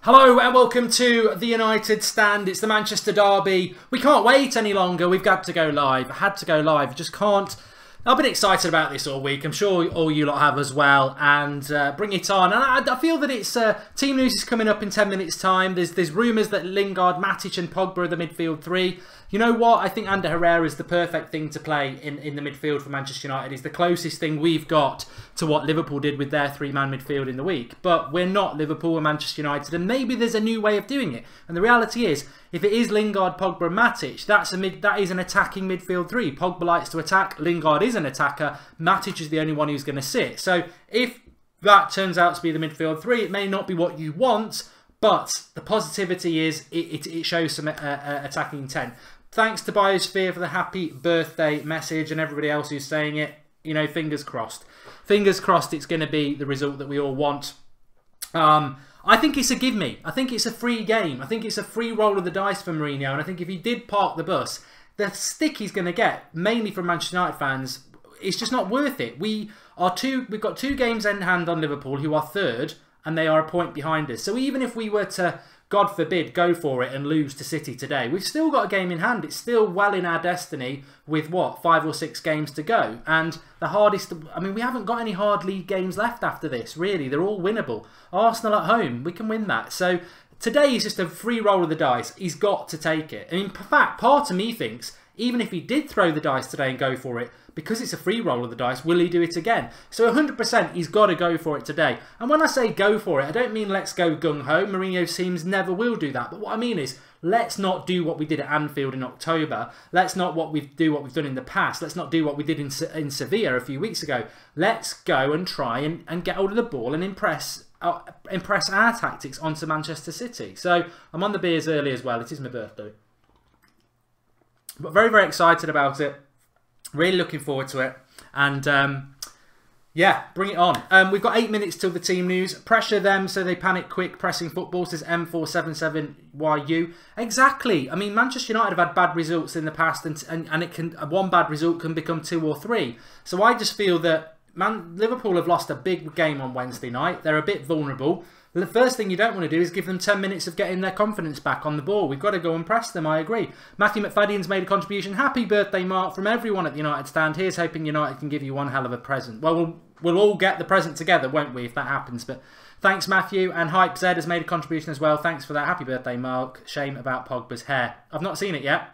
Hello and welcome to the United Stand. It's the Manchester derby. We can't wait any longer. We've got to go live. I had to go live. Just can't. I've been excited about this all week. I'm sure all you lot have as well. And bring it on. And I feel that it's team news is coming up in 10 minutes' time. There's rumours that Lingard, Matic and Pogba are the midfield three. You know what? I think Ander Herrera is the perfect thing to play in the midfield for Manchester United. He's the closest thing we've got to what Liverpool did with their three-man midfield in the week. But we're not Liverpool, we're Manchester United, and maybe there's a new way of doing it. And the reality is, if it is Lingard, Pogba and Matic, that is an attacking midfield three. Pogba likes to attack, Lingard is an attacker, Matic is the only one who's going to sit. So if that turns out to be the midfield three, it may not be what you want, but the positivity is it shows some attacking intent. Thanks to Biosphere for the happy birthday message and everybody else who's saying it. You know, fingers crossed. Fingers crossed it's going to be the result that we all want. I think it's a give me. I think it's a free game. I think it's a free roll of the dice for Mourinho. And I think if he did park the bus, the stick he's going to get, mainly from Manchester United fans, it's just not worth it. We've got 2 games in hand on Liverpool, who are third, and they are a point behind us. So even if we were to, God forbid, go for it and lose to City today, we've still got a game in hand. It's still well in our destiny with, what, 5 or 6 games to go. And the hardest, I mean, we haven't got any hard league games left after this, really. They're all winnable. Arsenal at home, we can win that. So today is just a free roll of the dice. He's got to take it. I mean, in fact, part of me thinks, even if he did throw the dice today and go for it, because it's a free roll of the dice, will he do it again? So 100% he's got to go for it today. And when I say go for it, I don't mean let's go gung-ho. Mourinho's teams never will do that. But what I mean is, let's not do what we did at Anfield in October. Let's not do what we've done in the past. Let's not do what we did in Sevilla a few weeks ago. Let's go and try and get hold of the ball and impress our tactics onto Manchester City. So I'm on the beers early as well. It is my birthday. But very, very excited about it. Really looking forward to it. And yeah, bring it on. We've got 8 minutes till the team news. Pressure them so they panic quick. Pressing football, says M477YU. Exactly. I mean, Manchester United have had bad results in the past, and it can, one bad result can become 2 or 3. So I just feel that Liverpool have lost a big game on Wednesday night. They're a bit vulnerable. The first thing you don't want to do is give them 10 minutes of getting their confidence back on the ball. We've got to go and press them, I agree. Matthew McFadden's made a contribution. Happy birthday, Mark, from everyone at the United Stand. Here's hoping United can give you one hell of a present. Well, we'll all get the present together, won't we, if that happens. But thanks, Matthew. And Hype Zed has made a contribution as well. Thanks for that. Happy birthday, Mark. Shame about Pogba's hair. I've not seen it yet.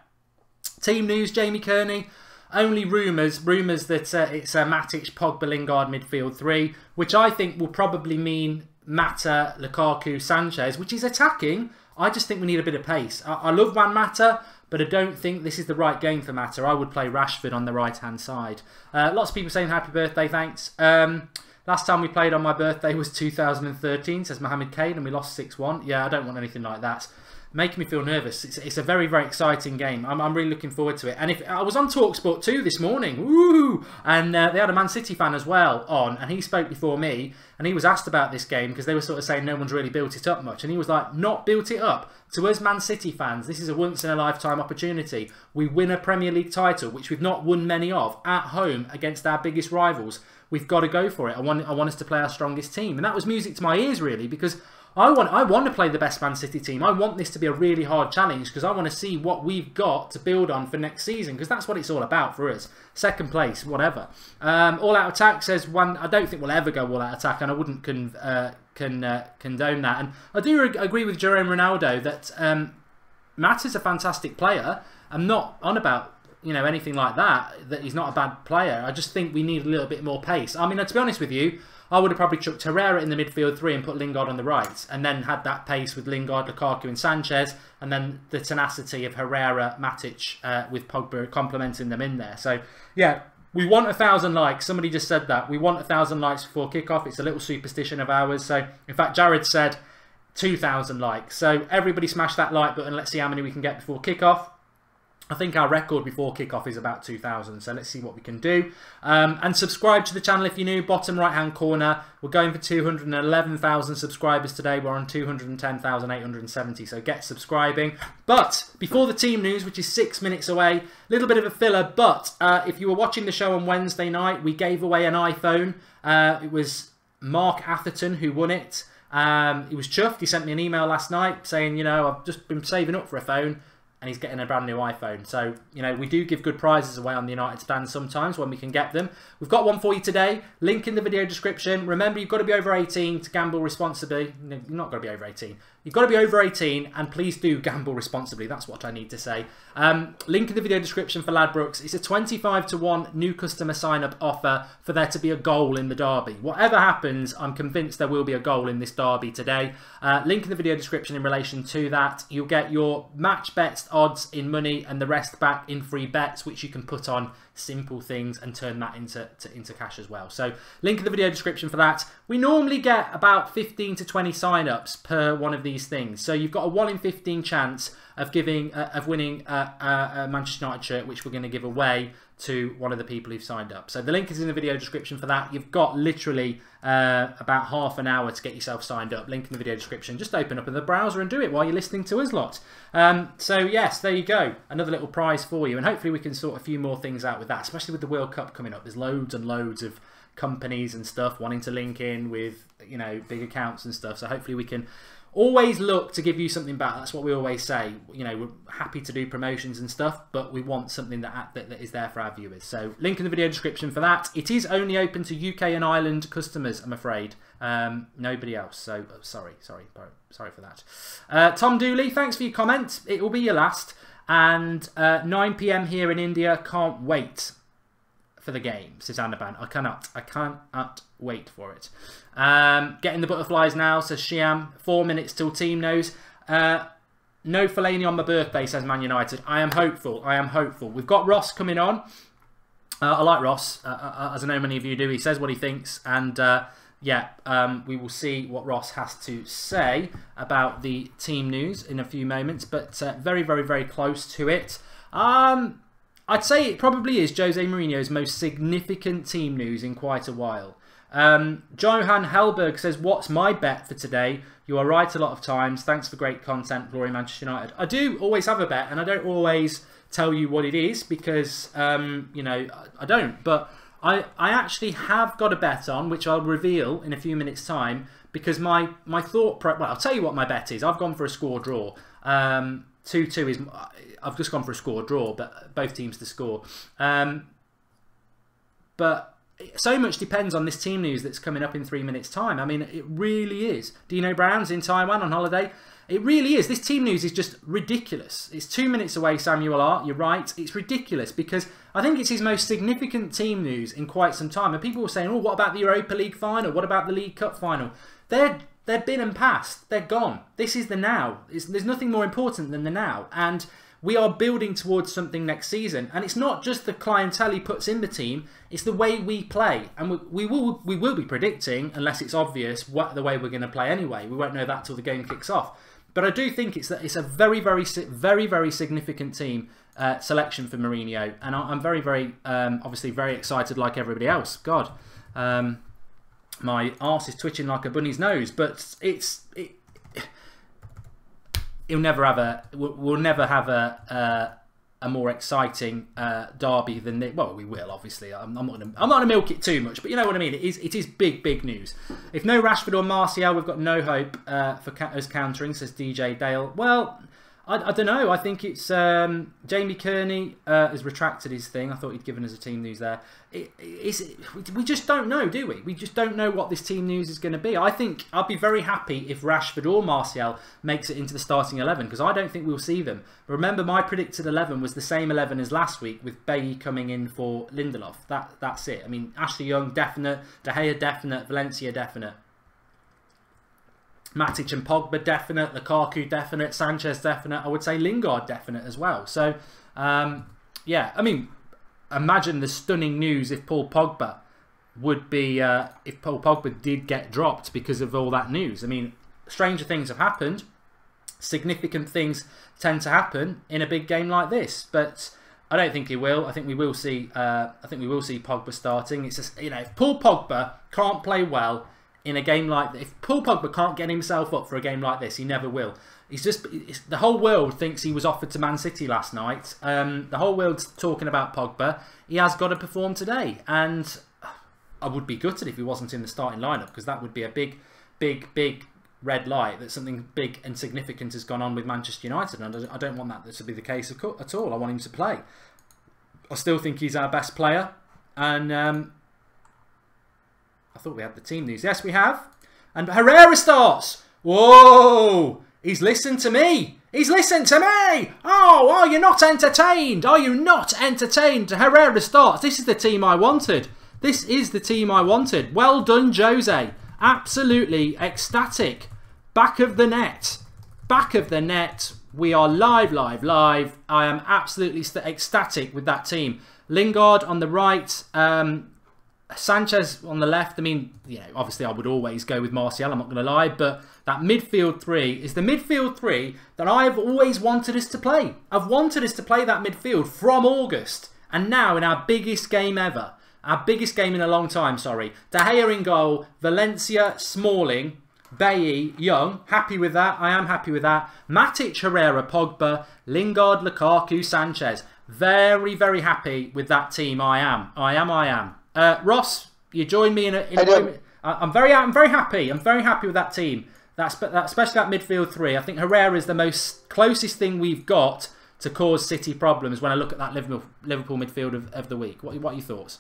Team news, Jamie Kearney. Only rumours that it's a Matic, Pogba, Lingard midfield 3, which I think will probably mean Mata, Lukaku, Sanchez, which is attacking. I just think we need a bit of pace. I love Juan Mata, but I don't think this is the right game for Mata. I would play Rashford on the right-hand side. Lots of people saying happy birthday, thanks. Last time we played on my birthday was 2013, says Mohammed Kane, and we lost 6-1. Yeah, I don't want anything like that. Making me feel nervous. It's a very, very exciting game. I'm really looking forward to it. And if I was on TalkSport 2 this morning, woo, and they had a Man City fan as well on, and he spoke before me, and he was asked about this game because they were sort of saying no one's really built it up much, and he was like, not built it up. To us Man City fans, this is a once-in-a-lifetime opportunity. We win a Premier League title, which we've not won many of, at home against our biggest rivals. We've got to go for it. I want us to play our strongest team, and that was music to my ears, really, because I want to play the best Man City team. I want this to be a really hard challenge because I want to see what we've got to build on for next season, because that's what it's all about for us. Second place, whatever. All Out Attack says one. I don't think we'll ever go all out attack, and I wouldn't condone that. And I do agree with Jerome Ronaldo that Matt is a fantastic player. I'm not on about anything like that he's not a bad player. I just think we need a little bit more pace. I mean, to be honest with you, I would have probably chucked Herrera in the midfield 3 and put Lingard on the right, and then had that pace with Lingard, Lukaku and Sanchez, and then the tenacity of Herrera, Matic with Pogba complementing them in there. So, yeah, we want 1,000 likes. Somebody just said that. We want 1,000 likes before kickoff. It's a little superstition of ours. So, in fact, Jared said 2,000 likes. So, everybody smash that like button. Let's see how many we can get before kickoff. I think our record before kickoff is about 2,000, so let's see what we can do. And subscribe to the channel if you're new, bottom right-hand corner. We're going for 211,000 subscribers today. We're on 210,870, so get subscribing. But before the team news, which is 6 minutes away, a little bit of a filler, but if you were watching the show on Wednesday night, we gave away an iPhone. It was Mark Atherton who won it. He was chuffed. He sent me an email last night saying, you know, I've just been saving up for a phone, and he's getting a brand new iPhone. So, you know, we do give good prizes away on the United stand sometimes when we can get them. We've got one for you today. Link in the video description. Remember, you've got to be over 18 to gamble responsibly. No, you're not got to be over 18. You've got to be over 18, and please do gamble responsibly. That's what I need to say. Link in the video description for Ladbrokes. It's a 25-to-1 new customer sign-up offer for there to be a goal in the derby. Whatever happens, I'm convinced there will be a goal in this derby today. Link in the video description in relation to that. You'll get your match bets odds in money and the rest back in free bets, which you can put on simple things and turn that into cash as well. So link in the video description for that. We normally get about 15 to 20 sign-ups per one of these things. So you've got a 1 in 15 chance of winning a Manchester United shirt, which we're going to give away to one of the people who've signed up. So the link is in the video description for that. You've got literally about half an hour to get yourself signed up. Link in the video description. Just open up in the browser and do it while you're listening to us lot. So yes, there you go. Another little prize for you. And hopefully we can sort a few more things out with that, especially with the World Cup coming up. There's loads and loads of companies and stuff wanting to link in with, you know, big accounts and stuff. So hopefully we can always look to give you something back. That's what we always say. You know, we're happy to do promotions and stuff, but we want something that is there for our viewers. So link in the video description for that. It is only open to UK and Ireland customers, I'm afraid. Nobody else. So sorry for that. Tom Dooley, thanks for your comment. It will be your last. And 9 PM here in India. Can't wait for the game, says Anaban. I cannot wait for it. Getting the butterflies now, says Shiam. 4 minutes till team knows. No Fellaini on my birthday, says Man United. I am hopeful. I am hopeful. We've got Ross coming on. I like Ross, as I know many of you do. He says what he thinks, and yeah, we will see what Ross has to say about the team news in a few moments, but very, very, very close to it. I'd say it probably is Jose Mourinho's most significant team news in quite a while. Johan Helberg says, what's my bet for today? You are right a lot of times. Thanks for great content, Glory Manchester United. I do always have a bet, and I don't always tell you what it is because, you know, I don't. But I actually have got a bet on, which I'll reveal in a few minutes' time, because my thought... Well, I'll tell you what my bet is. I've gone for a score draw. 2-2 is... I've just gone for a score draw, but both teams to score. But so much depends on this team news that's coming up in 3 minutes' time. I mean, it really is. Dino Brown's in Taiwan on holiday. It really is. This team news is just ridiculous. It's 2 minutes away, Samuel R. You're right. It's ridiculous because I think it's his most significant team news in quite some time. And people were saying, oh, what about the Europa League final? What about the League Cup final? They're been and past. They're gone. This is the now. There's nothing more important than the now. And we are building towards something next season. And it's not just the clientele he puts in the team, it's the way we play. And we will be predicting, unless it's obvious, what the way we're going to play anyway. We won't know that till the game kicks off. But I do think it's a very, very, very, very significant team selection for Mourinho. And I'm very, very, obviously very excited like everybody else. God, my arse is twitching like a bunny's nose. But we'll never have a more exciting derby than this. Well, we will obviously. I'm not gonna milk it too much, but you know what I mean. It is big news. If no Rashford or Martial, we've got no hope for us countering, says DJ Dale. Well, I don't know. I think it's Jamie Kearney has retracted his thing. I thought he'd given us a team news there. We just don't know, do we? We just don't know what this team news is going to be. I think I'd be very happy if Rashford or Martial makes it into the starting 11 because I don't think we'll see them. But remember, my predicted 11 was the same 11 as last week with Bailly coming in for Lindelof. That's it. I mean, Ashley Young definite, De Gea definite, Valencia definite. Matic and Pogba definite, Lukaku definite, Sanchez definite. I would say Lingard definite as well. So, yeah, I mean, imagine the stunning news if Paul Pogba did get dropped because of all that news. I mean, stranger things have happened. Significant things tend to happen in a big game like this, but I don't think he will. I think we will see. Pogba starting. It's just, you know, if Paul Pogba can't play well in a game like this, if Paul Pogba can't get himself up for a game like this, he never will. The whole world thinks he was offered to Man City last night. The whole world's talking about Pogba. He has got to perform today, and I would be gutted if he wasn't in the starting lineup because that would be a big red light that something big and significant has gone on with Manchester United, and I don't want that to be the case at all. I want him to play. I still think he's our best player, and I thought we had the team news. Yes, we have. And Herrera starts. Whoa! He's listened to me. He's listened to me. Oh, are you not entertained? Are you not entertained? Herrera starts. This is the team I wanted. This is the team I wanted. Well done, Jose. Absolutely ecstatic. Back of the net. Back of the net. We are live, live, live. I am absolutely ecstatic with that team. Lingard on the right. Sanchez on the left. I mean, you know, obviously I would always go with Martial, I'm not going to lie, but that midfield three is the midfield three that I've always wanted us to play. I've wanted us to play that midfield from August, and now in our biggest game ever, our biggest game in a long time, sorry, De Gea in goal, Valencia, Smalling, Bailly, Young, happy with that, I am happy with that, Matic, Herrera, Pogba, Lingard, Lukaku, Sanchez, very, very happy with that team, I am. Ross, you join me in a moment. I'm very happy. I'm very happy with that team. Especially that midfield three. I think Herrera is the most closest thing we've got to cause City problems when I look at that Liverpool midfield of the week. What are your thoughts?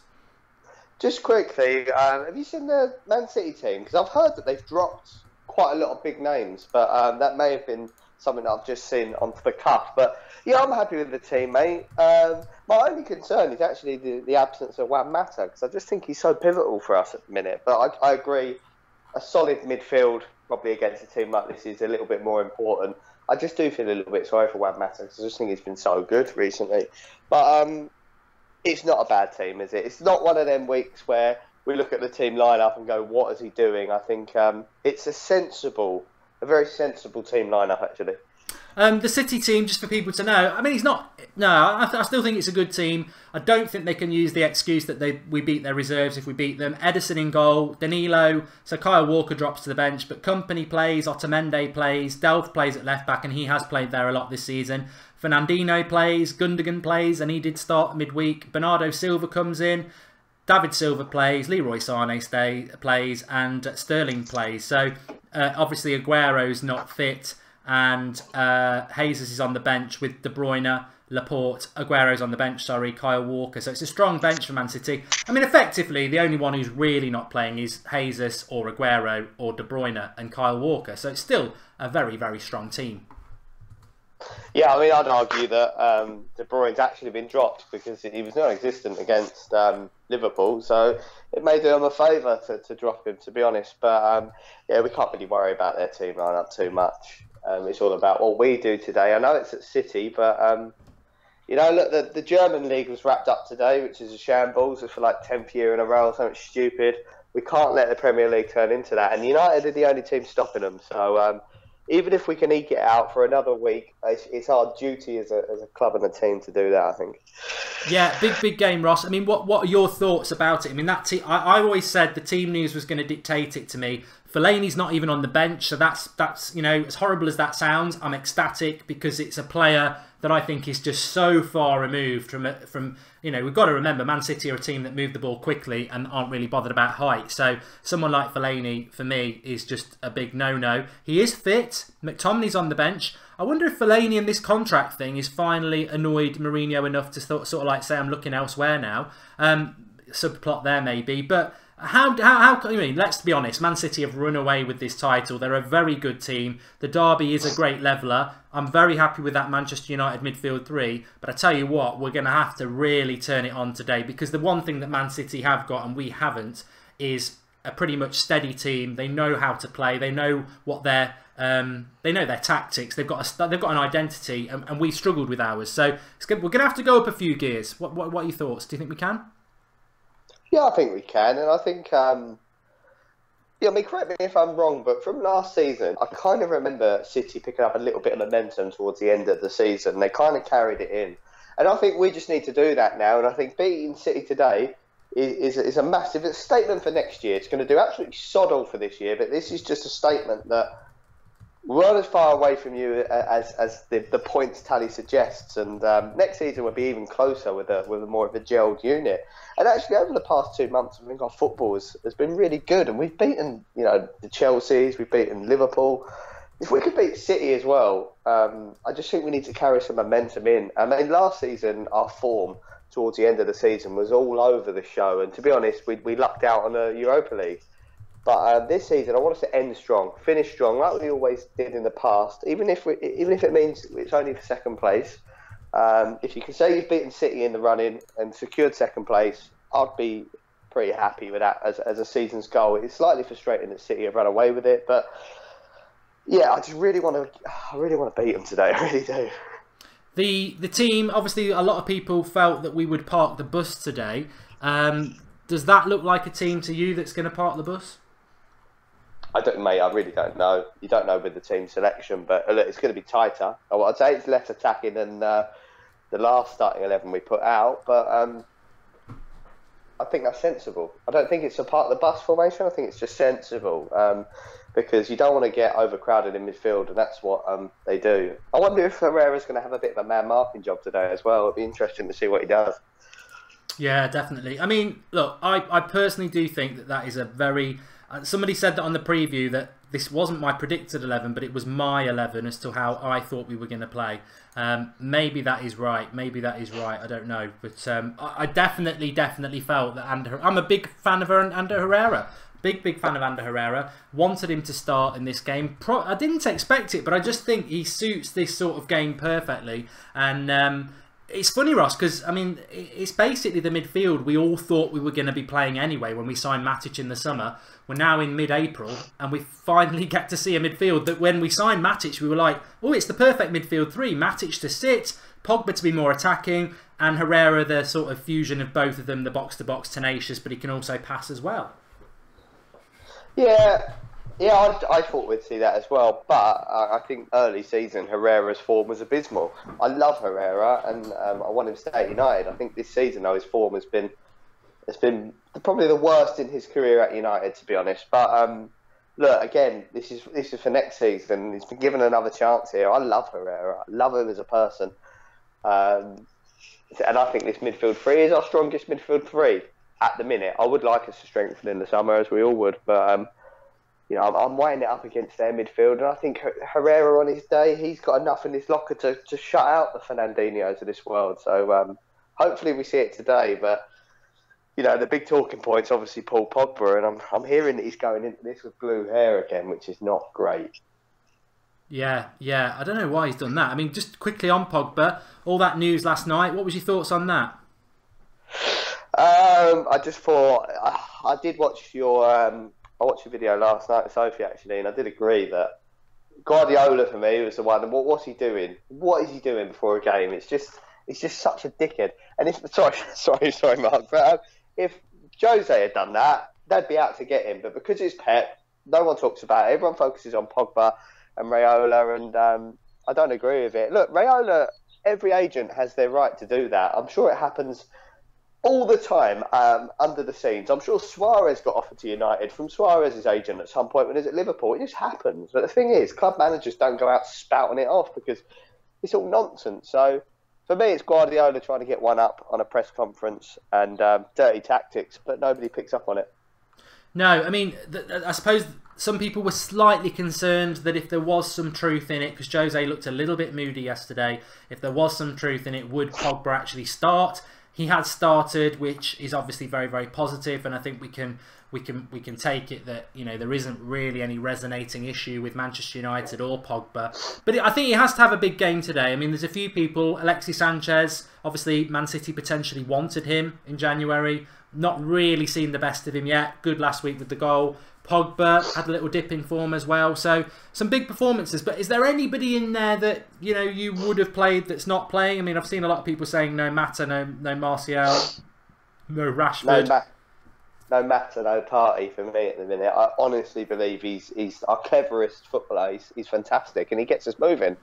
Just quickly, have you seen the Man City team? Because I've heard that they've dropped quite a lot of big names, but that may have been something that I've just seen onto the cuff. But yeah, I'm happy with the team, mate. My only concern is actually the absence of Juan Mata, because I just think he's so pivotal for us at the minute. But I agree, a solid midfield, probably against a team like this, is a little bit more important. I just do feel a little bit sorry for Juan Mata, because I just think he's been so good recently. But it's not a bad team, is it? It's not one of them weeks where we look at the team lineup and go, what is he doing? I think it's a very sensible team lineup, actually. The City team, just for people to know, I mean, he's not... No, I still think it's a good team. I don't think they can use the excuse that we beat their reserves if we beat them. Ederson in goal, Danilo, so Kyle Walker drops to the bench, but Company plays, Otamendi plays, Delph plays at left-back, and he has played there a lot this season. Fernandinho plays, Gundogan plays, and he did start midweek. Bernardo Silva comes in, David Silva plays, Leroy Sané plays, and Sterling plays. So, obviously, Aguero's not fit. And Jesus is on the bench with De Bruyne, Laporte, Aguero's on the bench, sorry, Kyle Walker. So it's a strong bench for Man City. I mean, effectively, the only one who's really not playing is Jesus or Aguero or De Bruyne and Kyle Walker. So it's still a very, very strong team. Yeah, I mean, I'd argue that De Bruyne's actually been dropped because he was non-existent against Liverpool. So it may do him a favour to drop him, to be honest. But yeah, we can't really worry about their team lineup too much. It's all about what we do today. I know it's at City, but you know, look, the German league was wrapped up today, which is a shambles. It's for like 10th year in a row, something stupid. We can't let the Premier League turn into that. And United are the only team stopping them. So even if we can eke it out for another week, it's our duty as a club and a team to do that, I think. Yeah, big game, Ross. I mean, what are your thoughts about it? I mean, that team. I always said the team news was going to dictate it to me. Fellaini's not even on the bench, so that's you know, as horrible as that sounds, I'm ecstatic because it's a player that I think is just so far removed from you know, we've got to remember Man City are a team that move the ball quickly and aren't really bothered about height. So someone like Fellaini for me is just a big no-no. He is fit. McTominay's on the bench. I wonder if Fellaini and this contract thing is finally annoyed Mourinho enough to sort of like say I'm looking elsewhere now. Subplot there maybe, but. How I mean, let's be honest, Man City have run away with this title. They're a very good team. The derby is a great leveller. I'm very happy with that Manchester United midfield three. But I tell you what, we're going to have to really turn it on today because the one thing that Man City have got and we haven't is a pretty much steady team. They know how to play. They know what they know their tactics. They've got an identity, and we struggled with ours. So we're going to have to go up a few gears. What are your thoughts? Do you think we can? Yeah, I think we can, and I think, yeah, I mean, correct me if I'm wrong, but from last season, I kind of remember City picking up a little bit of momentum towards the end of the season. They kind of carried it in, and I think we just need to do that now. And I think beating City today is a massive statement for next year. It's going to do absolutely sod all for this year, but this is just a statement that we're not as far away from you as the points tally suggests, and next season we'll be even closer with a more of a gelled unit. And actually, over the past 2 months, I think our football has been really good, and we've beaten the Chelseas, we've beaten Liverpool. If we could beat City as well, I just think we need to carry some momentum in. I mean, last season our form towards the end of the season was all over the show, and to be honest, we lucked out on the Europa League. But this season, I want us to end strong, finish strong, like we always did in the past. Even if it means it's only for second place, if you can say you've beaten City in the running and secured second place, I'd be pretty happy with that as a season's goal. It's slightly frustrating that City have run away with it, but yeah, I really want to beat them today. I really do. The team, obviously, a lot of people felt that we would park the bus today. Does that look like a team to you that's going to park the bus? I don't, mate. I really don't know. You don't know with the team selection, but look, it's going to be tighter. I'd say it's less attacking than the last starting 11 we put out, but I think that's sensible. I don't think it's a part of the bus formation. I think it's just sensible because you don't want to get overcrowded in midfield, and that's what they do. I wonder if Herrera's going to have a bit of a man marking job today as well. It'll be interesting to see what he does. Yeah, definitely. I mean, look, I personally do think that is a very... somebody said that on the preview that this wasn't my predicted 11, but it was my 11 as to how I thought we were going to play. Maybe that is right. Maybe that is right. I don't know. But I definitely felt that I'm a big fan of Ander Herrera. Big fan of Ander Herrera. Wanted him to start in this game. I didn't expect it, but I just think he suits this sort of game perfectly. And... it's funny, Ross, because, I mean, it's basically the midfield we all thought we were going to be playing anyway when we signed Matic in the summer. We're now in mid-April, and we finally get to see a midfield that when we signed Matic, we were like, oh, it's the perfect midfield three. Matic to sit, Pogba to be more attacking, and Herrera the sort of fusion of both of them, the box-to-box tenacious, but he can also pass as well. Yeah, I thought we'd see that as well, but I think early season Herrera's form was abysmal. I love Herrera, and I want him to stay at United. I think this season, though, his form has been probably the worst in his career at United, to be honest. But look, again, this is for next season. He's been given another chance here. I love Herrera. I love him as a person, and I think this midfield three is our strongest midfield three at the minute. I would like us to strengthen in the summer, as we all would, but. I'm weighing it up against their midfield, and I think Herrera on his day, he's got enough in his locker to shut out the Fernandinhos of this world. So hopefully we see it today. But the big talking point's obviously Paul Pogba, and I'm hearing that he's going into this with blue hair again, which is not great. Yeah, I don't know why he's done that. I mean, just quickly on Pogba, all that news last night. What was your thoughts on that? I just thought I did watch I watched your video last night with Sophie, actually, and I did agree that Guardiola, for me, was the one. What's he doing? What is he doing before a game? It's just such a dickhead. And sorry, Mark, but if Jose had done that, they'd be out to get him. But because it's Pep, no one talks about it. Everyone focuses on Pogba and Raiola, and I don't agree with it. Look, Raiola, every agent has their right to do that. I'm sure it happens all the time under the scenes. I'm sure Suarez got offered to United from Suarez's agent at some point when he was at Liverpool. It just happens. But the thing is, club managers don't go out spouting it off because it's all nonsense. So for me, it's Guardiola trying to get one up on a press conference and dirty tactics, but nobody picks up on it. No, I mean, I suppose some people were slightly concerned that if there was some truth in it, because Jose looked a little bit moody yesterday, if there was some truth in it, would Pogba actually start? He has started, which is obviously very, very positive, and I think we can take it that there isn't really any resonating issue with Manchester United or Pogba. But I think he has to have a big game today. I mean, there's a few people. Alexis Sanchez, obviously, Man City potentially wanted him in January. Not really seen the best of him yet. Good last week with the goal. Pogba had a little dip in form as well. So some big performances. But is there anybody in there that you would have played that's not playing? I mean, I've seen a lot of people saying no Mata, no Martial, no Rashford. No Mata, no Party for me at the minute. I honestly believe he's our cleverest footballer. He's fantastic and he gets us moving.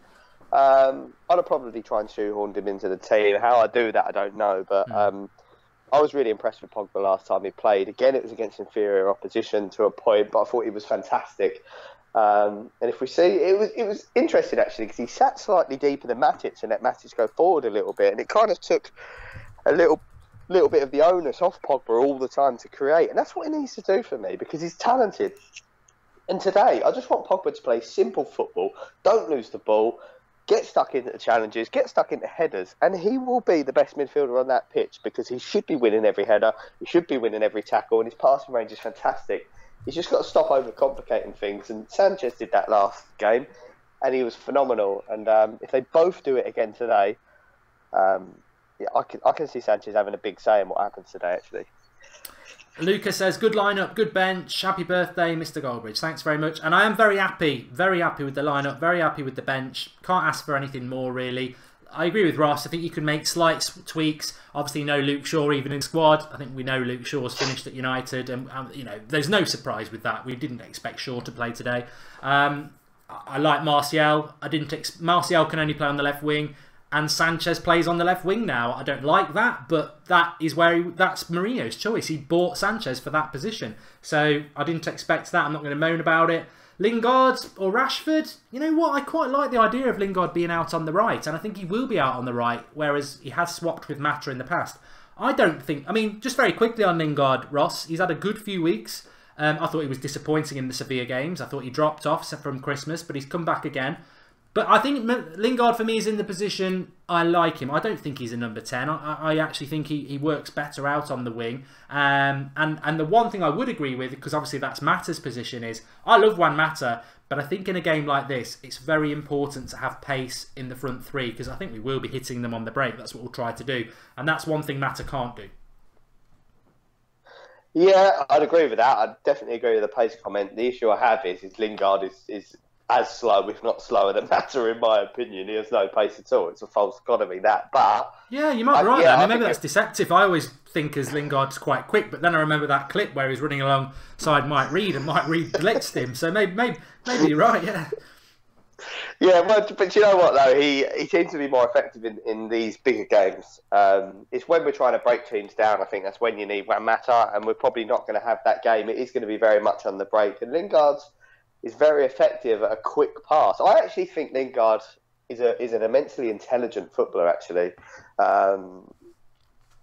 I'd have probably try and shoehorn him into the team. How I do that, I don't know. But I was really impressed with Pogba last time he played. Again, it was against inferior opposition to a point, but I thought he was fantastic. And if we see, it was interesting actually because he sat slightly deeper than Matic and let Matic go forward a little bit, and it kind of took a little bit of the onus off Pogba all the time to create, and that's what he needs to do for me because he's talented. And today, I just want Pogba to play simple football, don't lose the ball, get stuck into the challenges, get stuck into headers, and he will be the best midfielder on that pitch because he should be winning every header, he should be winning every tackle, and his passing range is fantastic. He's just got to stop overcomplicating things, and Sanchez did that last game, and he was phenomenal. And if they both do it again today, yeah, I can see Sanchez having a big say in what happens today, actually. Lucas says, good lineup, good bench, happy birthday, Mr. Goldbridge. Thanks very much. And I am very happy with the lineup, very happy with the bench. Can't ask for anything more, really. I agree with Ross. I think you can make slight tweaks. Obviously, no Luke Shaw even in squad. I think we know Luke Shaw's finished at United, and you know, there's no surprise with that. We didn't expect Shaw to play today. I like Martial. Martial can only play on the left wing, and Sanchez plays on the left wing now. I don't like that, but that's Mourinho's choice. He bought Sanchez for that position, so I didn't expect that. I'm not going to moan about it. Lingard or Rashford, you know what? I quite like the idea of Lingard being out on the right, and I think he will be out on the right, whereas he has swapped with Mata in the past. I mean, just very quickly on Lingard, Ross, he's had a good few weeks. I thought he was disappointing in the Sevilla games. I thought he dropped off from Christmas, but he's come back again. But I think Lingard, for me, is in the position I like him. I don't think he's a number 10. I actually think he works better out on the wing. And the one thing I would agree with, because obviously that's Mata's position, is I love Juan Mata, but I think in a game like this, it's very important to have pace in the front three, because I think we will be hitting them on the break. That's what we'll try to do. And that's one thing Mata can't do. Yeah, I'd agree with that. I'd definitely agree with the pace comment. The issue I have is Lingard is as slow, if not slower than Mata, in my opinion. He has no pace at all. It's a false economy, that. But yeah, you might be right. I mean, maybe that's deceptive. I always think as Lingard's quite quick, but then I remember that clip where he's running alongside Mike Reid, and Mike Reid blitzed him. So maybe you're right. Yeah. Yeah, but you know what though? He seems to be more effective in these bigger games. It's when we're trying to break teams down. I think that's when you need Juan Mata, and we're probably not going to have that game. It is going to be very much on the break, and Lingard's is very effective at a quick pass. I actually think Lingard is an immensely intelligent footballer. Actually,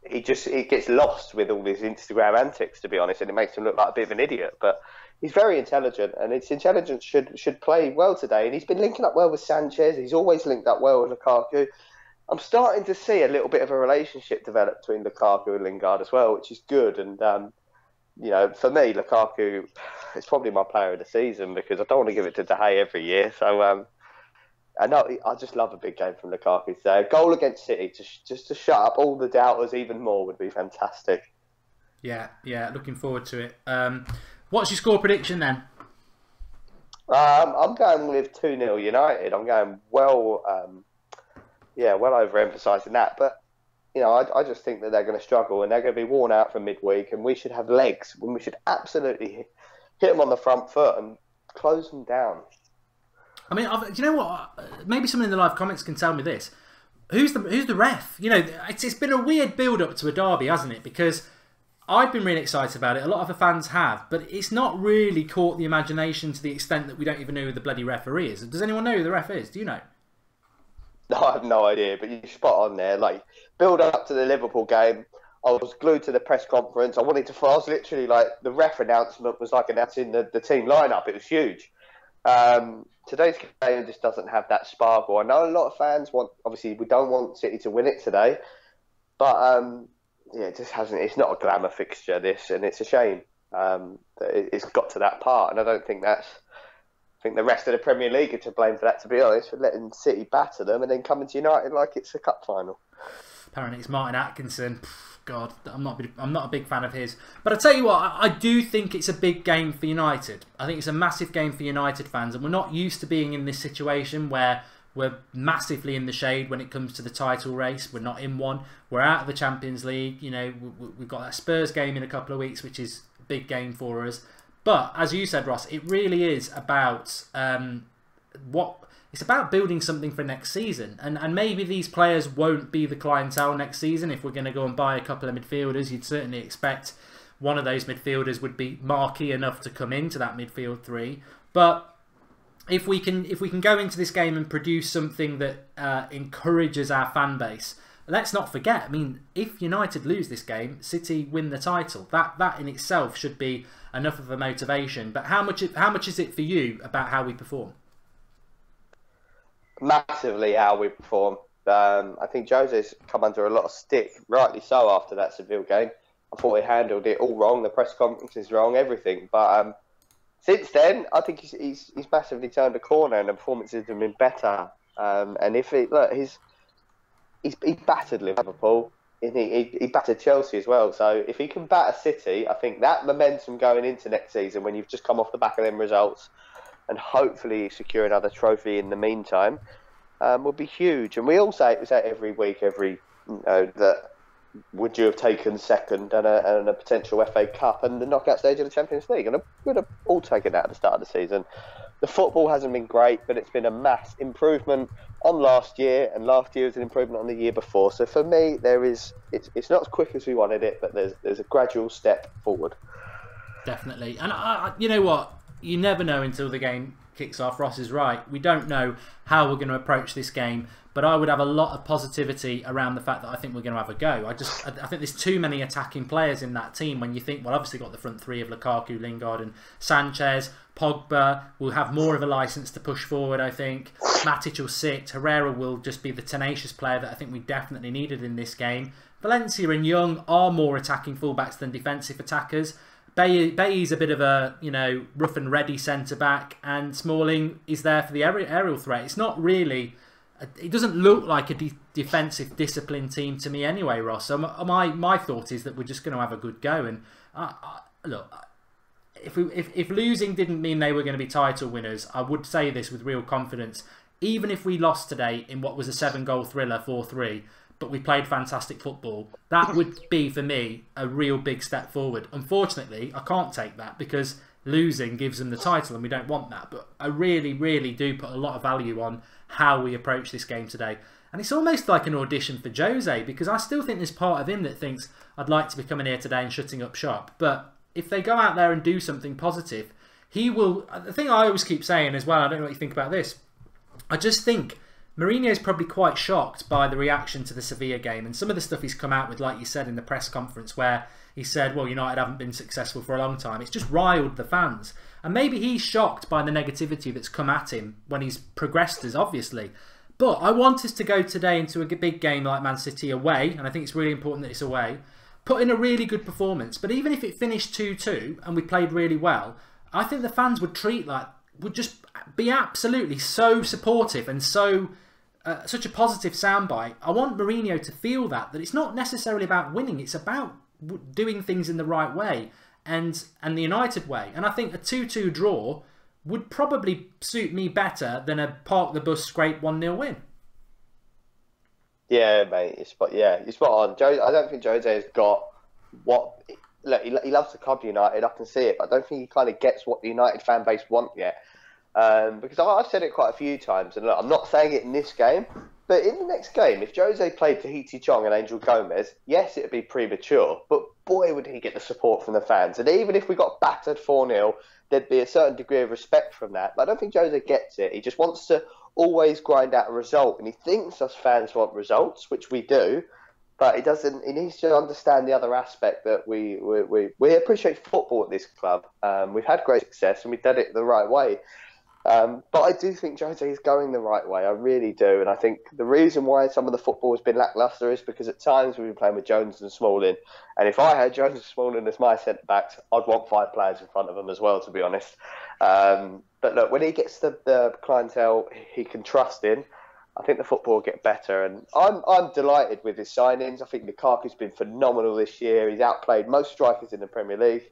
he gets lost with all his Instagram antics, to be honest, and it makes him look like a bit of an idiot. But he's very intelligent, and his intelligence should play well today. And he's been linking up well with Sanchez. He's always linked up well with Lukaku. I'm starting to see a little bit of a relationship develop between Lukaku and Lingard as well, which is good. And you know, for me, Lukaku is probably my player of the season because I don't want to give it to De Gea every year. So I just love a big game from Lukaku today. A goal against City, just to shut up all the doubters even more, would be fantastic. Yeah, looking forward to it. What's your score prediction then? I'm going with 2-0 United. I'm going well overemphasising that. But, you know, I just think that they're going to struggle and they're going to be worn out from midweek, and we should have legs when we should absolutely hit them on the front foot and close them down. I mean, do you know what? Maybe someone in the live comments can tell me this. Who's the ref? You know, it's been a weird build-up to a derby, hasn't it? Because I've been really excited about it. A lot of the fans have, but it's not really caught the imagination to the extent that we don't even know who the bloody referee is. Does anyone know who the ref is? Do you know? No, I have no idea, but you're spot on there. Like, build up to the Liverpool game, I was glued to the press conference. I was literally like, the ref announcement was like announcing the team lineup. It was huge. Today's game just doesn't have that sparkle. I know a lot of fans obviously we don't want City to win it today, but yeah, it just hasn't. It's not a glamour fixture, this, and it's a shame that it's got to that part. And I think the rest of the Premier League are to blame for that, to be honest, for letting City batter them and then coming to United like it's a cup final. Apparently it's Martin Atkinson. God, I'm not a big fan of his. But I tell you what, I do think it's a big game for United. I think it's a massive game for United fans, and we're not used to being in this situation where we're massively in the shade when it comes to the title race. We're not in one. We're out of the Champions League. You know, we've got that Spurs game in a couple of weeks, which is a big game for us. But as you said, Ross, it really is about it's about building something for next season. And maybe these players won't be the clientele next season. If we're going to go and buy a couple of midfielders, you'd certainly expect one of those midfielders would be marquee enough to come into that midfield three. But if we can go into this game and produce something that encourages our fan base. Let's not forget, I mean, if United lose this game, City win the title. That in itself should be enough of a motivation. But how much is it for you about how we perform? Massively how we perform. I think Jose's come under a lot of stick, rightly so, after that Seville game. I thought he handled it all wrong. The press conference is wrong, everything. But since then, I think he's massively turned a corner, and the performances have been better. And if he battered Liverpool, and he battered Chelsea as well. So if he can batter City, I think that momentum going into next season, when you've just come off the back of them results, and hopefully secure another trophy in the meantime, will be huge. And we all say it every week, that would you have taken second and a potential FA Cup and the knockout stage of the Champions League? And we'd have all taken that at the start of the season. The football hasn't been great, but it's been a mass improvement on last year, and last year was an improvement on the year before. So for me, it's not as quick as we wanted it, but there's a gradual step forward. Definitely. And you know what? You never know until the game kicks off. Ross is right. We don't know how we're going to approach this game, but I would have a lot of positivity around the fact that I think we're going to have a go. I think there's too many attacking players in that team. When you think, well, obviously got the front three of Lukaku, Lingard and Sanchez. Pogba will have more of a licence to push forward, I think. Matic will sit. Herrera will just be the tenacious player that I think we definitely needed in this game. Valencia and Young are more attacking fullbacks than defensive attackers. Bailly's a bit of a, rough and ready centre-back, and Smalling is there for the aerial threat. It's not really... It doesn't look like a defensive discipline team to me anyway, Ross. So my thought is that we're just going to have a good go. And look, if losing didn't mean they were going to be title winners, I would say this with real confidence. Even if we lost today in what was a 7-goal thriller, 4-3, but we played fantastic football, that would be, for me, a real big step forward. Unfortunately, I can't take that because losing gives them the title and we don't want that. But I really, really do put a lot of value on how we approach this game today. And it's almost like an audition for Jose, because I still think there's part of him that thinks, I'd like to be coming here today and shutting up shop. But if they go out there and do something positive, he will... The thing I always keep saying as well, I don't know what you think about this, I just think Mourinho's probably quite shocked by the reaction to the Sevilla game and some of the stuff he's come out with, like you said in the press conference, where he said, well, United haven't been successful for a long time. It's just riled the fans. And maybe he's shocked by the negativity that's come at him when he's progressed us, obviously. But I want us to go today into a big game like Man City away, and I think it's really important that it's away, put in a really good performance. But even if it finished 2-2 and we played really well, I think the fans would would just be absolutely so supportive and so... such a positive soundbite. I want Mourinho to feel that it's not necessarily about winning, it's about doing things in the right way and the United way. And I think a 2-2 draw would probably suit me better than a park the bus scrape 1-0 win. Yeah, mate, you're spot on. I don't think Jose has got what... Look, he loves the club United, I can see it, but I don't think he kind of gets what the United fan base want yet. Because I've said it quite a few times, and look, I'm not saying it in this game, but in the next game, if Jose played Tahiti Chong and Angel Gomez, yes, it would be premature, but boy, would he get the support from the fans. And even if we got battered 4-0, there'd be a certain degree of respect from that. But I don't think Jose gets it. He just wants to always grind out a result, and he thinks us fans want results, which we do, but he doesn't. He needs to understand the other aspect that we appreciate football at this club. We've had great success, and we've done it the right way. But I do think Jose is going the right way. I really do. And I think the reason why some of the football has been lacklustre is because at times we've been playing with Jones and Smalling. And if I had Jones and Smalling as my centre-backs, I'd want 5 players in front of them as well, to be honest. But look, when he gets the clientele he can trust in, I think the football will get better. And I'm delighted with his signings. I think Lukaku's been phenomenal this year. He's outplayed most strikers in the Premier League.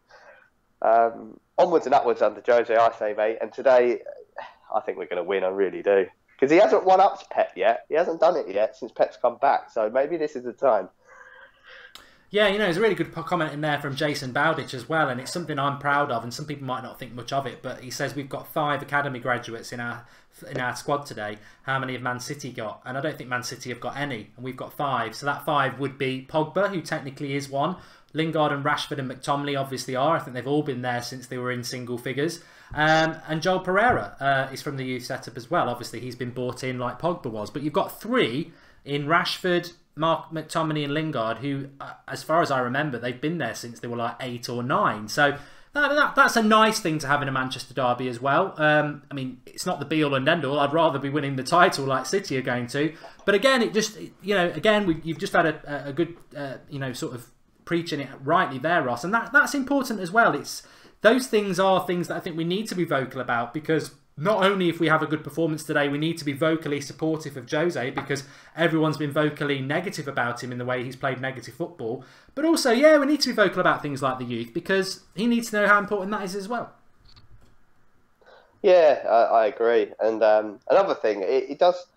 Onwards and upwards under Jose, I say, mate. And today, I think we're going to win. I really do. Because he hasn't won up to Pep yet. He hasn't done it yet since Pep's come back. So maybe this is the time. Yeah, you know, there's a really good comment in there from Jason Bowditch as well, and it's something I'm proud of, and some people might not think much of it, but he says we've got 5 academy graduates in our squad today. How many have Man City got? And I don't think Man City have got any, and we've got 5. So that 5 would be Pogba, who technically is one. Lingard and Rashford and McTominay obviously are. I think they've all been there since they were in single figures. And Joel Pereira is from the youth setup as well. Obviously, he's been bought in like Pogba was. But you've got 3 in Rashford, Mark McTominay and Lingard, who, as far as I remember, they've been there since they were like 8 or 9. So that's a nice thing to have in a Manchester derby as well. I mean, it's not the be-all and end-all. I'd rather be winning the title like City are going to. But again, it just, you know, again, you've just had a good, you know, sort of preaching it rightly there, Ross. And that's important as well. Those things are things that I think we need to be vocal about, because not only if we have a good performance today, we need to be vocally supportive of Jose, because everyone's been vocally negative about him in the way he's played negative football. But also, yeah, we need to be vocal about things like the youth, because he needs to know how important that is as well. Yeah, I agree. And another thing, it does,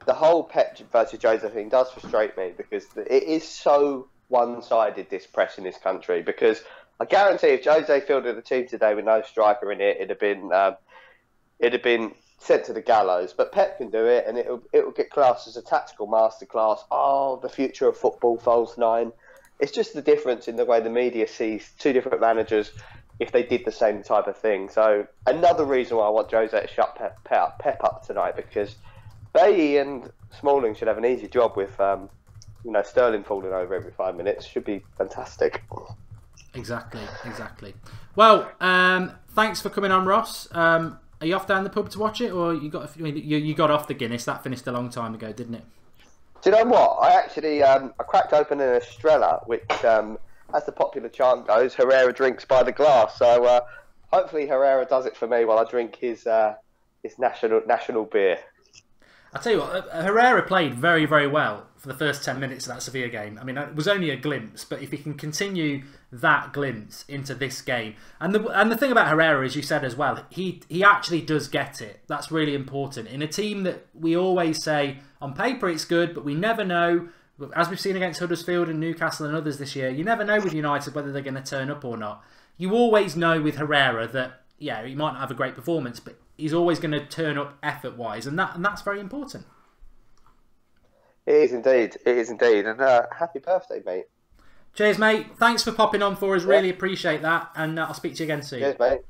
the whole Pep versus Jose thing does frustrate me, because it is so one-sided, this press in this country. Because I guarantee if Jose fielded a team today with no striker in it, it'd have been sent to the gallows. But Pep can do it, and it'll get classed as a tactical masterclass. Oh, the future of football, false 9. It's just the difference in the way the media sees 2 different managers if they did the same type of thing. So another reason why I want Jose to shut Pep up tonight, because Bailly and Smalling should have an easy job with you know, Sterling falling over every 5 minutes. Should be fantastic. Exactly. Well, thanks for coming on, Ross. Are you off down the pub to watch it, or you got? I mean, you got off the Guinness. That finished a long time ago, didn't it? Do you know what? I actually I cracked open an Estrella, which, as the popular chant goes, Herrera drinks by the glass. So hopefully Herrera does it for me while I drink his national beer. I'll tell you what, Herrera played very, very well for the first 10 minutes of that Sevilla game. I mean, it was only a glimpse, but if he can continue that glimpse into this game, and the thing about Herrera, as you said as well, he actually does get it. That's really important. In a team that we always say, on paper it's good, but we never know, as we've seen against Huddersfield and Newcastle and others this year, you never know with United whether they're going to turn up or not. You always know with Herrera that, yeah, he might not have a great performance, but he's always going to turn up effort-wise, and that's very important. It is indeed. It is indeed. And happy birthday, mate. Cheers, mate. Thanks for popping on for us. Yeah. Really appreciate that, and I'll speak to you again soon. Cheers, mate.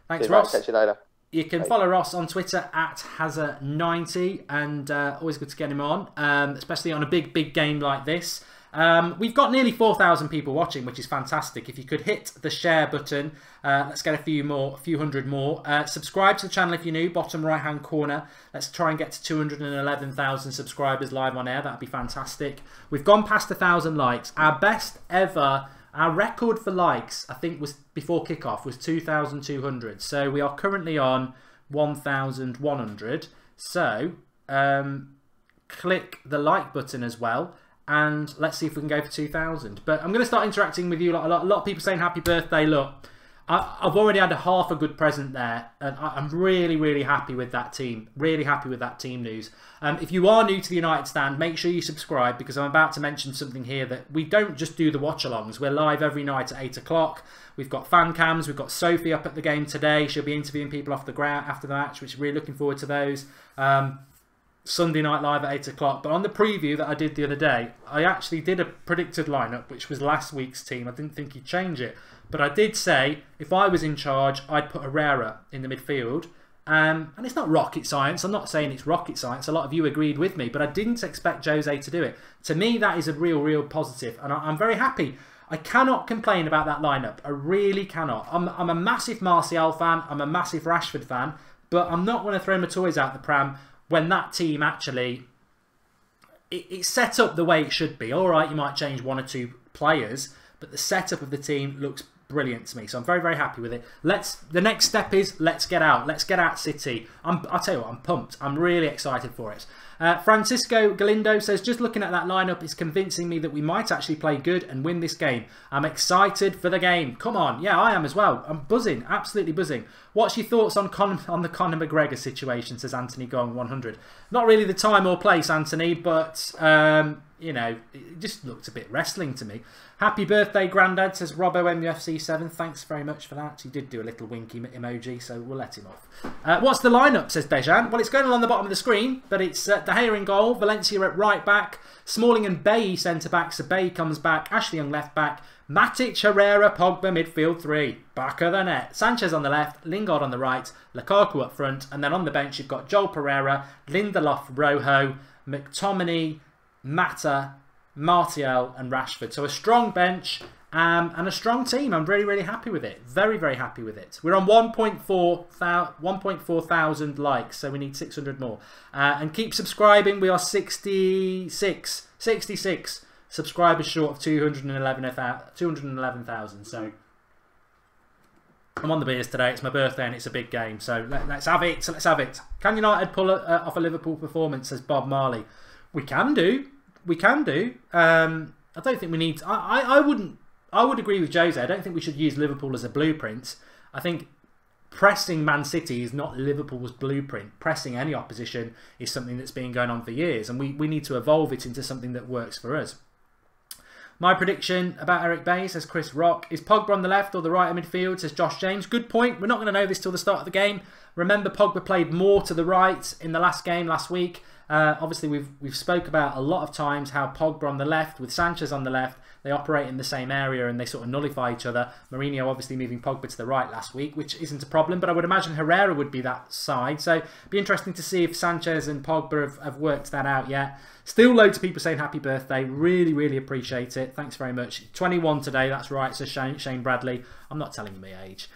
Thanks, Cheers, Ross. Mate. Catch you later. You can follow Ross on Twitter at Hazza90, and always good to get him on, especially on a big game like this. We've got nearly 4,000 people watching, which is fantastic. If you could hit the share button, let's get a few hundred more. Subscribe to the channel if you're new, bottom right hand corner. Let's try and get to 211,000 subscribers live on air. That'd be fantastic. We've gone past 1,000 likes. Our best ever, our record for likes, I think, was before kickoff, was 2,200. So we are currently on 1,100. So click the like button as well, and let's see if we can go for 2,000. But I'm going to start interacting with you. A lot of people saying happy birthday. Look, I've already had half a good present there, and I'm really happy with that team. Really happy with that team news. If you are new to the United Stand, make sure you subscribe, because I'm about to mention something here that we don't just do the watch-alongs. We're live every night at 8 o'clock. We've got Fancams. We've got Sophie up at the game today. She'll be interviewing people off the ground after the match, which we're really looking forward to those. Sunday night live at 8 o'clock. But on the preview that I did the other day, I actually did a predicted lineup, which was last week's team. I didn't think he'd change it, but I did say if I was in charge, I'd put Herrera in the midfield. And it's not rocket science. I'm not saying it's rocket science. A lot of you agreed with me, but I didn't expect Jose to do it. To me, that is a real positive, and I'm very happy. I cannot complain about that lineup. I really cannot. I'm a massive Martial fan. I'm a massive Rashford fan, but I'm not going to throw my toys out the pram when that team actually, it's set up the way it should be. All right, you might change 1 or 2 players, but the setup of the team looks brilliant to me. So I'm very happy with it. The next step is let's get out. Let's get out City. I'll tell you what, I'm pumped. I'm really excited for it. Francisco Galindo says, just looking at that lineup is convincing me that we might actually play good and win this game. I'm excited for the game. Come on. Yeah, I am as well. I'm buzzing. Absolutely buzzing. What's your thoughts on the Conor McGregor situation, says Anthony Gong 100. Not really the time or place, Anthony, but you know, it just looked a bit wrestling to me. Happy birthday, Grandad, says Robbo MUFC7. Thanks very much for that. He did do a little winky emoji, so we'll let him off. What's the lineup, says Dejan? Well, it's going along the bottom of the screen, but it's De Gea in goal, Valencia at right back, Smalling and Bay centre back, so Bay comes back, Ashley Young left back, Matic, Herrera, Pogba midfield 3, back of the net, Sanchez on the left, Lingard on the right, Lukaku up front, and then on the bench you've got Joel Pereira, Lindelof, Rojo, McTominay, Mata, Martial and Rashford. So a strong bench and a strong team. I'm really, really happy with it. Very, very happy with it. We're on 1.4 thousand likes, so we need 600 more. And keep subscribing. We are 66 subscribers short of 211,000. So I'm on the beers today. It's my birthday and it's a big game. So let's have it. Let's have it. Can United pull off a Liverpool performance, says Bob Marley? We can do. We can do. I don't think we need. I would agree with Jose. I don't think we should use Liverpool as a blueprint. I think pressing Man City is not Liverpool's blueprint. Pressing any opposition is something that's been going on for years, and we need to evolve it into something that works for us. My prediction about Eric Bailly, says Chris Rock, is Pogba on the left or the right of midfield, says Josh James. Good point. We're not going to know this till the start of the game. Remember, Pogba played more to the right in the last game last week. Obviously, we've spoke about a lot of times how Pogba on the left with Sanchez on the left, they operate in the same area and they sort of nullify each other. Mourinho obviously moving Pogba to the right last week, which isn't a problem, but I would imagine Herrera would be that side. So it'd be interesting to see if Sanchez and Pogba have worked that out yet. Still loads of people saying happy birthday. Really, really appreciate it. Thanks very much. 21 today, that's right, says Shane Bradley. I'm not telling you my age.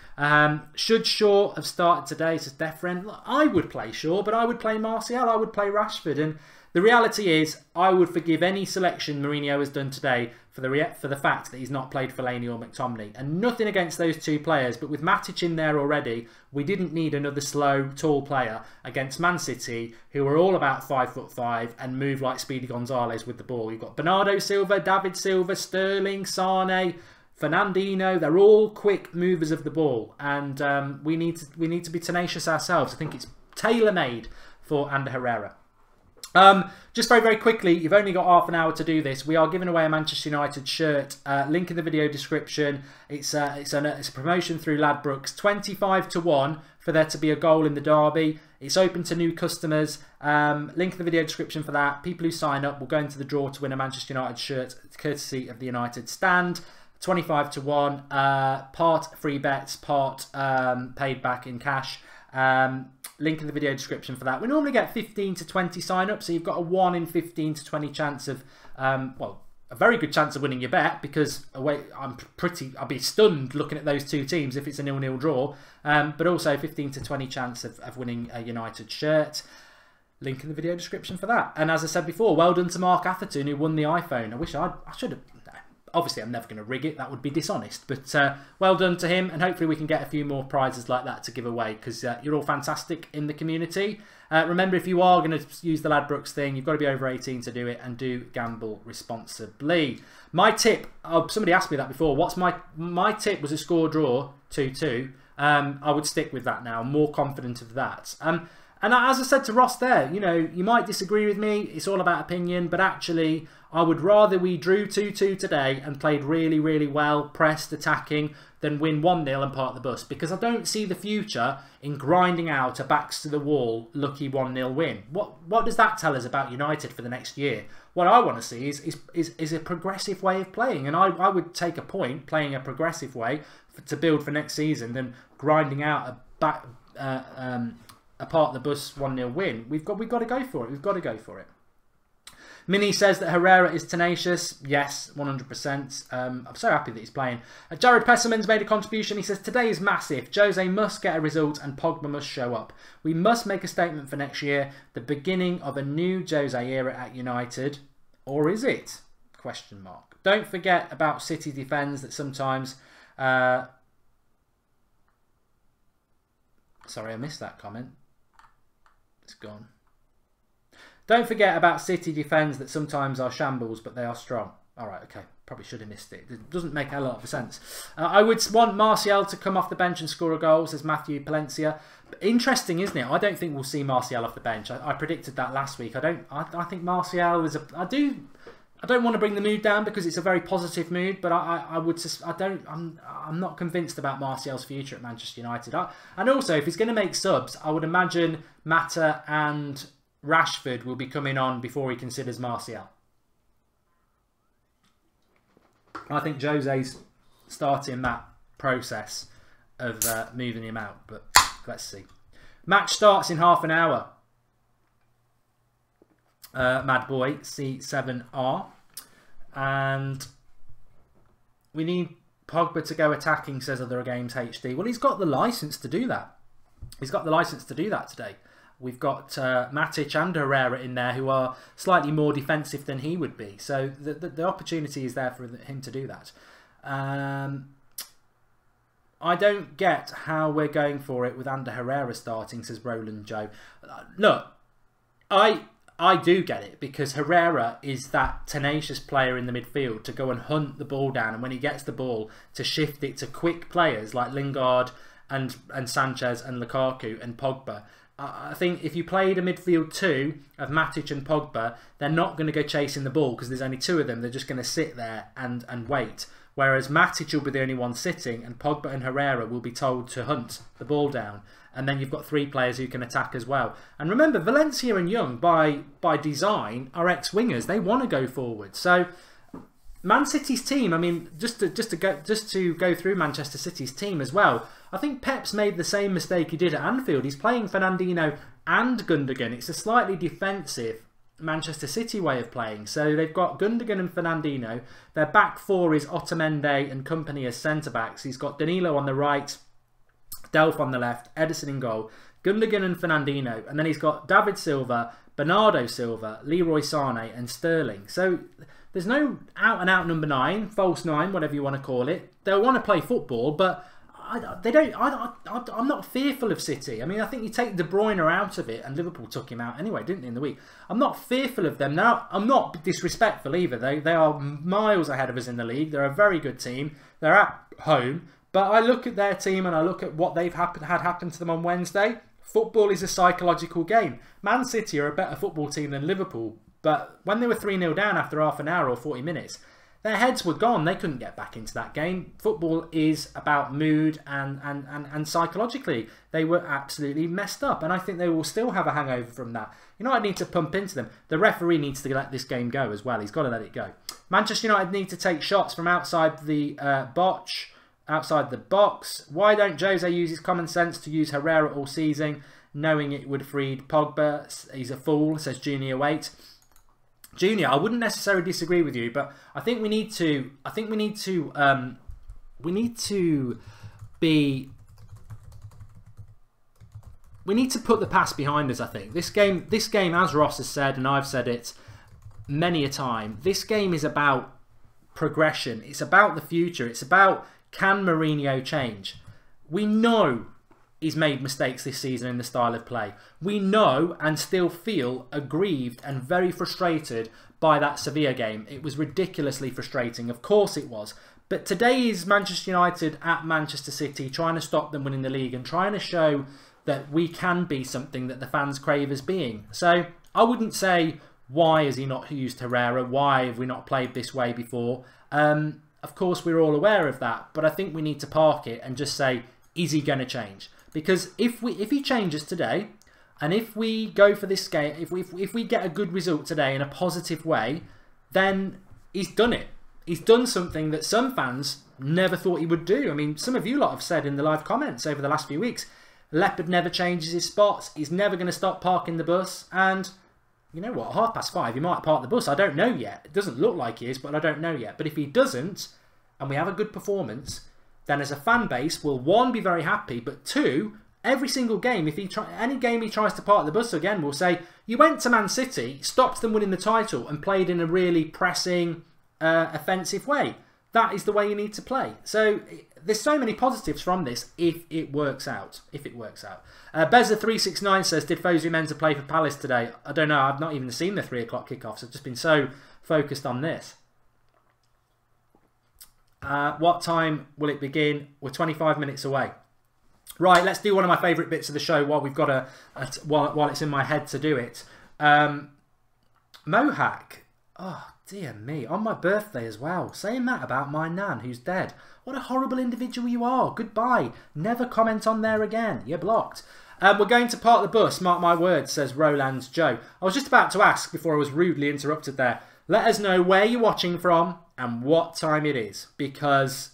Should Shaw have started today, says Defren? I would play Shaw, but I would play Martial. I would play Rashford. And the reality is, I would forgive any selection Mourinho has done today for the fact that he's not played Fellaini or McTominay. And nothing against those two players, but with Matic in there already, we didn't need another slow, tall player against Man City, who are all about 5'5" and move like Speedy Gonzalez with the ball. You've got Bernardo Silva, David Silva, Sterling, Sane, Fernandinho. They're all quick movers of the ball, and we need to be tenacious ourselves. I think it's tailor-made for Ander Herrera. Just very, very quickly, you've only got half an hour to do this. We are giving away a Manchester United shirt. Link in the video description. It's a promotion through Ladbrokes. 25 to 1 for there to be a goal in the derby. It's open to new customers. Link in the video description for that. People who sign up will go into the draw to win a Manchester United shirt, courtesy of the United Stand. 25 to 1. Part free bets, part paid back in cash. Link in the video description for that. We normally get 15 to 20 sign-ups, so you've got a 1 in 15 to 20 chance of, well, a very good chance of winning your bet, because I'll be stunned looking at those two teams if it's a 0-0 draw, but also 15 to 20 chance of winning a United shirt. Link in the video description for that. And as I said before, well done to Mark Atherton, who won the iPhone. I wish I should have. Obviously, I'm never going to rig it. That would be dishonest. But well done to him. And hopefully we can get a few more prizes like that to give away, because you're all fantastic in the community. Remember, if you are going to use the Ladbrokes thing, you've got to be over 18 to do it, and do gamble responsibly. My tip, somebody asked me that before. What's my tip was a score draw, 2-2. I would stick with that now. I'm more confident of that. And as I said to Ross there, you know, you might disagree with me. It's all about opinion. But actually, I would rather we drew 2-2 today and played really, really well, pressed, attacking, than win 1-0 and park the bus. Because I don't see the future in grinding out a backs-to-the-wall lucky 1-0 win. What does that tell us about United for the next year? What I want to see is a progressive way of playing. And I would take a point playing a progressive way to build for next season than grinding out a part the bus 1-0 win. We've got to go for it. We've got to go for it. Minnie says that Herrera is tenacious. Yes, 100%. I'm so happy that he's playing. Jared Pesselman's made a contribution. He says, today is massive. Jose must get a result and Pogba must show up. We must make a statement for next year. The beginning of a new Jose era at United. Or is it? Question mark. Don't forget about City defends that sometimes... Sorry, I missed that comment. It's gone. Don't forget about City defends that sometimes are shambles, but they are strong. All right, okay. Probably should have missed it. It doesn't make a lot of sense. I would want Martial to come off the bench and score a goal, says Matthew Palencia. Interesting, isn't it? I don't think we'll see Martial off the bench. I predicted that last week. I think Martial is a... I I don't want to bring the mood down because it's a very positive mood, but I'm not convinced about Martial's future at Manchester United. And also, if he's going to make subs, I would imagine Mata and Rashford will be coming on before he considers Martial. I think Jose's starting that process of moving him out, but let's see. Match starts in half an hour. Mad Boy C7R, and we need Pogba to go attacking, says Other Games HD. Well, he's got the license to do that. He's got the license to do that today. We've got Matic and Herrera in there who are slightly more defensive than he would be. So the opportunity is there for him to do that. I don't get how we're going for it with Ander Herrera starting, says Roland Joe. Look, I do get it, because Herrera is that tenacious player in the midfield to go and hunt the ball down, and when he gets the ball, to shift it to quick players like Lingard and Sanchez and Lukaku and Pogba. I think if you played a midfield two of Matic and Pogba, they're not going to go chasing the ball because there's only two of them. They're just going to sit there and wait. Whereas Matic will be the only one sitting, and Pogba and Herrera will be told to hunt the ball down. And then you've got three players who can attack as well. And remember, Valencia and Young, by design, are ex-wingers. They want to go forward. So Man City's team, I mean, just to go through Manchester City's team as well, I think Pep's made the same mistake he did at Anfield. He's playing Fernandinho and Gundogan. It's a slightly defensive Manchester City way of playing. So they've got Gundogan and Fernandinho. Their back four is Otamendi and company as centre-backs. He's got Danilo on the right, Delph on the left, Ederson in goal, Gundogan and Fernandinho, and then he's got David Silva, Bernardo Silva, Leroy Sané and Sterling. So there's no out-and-out number 9, false 9, whatever you want to call it. They'll want to play football, but I'm not fearful of City. I mean, I think you take De Bruyne out of it, and Liverpool took him out anyway, didn't they, in the week? I'm not fearful of them. Now, I'm not disrespectful either. They are miles ahead of us in the league. They're a very good team. They're at home. But I look at their team and I look at what they've had happen to them on Wednesday. Football is a psychological game. Man City are a better football team than Liverpool. But when they were 3-0 down after half an hour or 40 minutes, their heads were gone. They couldn't get back into that game. Football is about mood and psychologically. They were absolutely messed up. And I think they will still have a hangover from that. United need to pump into them. The referee needs to let this game go as well. He's got to let it go. Manchester United need to take shots from outside the outside the box. Why don't Jose use his common sense to use Herrera all season, knowing it would freed Pogba? He's a fool, says Junior Wait. Junior, I wouldn't necessarily disagree with you, but I think we need to put the past behind us. I think this game, as Ross has said, and I've said it many a time, this game is about progression. It's about the future. It's about, can Mourinho change? We know he's made mistakes this season in the style of play. We know and still feel aggrieved and very frustrated by that Sevilla game. It was ridiculously frustrating. Of course it was. But today is Manchester United at Manchester City, trying to stop them winning the league and trying to show that we can be something that the fans crave as being. So I wouldn't say, why has he not used Herrera? Why have we not played this way before? Of course, we're all aware of that, but I think we need to park it and just say, is he going to change? Because if he changes today, and if we go for this game, if we get a good result today in a positive way, then he's done it. He's done something that some fans never thought he would do. I mean, some of you lot have said in the live comments over the last few weeks, Leopard never changes his spots. He's never going to stop parking the bus. And you know what? 5:30, he might park the bus. I don't know yet. It doesn't look like he is, but I don't know yet. But if he doesn't, and we have a good performance, then as a fan base, we'll, one, be very happy, but two, every single game, if any game he tries to park the bus again, we'll say, you went to Man City, stopped them winning the title, and played in a really pressing, offensive way. That is the way you need to play. So there's so many positives from this if it works out. If it works out. Beza369 says, did Fosu meant to play for Palace today? I don't know. I've not even seen the 3 o'clock kickoffs. I've just been so focused on this. What time will it begin? We're 25 minutes away. Right, let's do one of my favourite bits of the show while we've got while it's in my head to do it. Mohak. Oh Dear me, on my birthday as well. Saying that about my nan who's dead. What a horrible individual you are. Goodbye. Never comment on there again. You're blocked. We're going to park the bus, mark my words, says Roland's Joe. I was just about to ask before I was rudely interrupted there. Let us know where you're watching from and what time it is. Because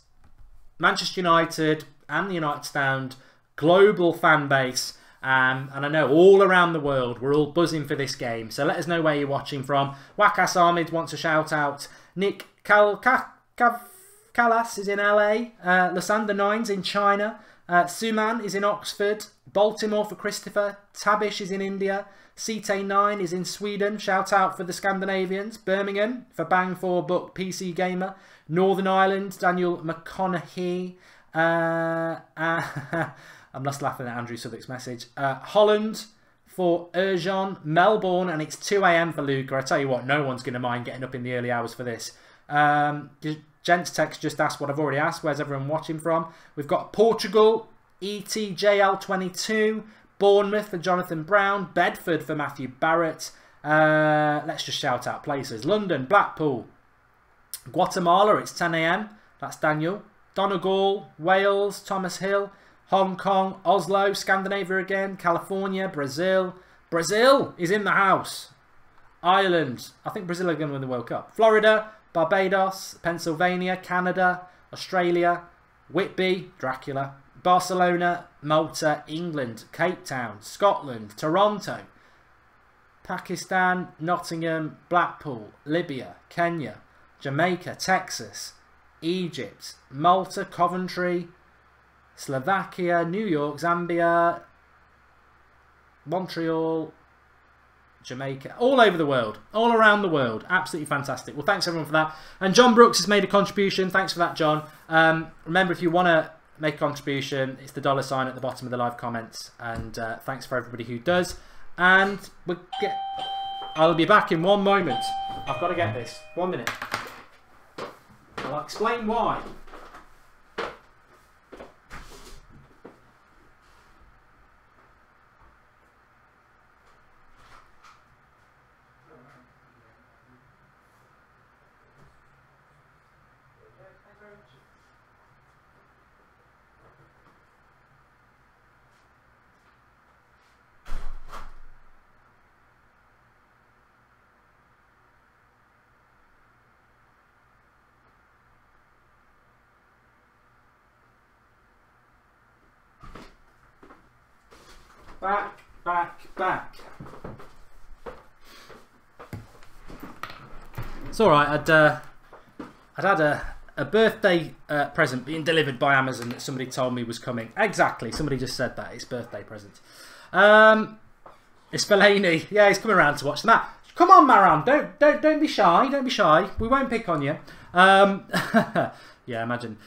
Manchester United and the United Stand, global fan base, and I know all around the world, we're all buzzing for this game. So let us know where you're watching from. Wakas Ahmed wants a shout out. Nick Kalas is in LA. Lysander Nines in China. Suman is in Oxford. Baltimore for Christopher. Tabish is in India. Cete9 is in Sweden. Shout out for the Scandinavians. Birmingham for Bang 4 Book PC Gamer. Northern Ireland, Daniel McConaughey. I'm just laughing at Andrew Southwick's message. Holland for Urjan. Melbourne, and it's 2 AM for Luca. I tell you what, no one's going to mind getting up in the early hours for this. Gents text just asked what I've already asked. Where's everyone watching from? We've got Portugal, ETJL22, Bournemouth for Jonathan Brown, Bedford for Matthew Barrett. Let's just shout out places. London, Blackpool, Guatemala, it's 10 AM. That's Daniel. Donegal, Wales, Thomas Hill, Hong Kong, Oslo, Scandinavia again, California, Brazil. Brazil is in the house. Ireland, I think Brazil are going to win the World Cup. Florida, Barbados, Pennsylvania, Canada, Australia, Whitby, Dracula, Barcelona, Malta, England, Cape Town, Scotland, Toronto, Pakistan, Nottingham, Blackpool, Libya, Kenya, Jamaica, Texas, Egypt, Malta, Coventry, Slovakia, New York, Zambia, Montreal, Jamaica, all over the world, all around the world. Absolutely fantastic. Well, thanks everyone for that. And John Brooks has made a contribution. Thanks for that, John. Remember, if you want to make a contribution, it's the $ at the bottom of the live comments. And thanks for everybody who does. And I'll be back in one moment. I've got to get this. 1 minute. I'll explain why. Back. It's all right. I'd had a birthday present being delivered by Amazon that somebody told me was coming. Exactly. Somebody just said that. It's birthday present. It's Fellaini. Yeah, he's coming around to watch the match. Come on, Maran. Don't be shy. Don't be shy. We won't pick on you. Yeah, imagine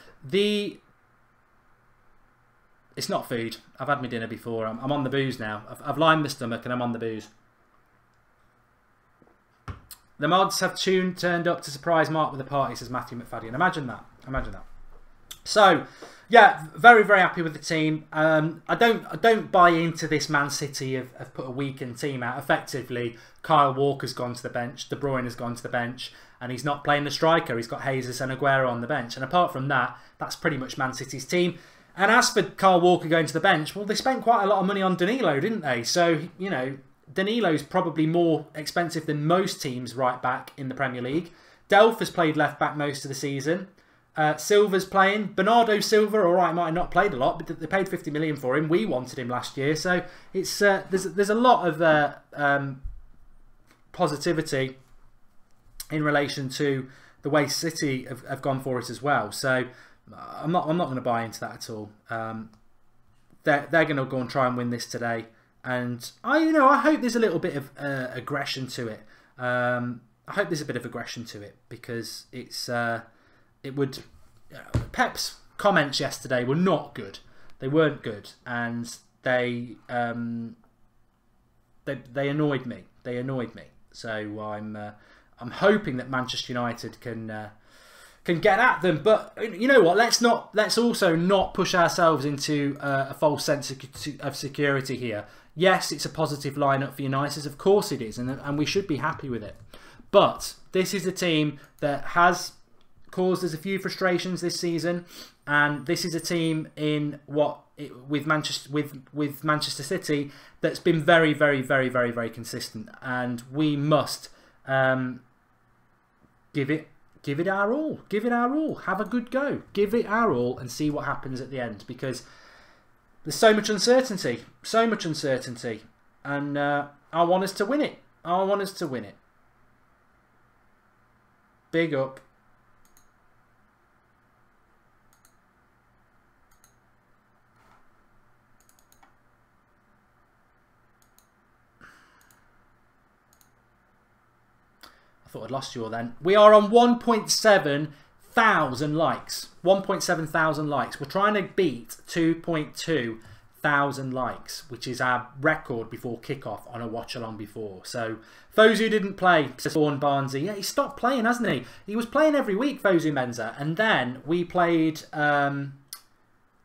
It's not food. I've had my dinner before. I'm on the booze now. I've lined my stomach and I'm on the booze. The mods have turned up to surprise Mark with a party, says Matthew McFadden. Imagine that. Imagine that. So, yeah, very, very happy with the team. I don't buy into this Man City have put a weakened team out. Effectively, Kyle Walker's gone to the bench. De Bruyne has gone to the bench. And he's not playing the striker. He's got Jesus and Aguero on the bench. And apart from that, that's pretty much Man City's team. And as for Kyle Walker going to the bench, well, they spent quite a lot of money on Danilo, didn't they? So, you know, Danilo's probably more expensive than most teams right back in the Premier League. Delph has played left back most of the season. Silva's playing. Bernardo Silva, all right, might have not played a lot, but they paid 50 million for him. We wanted him last year. So it's there's a lot of positivity in relation to the way City have gone for it as well. So I'm not going to buy into that at all. They're going to go and try and win this today, and I hope there's a little bit of aggression to it. I hope there's a bit of aggression to it because it would. Pep's comments yesterday were not good. They weren't good, and they annoyed me. They annoyed me. So I'm hoping that Manchester United can get at them, but you know what? Let's also not push ourselves into a false sense of security here. Yes, it's a positive lineup for United, of course it is, and we should be happy with it. But this is a team that has caused us a few frustrations this season, and this is a team with Manchester City that's been very, very, very, very, very consistent, and we must give it our all. Give it our all. Have a good go. Give it our all and see what happens at the end, because there's so much uncertainty. So much uncertainty. And I want us to win it. I want us to win it. Big up. I thought I'd lost you all then. We are on 1.7 thousand likes. 1.7 thousand likes. We're trying to beat 2.2 thousand likes, which is our record before kickoff on a watch along before. So Fosu didn't play, Spawn Barnesy. Yeah, he stopped playing, hasn't he? He was playing every week, Fosu Mensah, and then we played them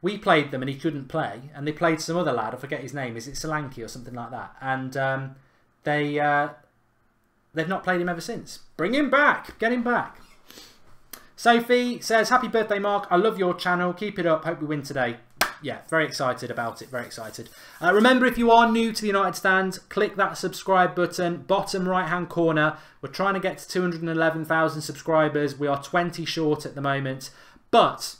and he couldn't play, and they played some other lad, I forget his name, is it Solanke or something like that, and they've not played him ever since. Bring him back, get him back. Sophie says, happy birthday, Mark. I love your channel. Keep it up. Hope we win today. Yeah, very excited about it. Very excited. Remember, if you are new to the United Stand, click that subscribe button, bottom right-hand corner. We're trying to get to 211,000 subscribers. We are 20 short at the moment. But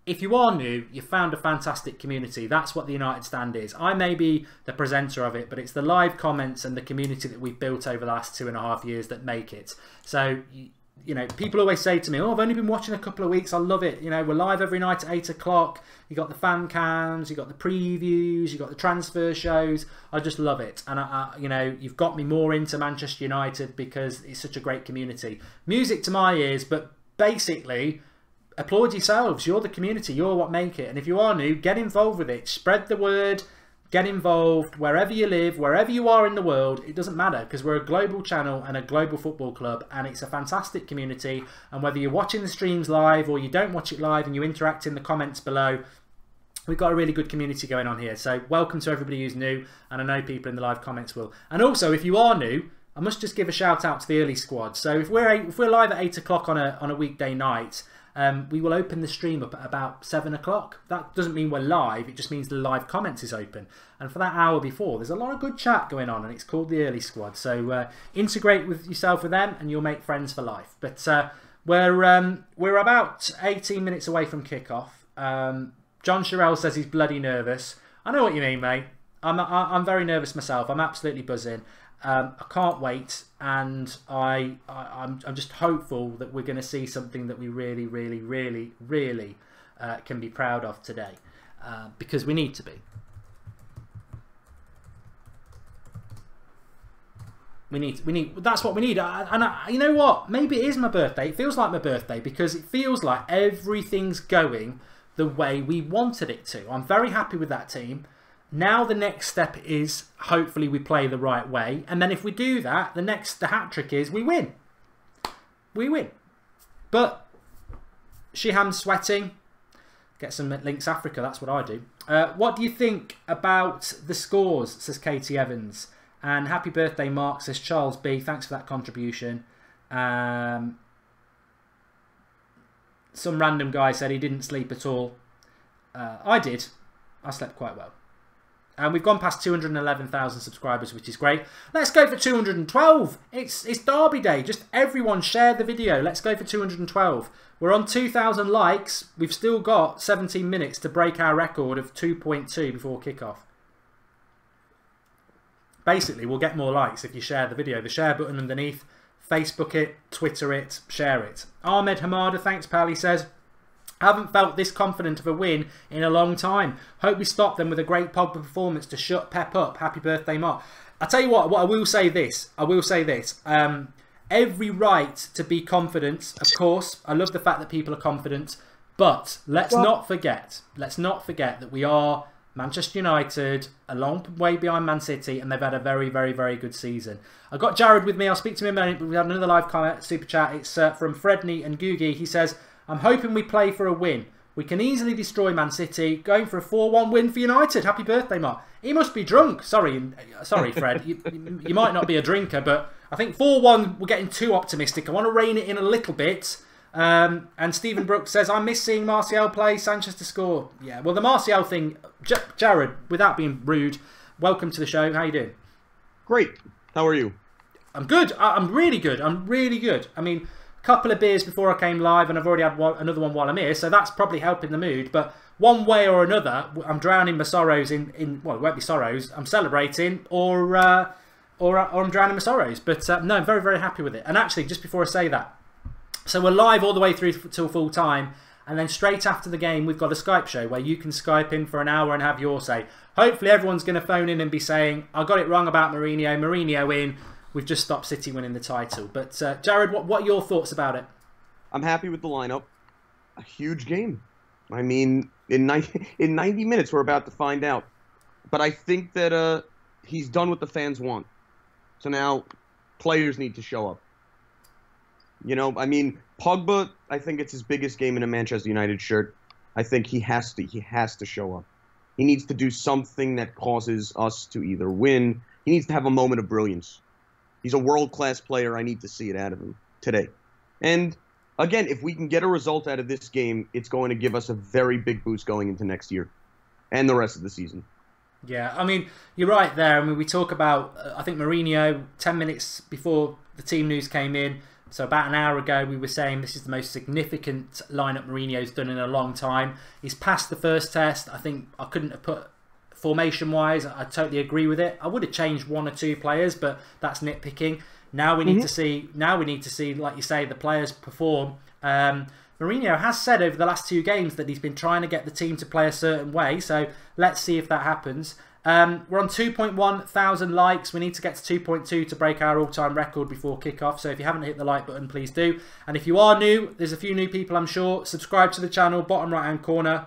if you are new, you found a fantastic community. That's what the United Stand is. I may be the presenter of it, but it's the live comments and the community that we've built over the last 2.5 years that make it. So, you know, people always say to me, oh, I've only been watching a couple of weeks. I love it. You know, we're live every night at 8 o'clock. You got the fan cams, you got the previews, you got the transfer shows. I just love it. And, you know, you've got me more into Manchester United because it's such a great community. Music to my ears, but basically, applaud yourselves. You're the community. You're what make it. And if you are new, get involved with it. Spread the word. Get involved wherever you live, wherever you are in the world. It doesn't matter, because we're a global channel and a global football club, and it's a fantastic community. And whether you're watching the streams live or you don't watch it live and you interact in the comments below, we've got a really good community going on here. So welcome to everybody who's new, and I know people in the live comments will. And also, if you are new, I must just give a shout out to the early squad. So if we're live at 8 o'clock on a weekday night, we will open the stream up at about 7 o'clock. That doesn't mean we're live, it just means the live comments is open. And for that hour before, there's a lot of good chat going on, and it's called the early squad. So integrate with yourself with them and you'll make friends for life. But we're about 18 minutes away from kickoff. John Cheryl says he's bloody nervous. I know what you mean, mate. I'm very nervous myself. I'm absolutely buzzing. I can't wait, and I'm just hopeful that we're going to see something that we really, really, really, really can be proud of today, because we need to be. We need. That's what we need. You know what? Maybe it is my birthday. It feels like my birthday because it feels like everything's going the way we wanted it to. I'm very happy with that team. Now the next step is hopefully we play the right way, and then if we do that, the hat trick is we win. We win. But Shiham's sweating. Get some Links Africa. That's what I do. What do you think about the scores? Says Katie Evans. And happy birthday, Mark, says Charles B. Thanks for that contribution. Some random guy said he didn't sleep at all. I did. I slept quite well. And we've gone past 211,000 subscribers, which is great. Let's go for 212. It's Derby Day. Just everyone share the video. Let's go for 212. We're on 2,000 likes. We've still got 17 minutes to break our record of 2.2 before kickoff. Basically, we'll get more likes if you share the video. The share button underneath. Facebook it, Twitter it, share it. Ahmed Hamada, thanks pal, he says, haven't felt this confident of a win in a long time. Hope we stop them with a great Pogba performance to shut Pep up. Happy birthday, Mark. I'll tell you what I will say this. Every right to be confident, of course. I love the fact that people are confident. But let's not forget that we are Manchester United, a long way behind Man City, and they've had a very, very, very good season. I've got Jared with me. I'll speak to him in a minute, but we had another live comment, super chat. It's from Fredney and Googie. He says, I'm hoping we play for a win. We can easily destroy Man City. Going for a 4-1 win for United. Happy birthday, Mark. He must be drunk. Sorry, Fred. You might not be a drinker, but I think 4-1, we're getting too optimistic. I want to rein it in a little bit. And Stephen Brooks says, I miss seeing Martial play, Sanchez to score. Yeah, well, the Martial thing, Jared, without being rude, welcome to the show. How you doing? Great. How are you? I'm good. I'm really good. I'm really good. I mean, a couple of beers before I came live, and I've already had another one while I'm here, so that's probably helping the mood. But one way or another, I'm drowning my sorrows in well, it won't be sorrows. I'm celebrating, or I'm drowning my sorrows. But no, I'm very, very happy with it. And actually, just before I say that, so we're live all the way through till full time, and then straight after the game, we've got a Skype show where you can Skype in for an hour and have your say. Hopefully, everyone's going to phone in and be saying, I got it wrong about Mourinho. Mourinho in. We've just stopped City winning the title. But Jared, what are your thoughts about it? I'm happy with the lineup. A huge game. I mean, in 90 minutes, we're about to find out. But I think that he's done what the fans want. So now players need to show up. You know, I mean, Pogba, I think it's his biggest game in a Manchester United shirt. I think he has to show up. He needs to do something that causes us to either win. He needs to have a moment of brilliance. He's a world-class player. I need to see it out of him today. And again, if we can get a result out of this game, it's going to give us a very big boost going into next year and the rest of the season. Yeah, I mean, you're right there. I mean, we talk about, I think Mourinho, 10 minutes before the team news came in, so about an hour ago, we were saying this is the most significant lineup Mourinho's done in a long time. He's passed the first test. I think I couldn't have put formation-wise, I totally agree with it. I would have changed one or two players, but that's nitpicking. Now we need to see. Now we need to see, like you say, the players perform. Mourinho has said over the last 2 games that he's been trying to get the team to play a certain way. So let's see if that happens. We're on 2.1 thousand likes. We need to get to 2.2 to break our all-time record before kickoff. So if you haven't hit the like button, please do. And if you are new, there's a few new people, I'm sure. Subscribe to the channel, bottom right-hand corner.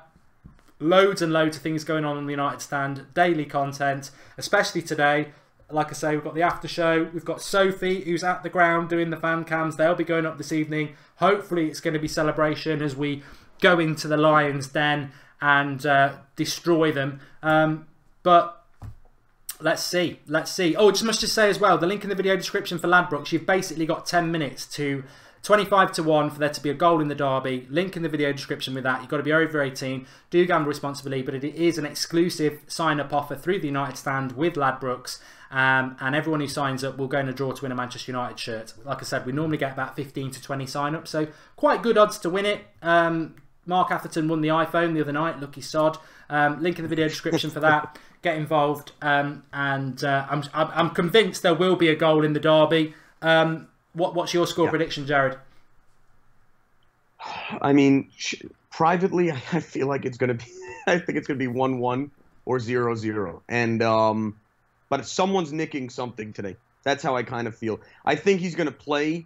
Loads and loads of things going on in the United Stand. Daily content, especially today. Like I say, we've got the after show. We've got Sophie, who's at the ground doing the fan cams. They'll be going up this evening. Hopefully it's going to be celebration as we go into the Lions' den and destroy them. But let's see. Let's see. Oh, just must just say as well, the link in the video description for Ladbrokes, you've basically got 10 minutes to 25 to 1 for there to be a goal in the derby. Link in the video description with that. You've got to be over 18. Do gamble responsibly, but it is an exclusive sign-up offer through the United Stand with Ladbrokes. And everyone who signs up will go in a draw to win a Manchester United shirt. Like I said, we normally get about 15 to 20 sign-ups, so quite good odds to win it. Mark Atherton won the iPhone the other night. Lucky sod. Link in the video description for that. Get involved. I'm convinced there will be a goal in the derby. What's your score prediction, Jared? I mean, privately, I feel like it's going to be. I think it's going to be 1-1 or 0-0, and but someone's nicking something today. That's how I kind of feel. I think he's going to play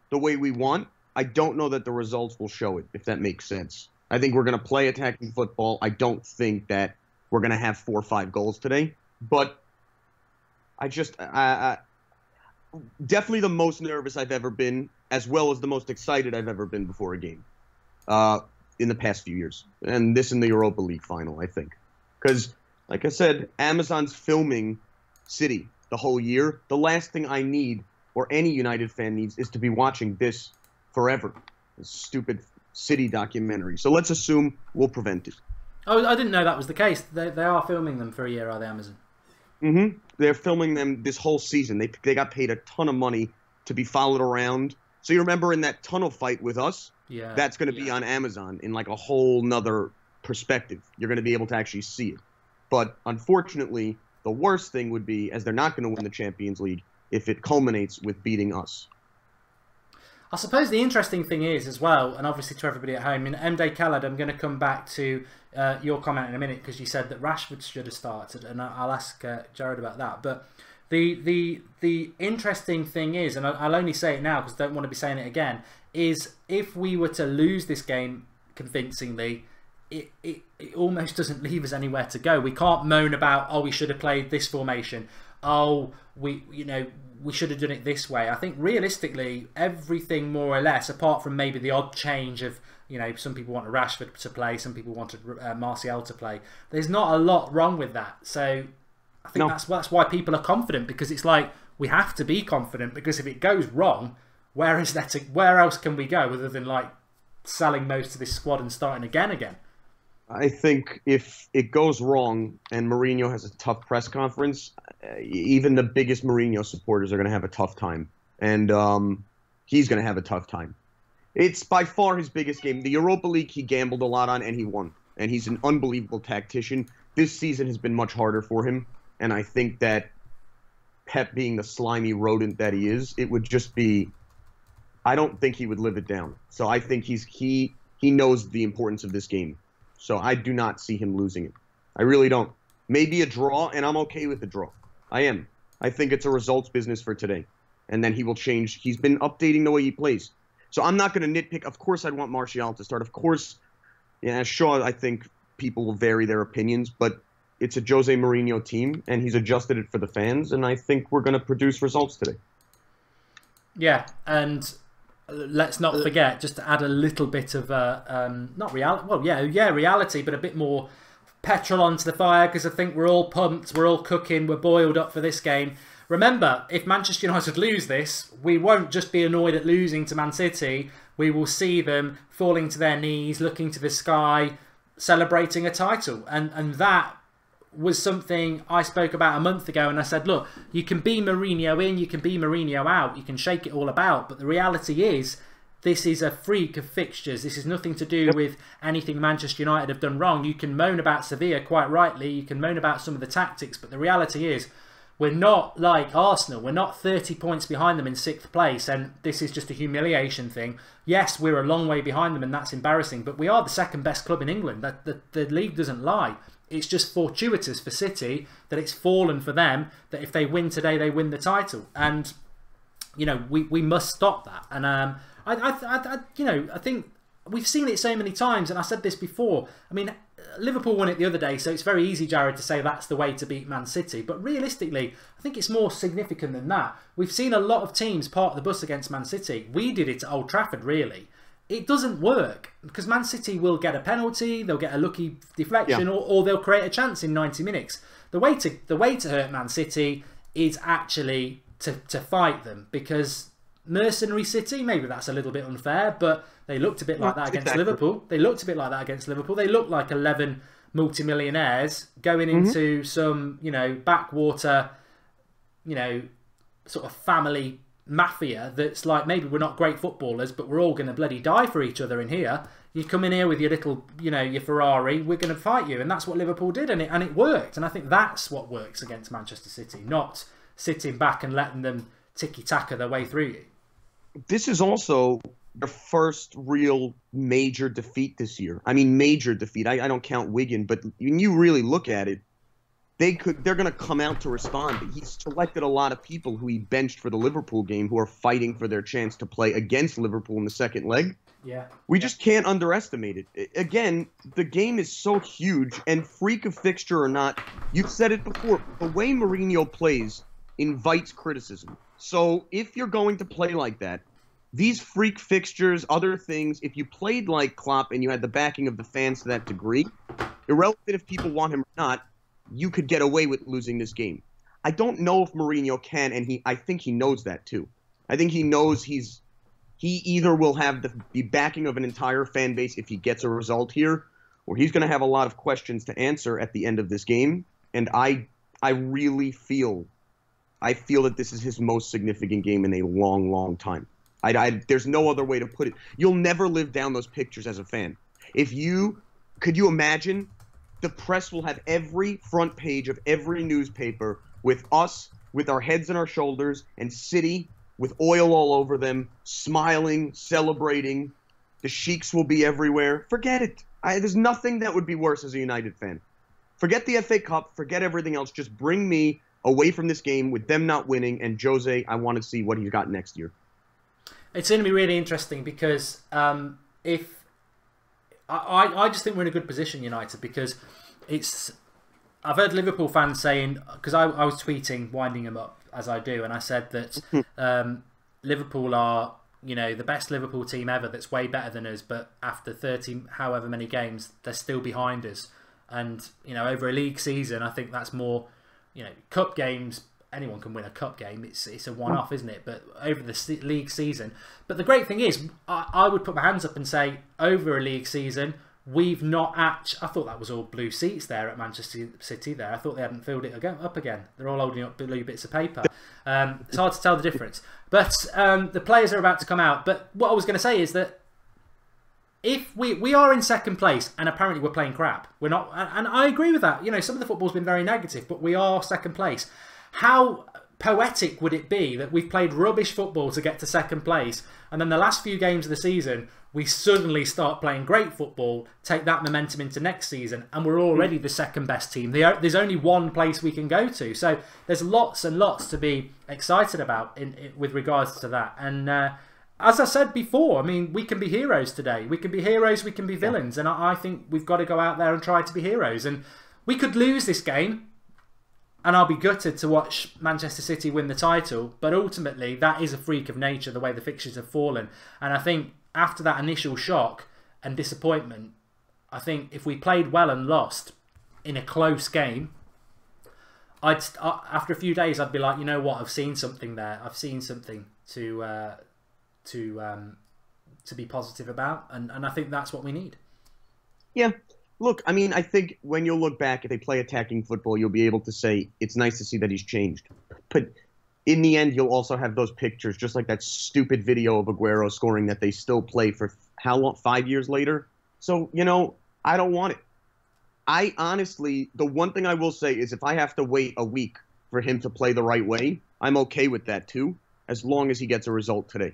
the way we want. I don't know that the results will show it, if that makes sense. I think we're going to play attacking football. I don't think that we're going to have 4 or 5 goals today, but I just. Definitely the most nervous I've ever been, as well as the most excited I've ever been before a game in the past few years. And this in the Europa League final, I think. Because, like I said, Amazon's filming City the whole year. The last thing I need, or any United fan needs, is to be watching this forever. This stupid City documentary. So let's assume we'll prevent it. Oh, I didn't know that was the case. They are filming them for a year, are they, Amazon? Mm-hmm. They're filming them this whole season. They got paid a ton of money to be followed around. So you remember in that tunnel fight with us? Yeah. That's going to be on Amazon in like a whole nother perspective. You're going to be able to actually see it. But unfortunately, the worst thing would be, as they're not going to win the Champions League, if it culminates with beating us. I suppose the interesting thing is as well, and obviously to everybody at home, in M. Day Khaled, I'm going to come back to your comment in a minute because you said that Rashford should have started, and I'll ask Jared about that. But the interesting thing is, and I'll only say it now because I don't want to be saying it again, is if we were to lose this game convincingly, it almost doesn't leave us anywhere to go. We can't moan about, oh, we should have played this formation. Oh, we should have done it this way. I think realistically, everything more or less, apart from maybe the odd change of, you know, some people wanted Rashford to play, some people wanted Martial to play. There's not a lot wrong with that. So I think that's why people are confident, because it's like, we have to be confident, because if it goes wrong, where else can we go other than like selling most of this squad and starting again? I think if it goes wrong and Mourinho has a tough press conference, even the biggest Mourinho supporters are going to have a tough time. And he's going to have a tough time. It's by far his biggest game. The Europa League he gambled a lot on, and he won. And he's an unbelievable tactician. This season has been much harder for him. And I think that Pep, being the slimy rodent that he is, it would just be... I don't think he would live it down. So I think he knows the importance of this game. So I do not see him losing it. I really don't. Maybe a draw, and I'm okay with the draw. I am. I think it's a results business for today. And then he will change. He's been updating the way he plays. So I'm not going to nitpick. Of course I'd want Martial to start. Of course, yeah, sure, I think people will vary their opinions, but it's a Jose Mourinho team, and he's adjusted it for the fans, and I think we're going to produce results today. Yeah, and... let's not forget, just to add a little bit of not reality, well, yeah, reality, but a bit more petrol onto the fire, because I think we're all pumped, we're all cooking, we're boiled up for this game. Remember, if Manchester United lose this, we won't just be annoyed at losing to Man City. We will see them falling to their knees, looking to the sky, celebrating a title, and that was something I spoke about a month ago, and I said, look, you can be Mourinho in, you can be Mourinho out, you can shake it all about, but the reality is, this is a freak of fixtures. This is nothing to do with anything Manchester United have done wrong. You can moan about Sevilla, quite rightly, you can moan about some of the tactics, but the reality is, we're not like Arsenal. We're not 30 points behind them in 6th place, and this is just a humiliation thing. Yes, we're a long way behind them, and that's embarrassing, but we are the second best club in England. The league doesn't lie. It's just fortuitous for City that it's fallen for them, that if they win today, they win the title. And, you know, we must stop that. And, I think we've seen it so many times, and I said this before. I mean, Liverpool won it the other day, so it's very easy, Jared, to say that's the way to beat Man City. But realistically, I think it's more significant than that. We've seen a lot of teams park the bus against Man City. We did it at Old Trafford, really. It doesn't work, because Man City will get a penalty, they'll get a lucky deflection, or they'll create a chance in 90 minutes. The way to hurt Man City is actually to fight them, because mercenary City, maybe that's a little bit unfair, but they looked a bit like that against Liverpool. They looked a bit like that against Liverpool. They looked like 11 multimillionaires going into some, you know, backwater, you know, sort of family mafia that's like, maybe we're not great footballers, but we're all going to bloody die for each other in here. You come in here with your little, you know, your Ferrari, we're going to fight you. And that's what Liverpool did, and it worked. And I think that's what works against Manchester City, not sitting back and letting them ticky-taka their way through you. This is also the first real major defeat this year. I mean, major defeat. I don't count Wigan, but when you really look at it, they're going to come out to respond. He's selected a lot of people who he benched for the Liverpool game who are fighting for their chance to play against Liverpool in the second leg. Yeah. We just can't underestimate it. Again, the game is so huge, and freak of fixture or not, you've said it before, the way Mourinho plays invites criticism. So if you're going to play like that, these freak fixtures, other things, if you played like Klopp and you had the backing of the fans to that degree, irrelevant if people want him or not, you could get away with losing this game. I don't know if Mourinho can, and I think he knows that too. I think he knows he either will have the backing of an entire fan base if he gets a result here, or he's going to have a lot of questions to answer at the end of this game. And I really feel that this is his most significant game in a long, long time. There's no other way to put it. You'll never live down those pictures as a fan. Could you imagine? The press will have every front page of every newspaper with us, with our heads on our shoulders, and City with oil all over them, smiling, celebrating. The sheiks will be everywhere. Forget it. There's nothing that would be worse as a United fan. Forget the FA Cup. Forget everything else. Just bring me away from this game with them not winning. And Jose, I want to see what he's got next year. It's going to be really interesting because I just think we're in a good position, United, because I've heard Liverpool fans saying, because I was tweeting, winding them up, as I do, and I said that Liverpool are, the best Liverpool team ever. That's way better than us, but after 30 however many games, they're still behind us. And over a league season, I think that's more. Cup games, anyone can win a cup game. It's a one-off, isn't it? But over the league season, but the great thing is, I would put my hands up and say, over a league season, we've not I thought that was all blue seats there at Manchester City. There, I thought they hadn't filled it up again. They're all holding up blue bits of paper. It's hard to tell the difference. But the players are about to come out. But what I was going to say is that if we are in second place, and apparently we're playing crap, we're not, and I agree with that. Some of the football's been very negative, but we are second place. How poetic would it be that we've played rubbish football to get to second place, and then the last few games of the season we suddenly start playing great football, take that momentum into next season, and we're already the second best team. There's only one place we can go to, so there's lots and lots to be excited about with regards to that. And as I said before, I mean, we can be heroes today. We can be heroes, we can be villains, and I think we've got to go out there and try to be heroes. And we could lose this game, and I'll be gutted to watch Manchester City win the title, but ultimately that is a freak of nature, the way the fixtures have fallen. And I think after that initial shock and disappointment, I think if we played well and lost in a close game, after a few days I'd be like, you know what, I've seen something there. I've seen something to be positive about, and I think that's what we need. Yeah. Look, I mean, I think when you look back, if they play attacking football, you'll be able to say it's nice to see that he's changed. But in the end, you'll also have those pictures, just like that stupid video of Aguero scoring that they still play for how long? 5 years later? So, I don't want it. I honestly, the one thing I will say is if I have to wait a week for him to play the right way, I'm okay with that too, as long as he gets a result today.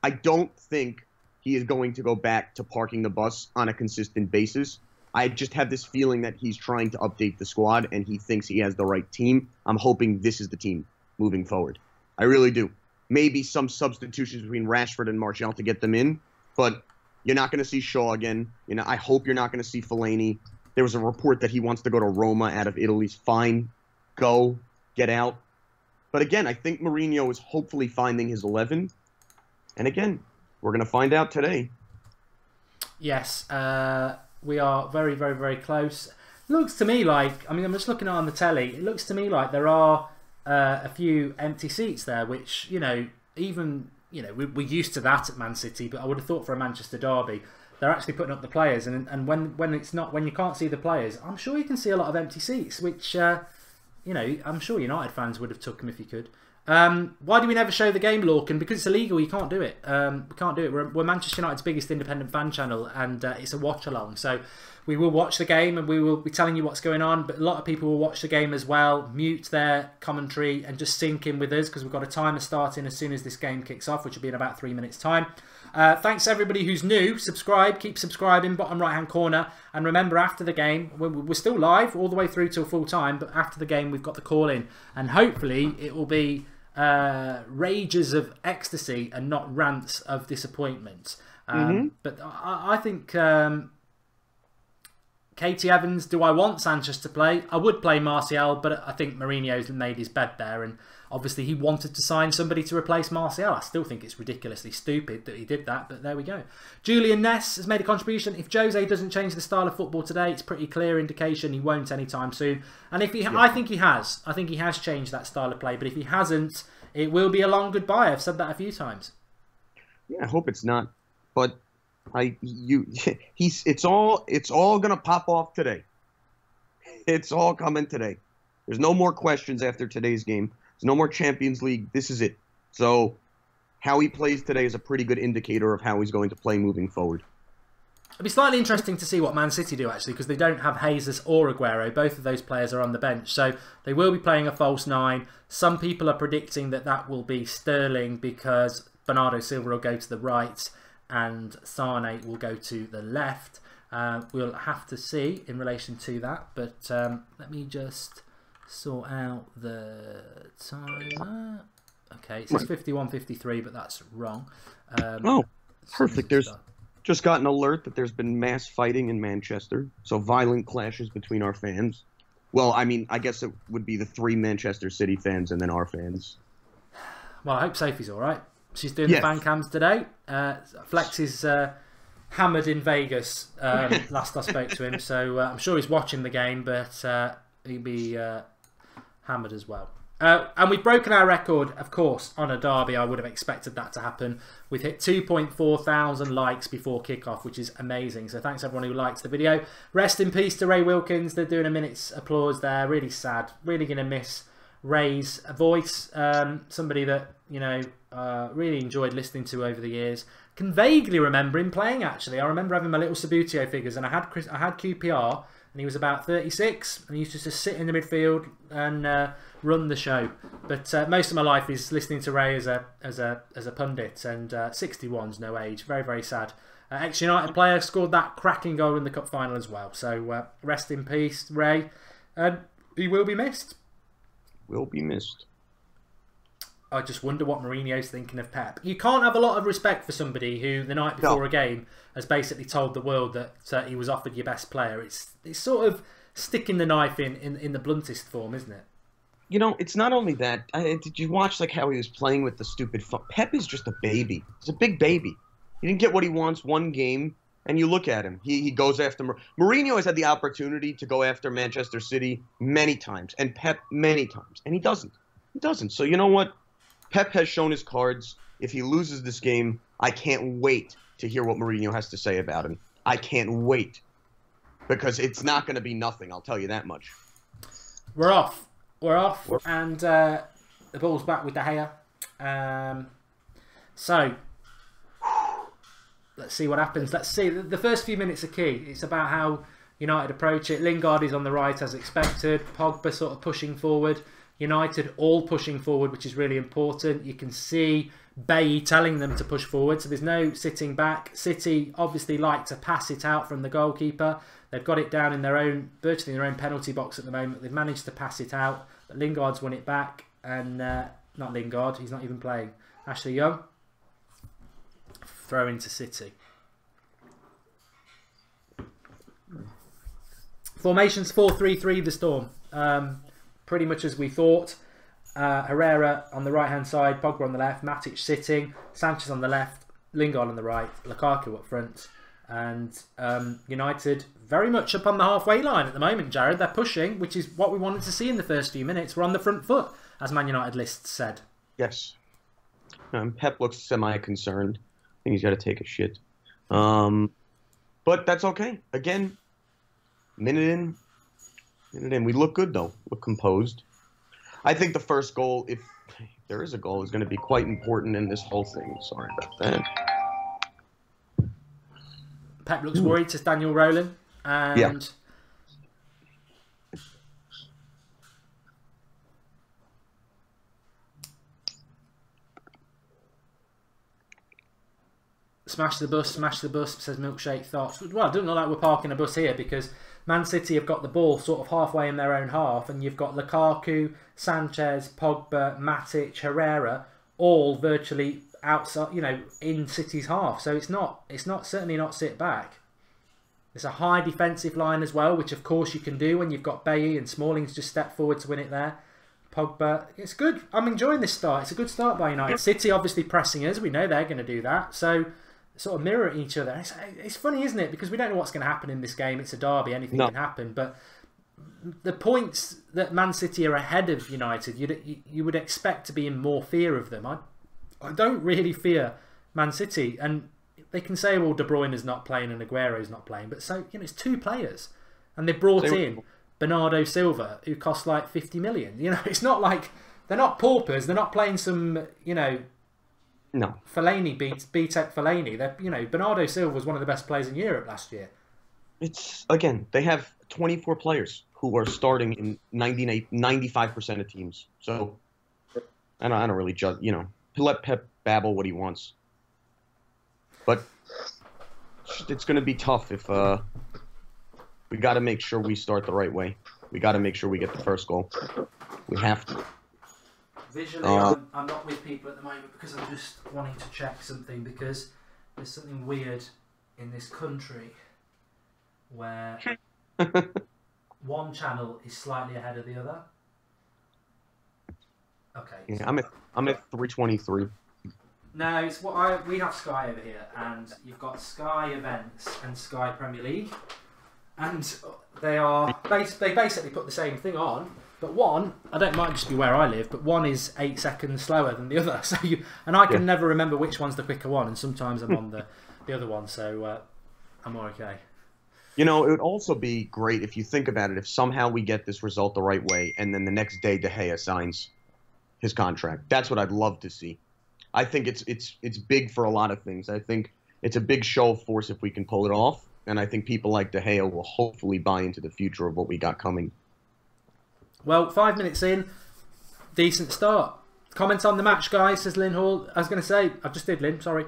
I don't think he is going to go back to parking the bus on a consistent basis. I just have this feeling that he's trying to update the squad and he thinks he has the right team. I'm hoping this is the team moving forward. I really do. Maybe some substitutions between Rashford and Martial to get them in, but you're not going to see Shaw again. I hope you're not going to see Fellaini. There was a report that he wants to go to Roma out of Italy. Fine. Go. Get out. But again, I think Mourinho is hopefully finding his 11. And again, we're going to find out today. Yes. We are very, very, very close. Looks to me like, I mean, I'm just looking on the telly. It looks to me like there are a few empty seats there, which, we're used to that at Man City, but I would have thought for a Manchester derby, they're actually putting up the players. And when you can't see the players, I'm sure you can see a lot of empty seats, which, I'm sure United fans would have took them if you could. Why do we never show the game, Lorcan? Because it's illegal, you can't do it. We can't do it. We're Manchester United's biggest independent fan channel, and it's a watch-along. So we will watch the game and we will be telling you what's going on, but a lot of people will watch the game as well, mute their commentary and just sync in with us, because we've got a timer starting as soon as this game kicks off, which will be in about 3 minutes' time. Thanks everybody who's new. Subscribe, keep subscribing, bottom right-hand corner. And remember, after the game, we're still live all the way through till full time, but after the game we've got the call-in, and hopefully it will be rages of ecstasy and not rants of disappointment. But I think Katie Evans, do I want Sanchez to play? I would play Martial, but I think Mourinho's made his bed there, and obviously he wanted to sign somebody to replace Martial. I still think it's ridiculously stupid that he did that, but there we go. Julian Ness has made a contribution. If Jose doesn't change the style of football today, it's pretty clear indication he won't anytime soon. And if he, I think he has. I think he has changed that style of play, but if he hasn't, it will be a long goodbye. I've said that a few times. Yeah, I hope it's not. But it's all gonna pop off today. It's all coming today. There's no more questions after today's game. There's no more Champions League. This is it. So how he plays today is a pretty good indicator of how he's going to play moving forward. It'll be slightly interesting to see what Man City do, actually, because they don't have Jesus or Aguero. Both of those players are on the bench, so they will be playing a false nine. Some people are predicting that will be Sterling, because Bernardo Silva will go to the right and Sane will go to the left. We'll have to see in relation to that, but let me just sort out the timer. Okay, it says 51:53, but that's wrong. Oh, perfect. There's just got an alert that there's been mass fighting in Manchester, so violent clashes between our fans. Well, I mean, I guess it would be the 3 Manchester City fans and then our fans. Well, I hope Sophie's all right. She's doing Yes. the Fancams today. Flex is hammered in Vegas last I spoke to him, so I'm sure he's watching the game, but he'll be hammered as well. And we've broken our record, of course, on a derby. I would have expected that to happen. We've hit 2.4 thousand likes before kickoff, which is amazing. So thanks everyone who liked the video. Rest in peace to Ray Wilkins. They're doing a minute's applause there. Really sad. Really going to miss Ray's voice. Somebody that, you know, really enjoyed listening to over the years. Can vaguely remember him playing, actually. I remember having my little Sabutio figures, and I had QPR, and he was about 36, and he used to just sit in the midfield and run the show. But most of my life is listening to Ray as a pundit, and 61's no age. Very, very sad. Ex-United player, scored that cracking goal in the cup final as well. So rest in peace, Ray. He will be missed. Will be missed. I just wonder what Mourinho's thinking of Pep. You can't have a lot of respect for somebody who, the night before a game, has basically told the world that he was offered your best player. It's sort of sticking the knife in the bluntest form, isn't it? You know, it's not only that. Did you watch like how he was playing with the stupid phone? Pep is just a baby. He's a big baby. He didn't get what he wants one game, and you look at him. He goes after Mourinho has had the opportunity to go after Manchester City many times, and Pep many times, and he doesn't. He doesn't. So you know what? Pep has shown his cards. If he loses this game, I can't wait to hear what Mourinho has to say about him. I can't wait. Because it's not going to be nothing, I'll tell you that much. We're off. We're off. And the ball's back with De Gea. So, let's see what happens. Let's see. The first few minutes are key. It's about how United approach it. Lingard is on the right as expected. Pogba sort of pushing forward. United all pushing forward, which is really important. You can see Bailly telling them to push forward, so there's no sitting back. City obviously like to pass it out from the goalkeeper. They've got it down in their own, virtually in their own penalty box at the moment. They've managed to pass it out, but Lingard's won it back, and not Lingard, he's not even playing. Ashley Young, throw into City. Formations 4-3-3, the Storm. Pretty much as we thought. Herrera on the right-hand side, Pogba on the left, Matic sitting, Sanchez on the left, Lingard on the right, Lukaku up front. And United very much up on the halfway line at the moment, Jared. They're pushing, which is what we wanted to see in the first few minutes. We're on the front foot, as Man United lists said. Yes. Pep looks semi-concerned. I think he's got to take a shit. But that's okay. Again, minute in. We look good, though. Look composed. I think the first goal, if there is a goal, is going to be quite important in this whole thing. Sorry about that. Pep looks worried to Daniel Rowland. And yeah. Smash the bus, says Milkshake Thoughts. Well, it doesn't look like we're parking a bus here because Man City have got the ball sort of halfway in their own half, and you've got Lukaku, Sanchez, Pogba, Matic, Herrera, all virtually outside, you know, in City's half. So it's certainly not sit back. It's a high defensive line as well, which of course you can do when you've got Bailly and Smalling's just stepped forward to win it there. Pogba, it's good. I'm enjoying this start. It's a good start by United. City obviously pressing us. We know they're going to do that. So sort of mirror each other. It's funny, isn't it? Because we don't know what's going to happen in this game. It's a derby. Anything can happen. But the points that Man City are ahead of United, you would expect to be in more fear of them. I don't really fear Man City. And they can say, well, De Bruyne is not playing and Aguero's not playing. But so, you know, it's 2 players. And they brought in Bernardo Silva, who cost like 50 million. You know, it's not like they're not paupers. They're not playing some, you know, no. Fellaini beat-up Fellaini. You know, Bernardo Silva was one of the best players in Europe last year. It's, again, they have 24 players who are starting in 95% of teams. So I don't really judge, you know, let Pep babble what he wants. But it's going to be tough if we got to make sure we start the right way. We got to make sure we get the first goal. We have to. Visually, I'm not with people at the moment because I'm just wanting to check something, because there's something weird in this country where one channel is slightly ahead of the other. Okay. Yeah, I'm at 323. No, it's what we have Sky over here, and you've got Sky Events and Sky Premier League, and they basically put the same thing on, but one, might just be where I live, but one is 8 seconds slower than the other. So I can never remember which one's the quicker one, and sometimes I'm on the other one, so I'm okay. You know, it would also be great if you think about it, if somehow we get this result the right way, and then the next day De Gea signs his contract. That's what I'd love to see. I think it's big for a lot of things. I think it's a big show of force if we can pull it off, and I think people like De Gea will hopefully buy into the future of what we got coming. Well, 5 minutes in, decent start. Comments on the match, guys, says Lynn Hall. I was going to say, I just did, Lynn, sorry.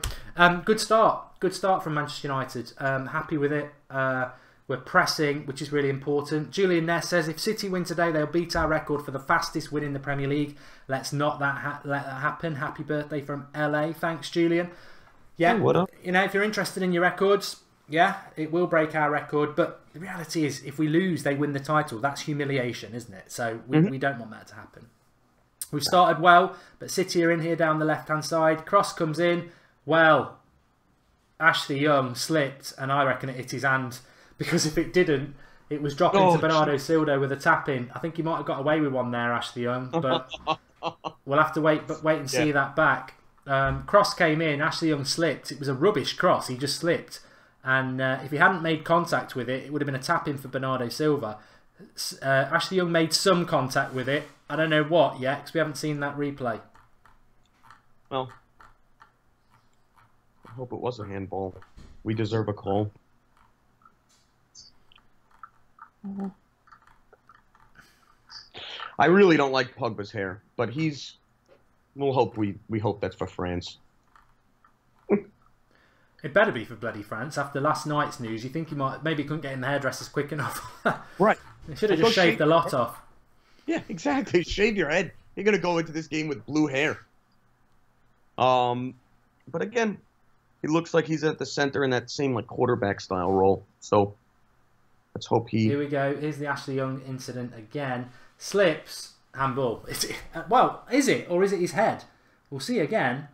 Good start. Good start from Manchester United. Happy with it. We're pressing, which is really important. Julian Ness says, if City win today, they'll beat our record for the fastest win in the Premier League. Let's not let that happen. Happy birthday from LA. Thanks, Julian. Yeah, hey, what up? You know, if you're interested in your records, yeah, it will break our record. But the reality is, if we lose, they win the title. That's humiliation, isn't it? So we don't want that to happen. We've started well, but City are in here down the left-hand side. Cross comes in. Well, Ashley Young slipped, and I reckon it hit his hand. Because if it didn't, it was dropping to Bernardo Silva with a tap-in. I think he might have got away with one there, Ashley Young. But we'll have to wait and see that back. Cross came in. Ashley Young slipped. It was a rubbish cross. He just slipped. And if he hadn't made contact with it, it would have been a tap-in for Bernardo Silva. Ashley Young made some contact with it. I don't know what yet, because we haven't seen that replay. Well, I hope it was a handball. We deserve a call. I really don't like Pogba's hair, but we'll hope we hope that's for France. It better be for bloody France. After last night's news, you think he maybe couldn't get in the hairdressers quick enough. Right. They should have just shaved the lot off. Yeah, exactly. Shave your head. You're gonna go into this game with blue hair. But again, he looks like he's at the center in that same quarterback style role. So let's hope he... Here we go. Here's the Ashley Young incident again. Slips. Handball. Well, is it? Or is it his head? We'll see again.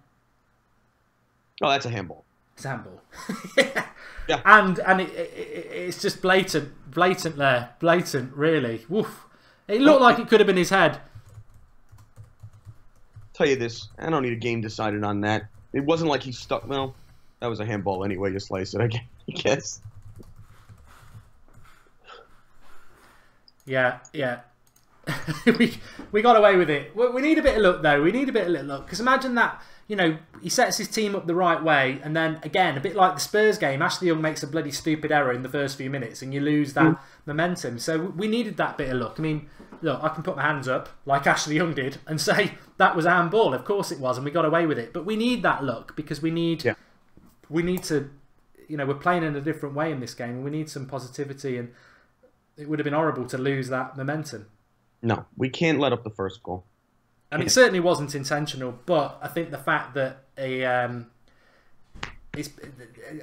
Oh, that's a handball. It's a handball. Yeah. And it's just blatant there. Blatant, really. Woof. It looked like it could have been his head. Tell you this. I don't need a game decided on that. It wasn't like he stuck... Well, that was a handball anyway. You slice it, I guess. Yeah. we got away with it. We need a bit of luck, though. We need a bit of luck. Because imagine that, you know, he sets his team up the right way, and then, again, a bit like the Spurs game, Ashley Young makes a bloody stupid error in the first few minutes, and you lose that momentum. So we needed that bit of luck. I mean, look, I can put my hands up, like Ashley Young did, and say that was a handball. Of course it was, and we got away with it. But we need that luck, because we need to, you know, we're playing in a different way in this game, and we need some positivity, and it would have been horrible to lose that momentum. No, we can't let up the first goal. And it certainly wasn't intentional, but I think the fact that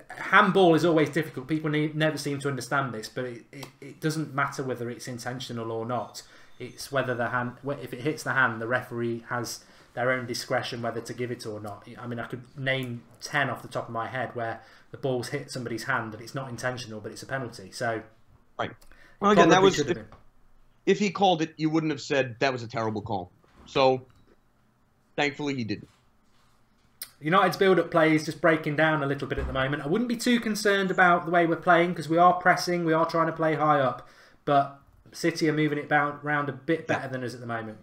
handball is always difficult. People never seem to understand this, but it doesn't matter whether it's intentional or not. It's whether if it hits the hand, the referee has their own discretion whether to give it or not. I mean, I could name 10 off the top of my head where the ball's hit somebody's hand and it's not intentional, but it's a penalty. So, right. Well, again, that was if he called it, you wouldn't have said that was a terrible call. So, thankfully, he didn't. United's build-up play is just breaking down a little bit at the moment. I wouldn't be too concerned about the way we're playing because we are pressing, we are trying to play high up, but City are moving it around a bit better than us at the moment.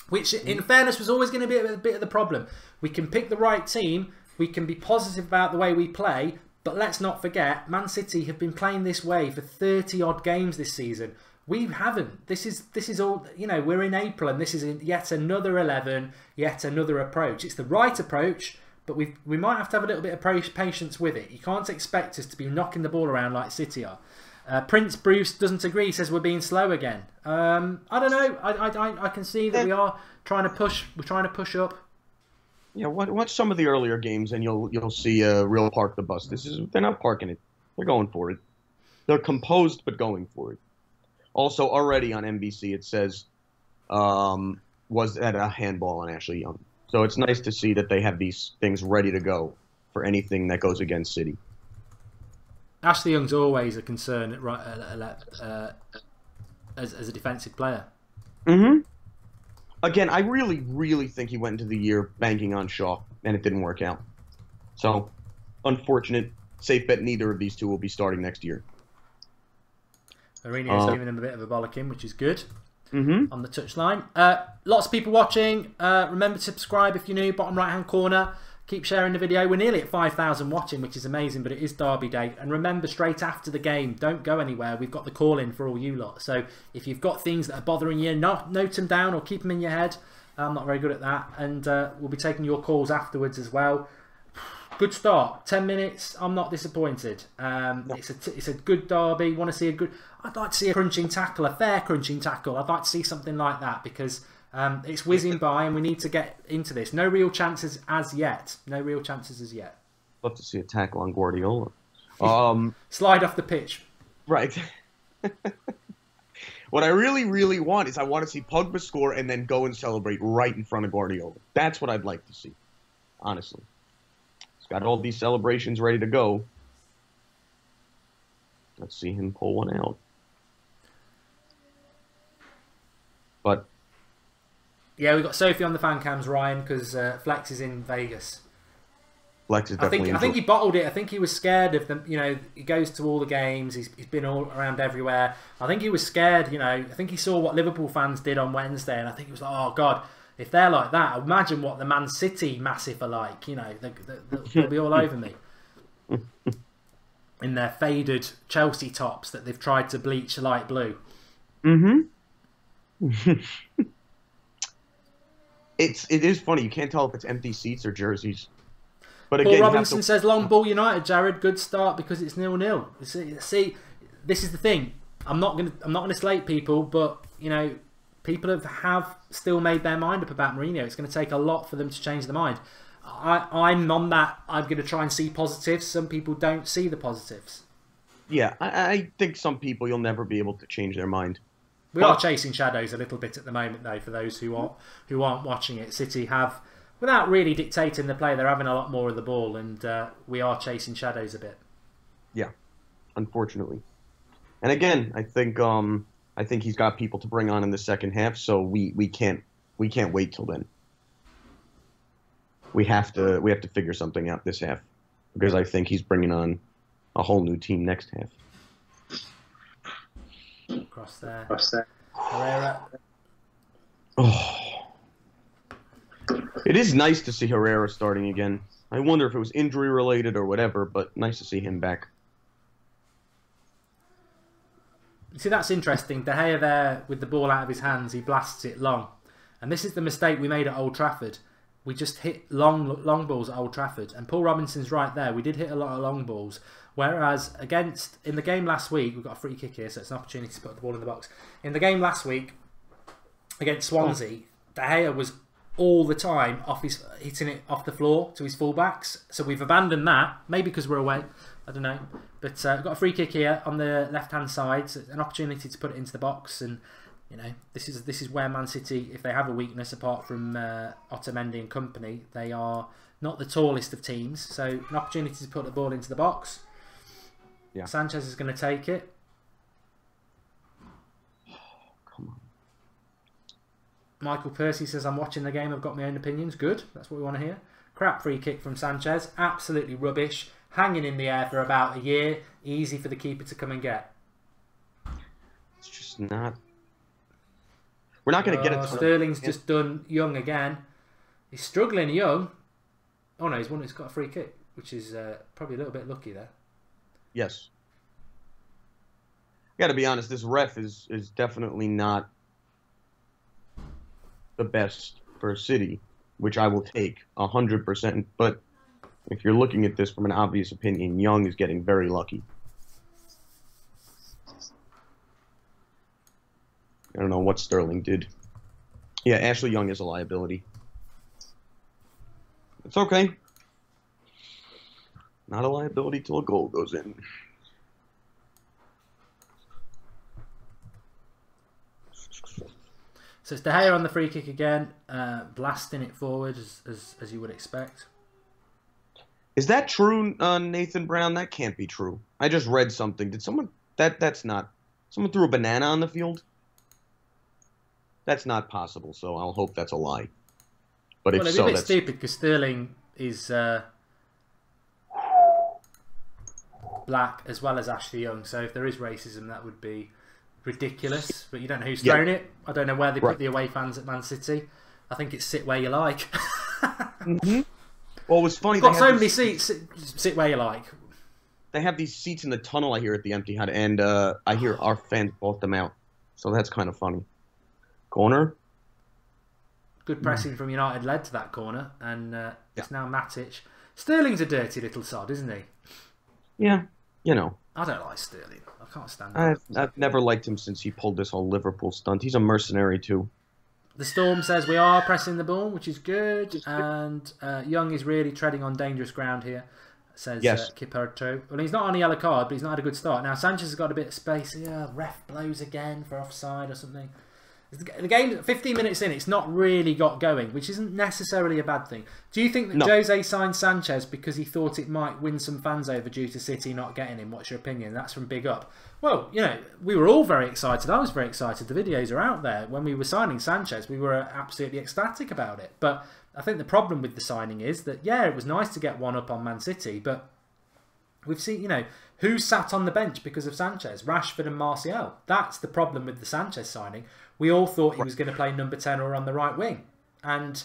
Which, in fairness, was always going to be a bit of the problem. We can pick the right team, we can be positive about the way we play, but let's not forget, Man City have been playing this way for 30-odd games this season. We haven't. This is all, you know, we're in April and this is yet another 11, yet another approach. It's the right approach, but we might have to have a little bit of patience with it. You can't expect us to be knocking the ball around like City are. Prince Bruce doesn't agree, says we're being slow again. I don't know. I can see that we are trying to push. We're trying to push up. Yeah, watch some of the earlier games and you'll see a real park the bus. They're not parking it. They're going for it. They're composed but going for it. Also, already on NBC, it says, was that a handball on Ashley Young? So it's nice to see that they have these things ready to go for anything that goes against City. Ashley Young's always a concern as a defensive player. Mm-hmm. Again, I really, really think he went into the year banking on Shaw, and it didn't work out. So, unfortunate. Safe bet neither of these two will be starting next year. Mourinho's giving them a bit of a bollocking, which is good. Mm-hmm. On the touchline. Lots of people watching. Remember to subscribe if you're new. Bottom right-hand corner. Keep sharing the video. We're nearly at 5,000 watching, which is amazing, but it is Derby Day. And remember, straight after the game, don't go anywhere. We've got the call-in for all you lot. So if you've got things that are bothering you, note them down or keep them in your head. I'm not very good at that. And we'll be taking your calls afterwards as well. Good start. 10 minutes. I'm not disappointed. It's a good derby. Want to see a good... I'd like to see a crunching tackle, a fair crunching tackle. I'd like to see something like that because it's whizzing by and we need to get into this. No real chances as yet. No real chances as yet. Love to see a tackle on Guardiola. Slide off the pitch. Right. What I really, really want is I want to see Pogba score and then go and celebrate right in front of Guardiola. That's what I'd like to see, honestly. He's got all these celebrations ready to go. Let's see him pull one out. But yeah, we've got Sophie on the fan cams, Ryan, because Flex is in Vegas. Flex is definitely. I think he bottled it. I think he was scared of them. You know, he goes to all the games. He's been all around everywhere. I think he was scared. You know, I think he saw what Liverpool fans did on Wednesday, and I think he was like, "Oh God, if they're like that, imagine what the Man City massive are like." You know, they'll be all over me in their faded Chelsea tops that they've tried to bleach light blue. Mm-hmm. It is funny. You can't tell if it's empty seats or jerseys. But again, Paul Robinson says long ball United. Jared, good start because it's 0-0. See, this is the thing. I'm not gonna slate people, but you know, people have still made their mind up about Mourinho. It's going to take a lot for them to change their mind. I'm on that. I'm going to try and see positives. Some people don't see the positives. Yeah, I think some people you'll never be able to change their mind. We are chasing shadows a little bit at the moment, though, for those who aren't watching it. City have, without really dictating the play, they're having a lot more of the ball, and we are chasing shadows a bit. Yeah, unfortunately. And again, I think he's got people to bring on in the second half, so we can't wait till then. We have to figure something out this half because I think he's bringing on a whole new team next half. Cross there. Herrera. Oh. It is nice to see Herrera starting again. I wonder if it was injury related or whatever, but nice to see him back. See, that's interesting. De Gea there with the ball out of his hands, he blasts it long. And this is the mistake we made at Old Trafford. We just hit long balls at Old Trafford. And Paul Robinson's right there. We did hit a lot of long balls. Whereas in the game last week, we've got a free kick here, so it's an opportunity to put the ball in the box. In the game last week against Swansea, De Gea was all the time hitting it off the floor to his fullbacks. So we've abandoned that, maybe because we're away. I don't know. But we've got a free kick here on the left-hand side. So an opportunity to put it into the box. And, you know, this is where Man City, if they have a weakness apart from Otamendi and company, they are not the tallest of teams. So an opportunity to put the ball into the box. Yeah. Sanchez is going to take it. Come on. Michael Percy says, I'm watching the game. I've got my own opinions. Good. That's what we want to hear. Crap free kick from Sanchez. Absolutely rubbish. Hanging in the air for about a year. Easy for the keeper to come and get. It's just not... We're not going to get it. Sterling's just done Young again. He's struggling, Young. Oh no, he's got a free kick, which is probably a little bit lucky there. Yes. I got to be honest, this ref is definitely not the best for City, which I will take 100%. But if you're looking at this from an obvious opinion, Young is getting very lucky. I don't know what Sterling did. Yeah, Ashley Young is a liability. It's okay. Not a liability till a goal goes in. So it's De Gea on the free kick again, blasting it forward as you would expect. Is that true, Nathan Brown? That can't be true. I just read something. Did someone... That's not... Someone threw a banana on the field? That's not possible, so I'll hope that's a lie. But if it'd so, be a bit that's... stupid because Sterling is black as well as Ashley Young. So if there is racism, that would be ridiculous. But you don't know who's thrown it. I don't know where they put the away fans at Man City. I think it's sit where you like. Well, it was funny. Got so many seats. Sit where you like. They have these seats in the tunnel, I hear, at the Empty Hut, and I hear our fans bought them out. So that's kind of funny. Corner. Good pressing from United led to that corner, and it's now Matic. Sterling's a dirty little sod, isn't he? Yeah, you know. I don't like Sterling. I can't stand him. I've never liked him since he pulled this whole Liverpool stunt. He's a mercenary, too. The Storm says we are pressing the ball, which is good, and Young is really treading on dangerous ground here, says Kiperto. Well, he's not on a yellow card, but he's not had a good start. Now, Sanchez has got a bit of space. Yeah, ref blows again for offside or something. The game, 15 minutes in, it's not really got going, which isn't necessarily a bad thing. Do you think that Jose signed Sanchez because he thought it might win some fans over due to City not getting him? What's your opinion? That's from Big Up. Well, you know, we were all very excited. I was very excited. The videos are out there. When we were signing Sanchez, we were absolutely ecstatic about it. But I think the problem with the signing is that, yeah, it was nice to get one up on Man City, but we've seen, you know, who sat on the bench because of Sanchez? Rashford and Martial. That's the problem with the Sanchez signing. We all thought he was going to play number 10 or on the right wing. And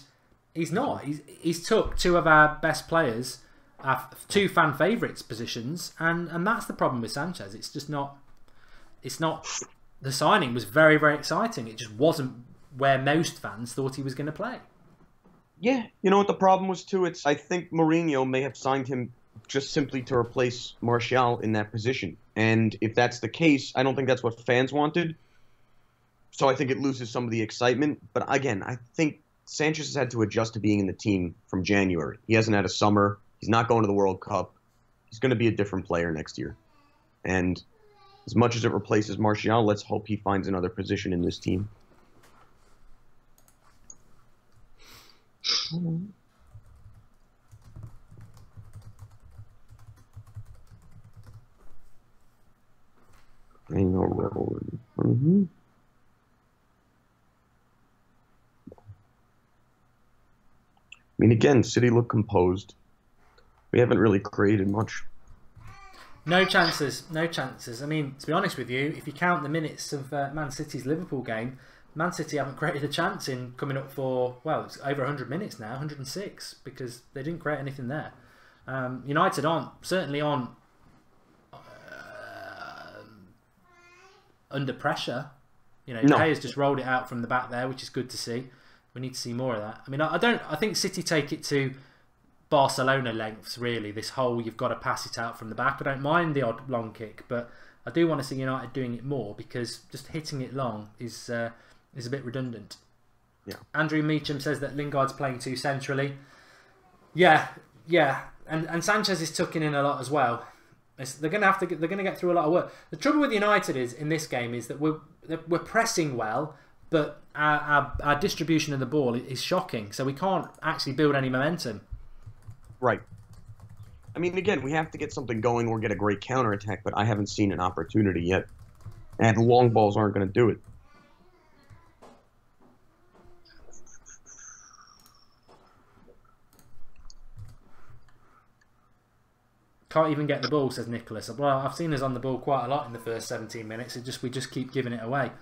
he's not. He's took two of our best players, our two fan favourites positions, and that's the problem with Sanchez. It's just not... It's not... The signing was very, very exciting. It just wasn't where most fans thought he was going to play. Yeah. You know what the problem was, too? I think Mourinho may have signed him just simply to replace Martial in that position. And if that's the case, I don't think that's what fans wanted. So I think it loses some of the excitement. But again, I think Sanchez has had to adjust to being in the team from January. He hasn't had a summer. He's not going to the World Cup. He's going to be a different player next year. And as much as it replaces Martial, let's hope he finds another position in this team. I know, Rebel. I mean, again, City look composed. We haven't really created much. No chances. No chances. I mean, to be honest with you, if you count the minutes of Man City's Liverpool game, Man City haven't created a chance in coming up for, well, it's over 100 minutes now, 106, because they didn't create anything there. United certainly aren't under pressure. You know, De Gea's just rolled it out from the back there, which is good to see. We need to see more of that. I mean, I think City take it to Barcelona lengths, really. This whole, you've got to pass it out from the back. I don't mind the odd long kick, but I do want to see United doing it more, because just hitting it long is a bit redundant. Yeah. Andrew Meacham says that Lingard's playing too centrally. Yeah. And Sanchez is tucking in a lot as well. They're going to get through a lot of work. The trouble with United in this game is that we're pressing well, but our distribution of the ball is shocking. So we can't actually build any momentum. Right. I mean, again, we have to get something going or get a great counterattack, but I haven't seen an opportunity yet. And long balls aren't going to do it. Can't even get the ball, says Nicholas. Well, I've seen us on the ball quite a lot in the first 17 minutes. We just keep giving it away.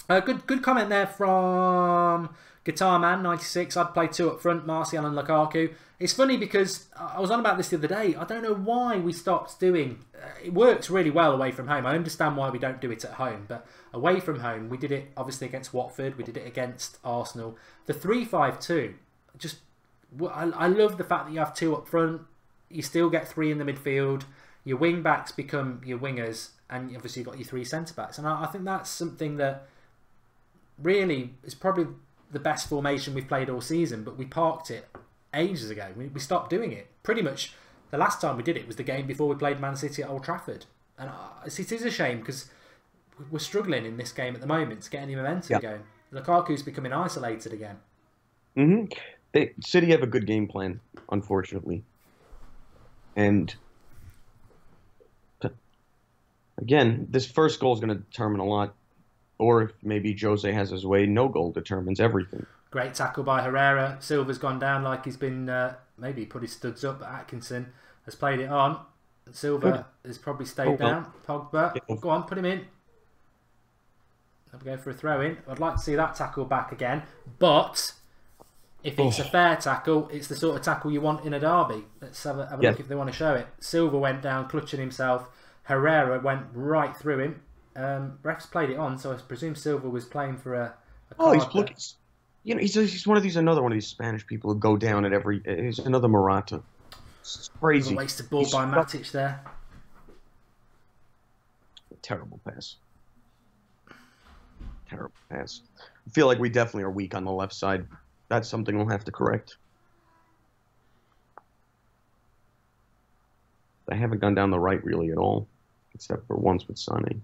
Good comment there from Guitar Man 96. I'd play two up front, Martial and Lukaku. It's funny because I was on about this the other day. I don't know why we stopped doing. It works really well away from home. I understand why we don't do it at home, but away from home, we did it obviously against Watford. We did it against Arsenal. The 3-5-2. Just, I love the fact that you have two up front. You still get three in the midfield. Your wing backs become your wingers, and obviously you've got your three centre backs. And I think that's something that really is probably the best formation we've played all season, but we parked it ages ago. We stopped doing it. Pretty much the last time we did it was the game before we played Man City at Old Trafford. And it is a shame because we're struggling in this game at the moment to get any momentum going. Lukaku's becoming isolated again. City have a good game plan, unfortunately. And again, this first goal is going to determine a lot. Or if maybe Jose has his way, no goal determines everything. Great tackle by Herrera. Silva's gone down like he's been, maybe put his studs up, but Atkinson has played it on. Silva has probably stayed down. Pogba, go on, put him in. I'll go for a throw in. I'd like to see that tackle back again. But if it's a fair tackle, it's the sort of tackle you want in a derby. Let's have a look if they want to show it. Silva went down, clutching himself. Herrera went right through him. Refs played it on, so I presume Silva was playing for a card. He's one of these, another one of these Spanish people who go down at every. He's another Morata. It's crazy. A wasted ball by Matic there. Terrible pass. Terrible pass. I feel like we definitely are weak on the left side. That's something we'll have to correct. They haven't gone down the right really at all, except for once with Sané.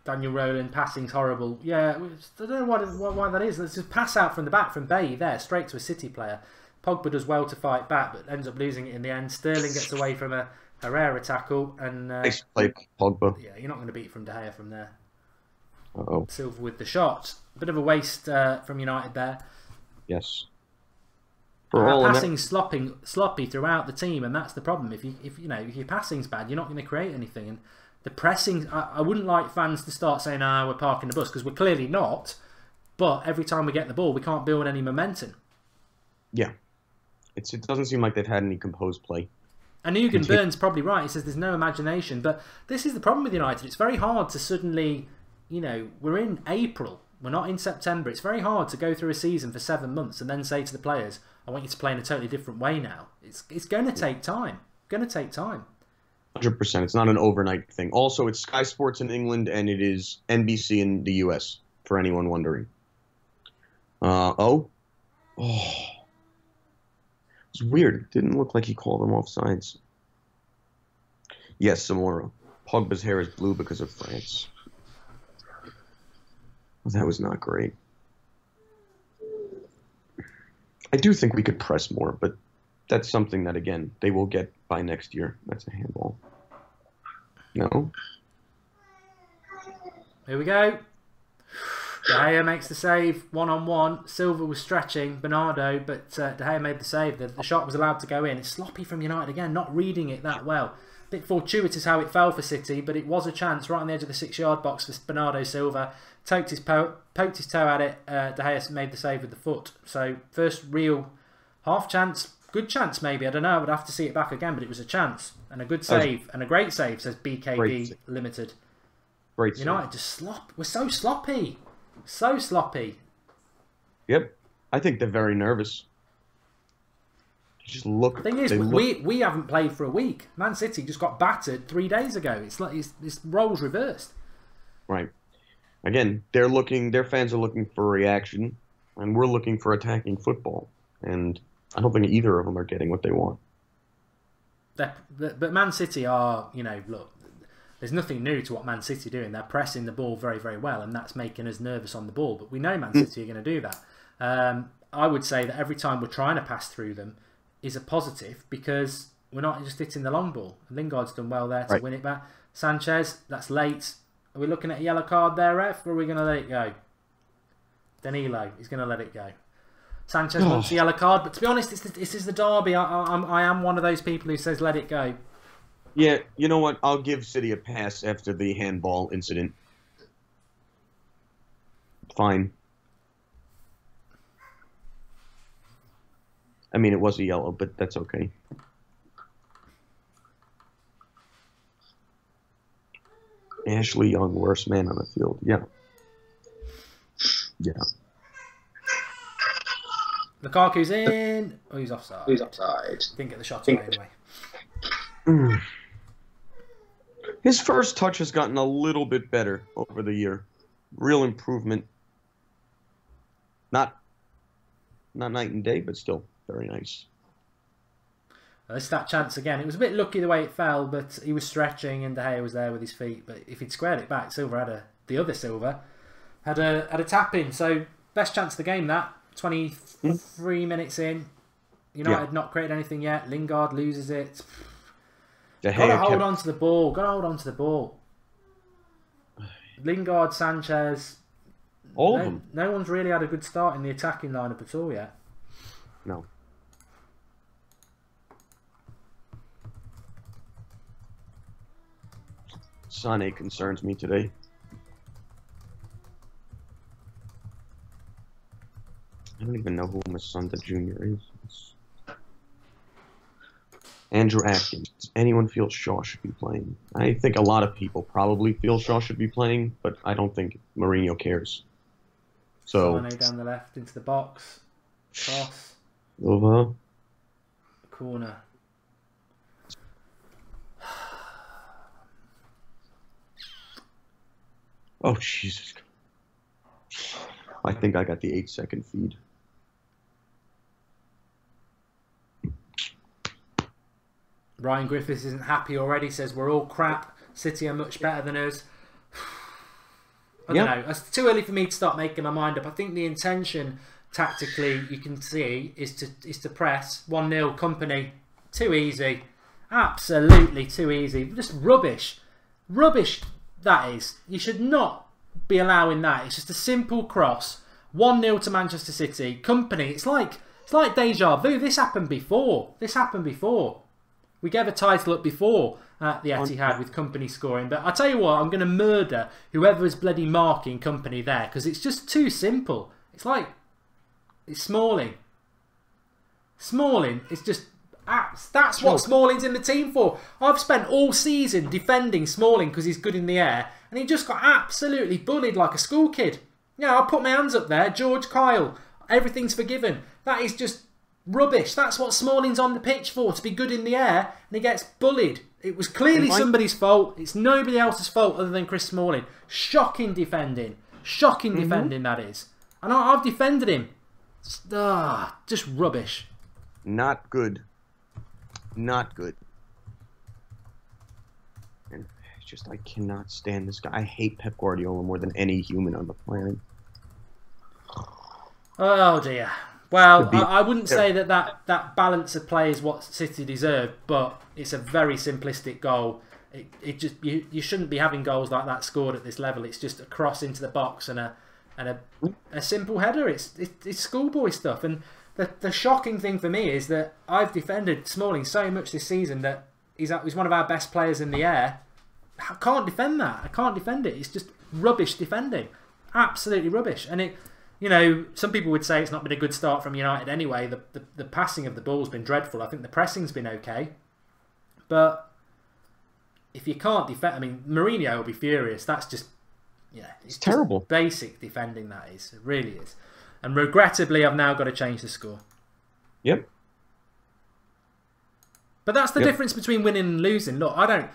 Daniel Rowland, passing's horrible. Yeah, I don't know why that is. There's a pass out from the back from Bailly there, straight to a City player. Pogba does well to fight back, but ends up losing it in the end. Sterling gets away from a Herrera tackle. And nice play, Pogba. Yeah, you're not going to beat from De Gea from there. Uh-oh. Silva with the shot. A bit of a waste from United there. Yes. Passing's sloppy throughout the team, and that's the problem. If your passing's bad, you're not going to create anything. And the pressing, I wouldn't like fans to start saying, we're parking the bus, because we're clearly not. But every time we get the ball, we can't build any momentum. Yeah. It doesn't seem like they've had any composed play. And Eugen Byrne's probably right. He says there's no imagination. But this is the problem with United. It's very hard to suddenly, we're in April. We're not in September. It's very hard to go through a season for 7 months and then say to the players, I want you to play in a totally different way now. It's going to take time. 100%. It's not an overnight thing. Also, it's Sky Sports in England and it is NBC in the US, for anyone wondering. It's weird. It didn't look like he called them offsides. Yes, Zamora. Pogba's hair is blue because of France. That was not great. I do think we could press more, but that's something that, again, they will get by next year. That's a handball. No? Here we go. De Gea makes the save, 1-on-1. Silva was stretching Bernardo, but De Gea made the save. The shot was allowed to go in. It's sloppy from United again, not reading it that well. A bit fortuitous how it fell for City, but it was a chance right on the edge of the 6-yard box for Bernardo Silva. Poked his toe at it. De Gea made the save with the foot. So first real half chance, good chance maybe. I don't know. I would have to see it back again, but it was a chance and a good save and a great save. Says BKB Limited. Great save. United just We're so sloppy, so sloppy. Yep, I think they're very nervous. Just look. The thing is, we haven't played for a week. Man City just got battered 3 days ago. It's like it's roles reversed. Right. Again, their fans are looking for reaction, and we're looking for attacking football. And I don't think either of them are getting what they want. But Man City are, look, there's nothing new to what Man City are doing. They're pressing the ball very, very well, and that's making us nervous on the ball. But we know Man City are going to do that. I would say that every time we're trying to pass through them is a positive because we're not just hitting the long ball. Lingard's done well there to win it back. Sanchez, that's late. Are we looking at a yellow card there, ref, or are we going to let it go? Danilo, he's going to let it go. Sanchez wants a yellow card, but to be honest, this is the derby. I am one of those people who says let it go. Yeah, you know what? I'll give City a pass after the handball incident. Fine. I mean, it was a yellow, but that's okay. Ashley Young, worst man on the field. Yeah. Yeah. Lukaku's in. Oh, he's offside. Didn't get the shot away anyway. His first touch has gotten a little bit better over the year. Real improvement. Not night and day, but still very nice. It's that chance again. It was a bit lucky the way it fell, but he was stretching and De Gea was there with his feet. But if he'd squared it back, the other Silva had a tap in. So best chance of the game. That 23 minutes in, United not created anything yet. Lingard loses it. Got to hold on to the ball. Got to hold on to the ball. Lingard, Sanchez. All of them. No one's really had a good start in the attacking lineup at all yet. No. Sané concerns me today. I don't even know who Masunda Jr. is. Andrew Atkins. Does anyone feel Shaw should be playing? I think a lot of people probably feel Shaw should be playing, but I don't think Mourinho cares. So Sané down the left into the box. Cross. Over. Corner. Oh, Jesus. I think I got the 8-second feed. Ryan Griffiths isn't happy already, says we're all crap. City are much better than us. I don't know. It's too early for me to start making my mind up. I think the intention, tactically, you can see, is to press 1-0 Company. Too easy. Absolutely too easy. Just rubbish. Rubbish, that is. You should not be allowing that. It's just a simple cross. 1-0 to Manchester City. Company. It's like deja vu. This happened before. We gave a title up before at the Etihad with Company scoring. But I tell you what, I'm going to murder whoever is bloody marking Company there because it's just too simple. It's Smalling. Smalling is just... That's what Smalling's in the team for. I've spent all season defending Smalling because he's good in the air and he just got absolutely bullied like a school kid. Yeah, I'll put my hands up there. George Kyle. Everything's forgiven. That is just... rubbish. That's what Smalling's on the pitch for, to be good in the air, and he gets bullied. It was clearly somebody's fault. It's nobody else's fault other than Chris Smalling. Shocking defending. Shocking defending, that is. And I've defended him. Just rubbish. Not good. Not good. And it's just, I cannot stand this guy. I hate Pep Guardiola more than any human on the planet. Oh, dear. Well, I wouldn't say that balance of play is what City deserve, but it's a very simplistic goal. It just you shouldn't be having goals like that scored at this level. It's just a cross into the box and a simple header. It's schoolboy stuff. And the shocking thing for me is that I've defended Smalling so much this season that he's one of our best players in the air. I can't defend that. I can't defend it. It's just rubbish defending. Absolutely rubbish. And it. You know, some people would say it's not been a good start from United anyway. The passing of the ball's been dreadful. I think the pressing's been okay. But if you can't defend... I mean, Mourinho will be furious. That's just... Yeah, it's terrible. Basic defending, that is. It really is. And regrettably, I've now got to change the score. Yep. But that's the difference between winning and losing. Look, I don't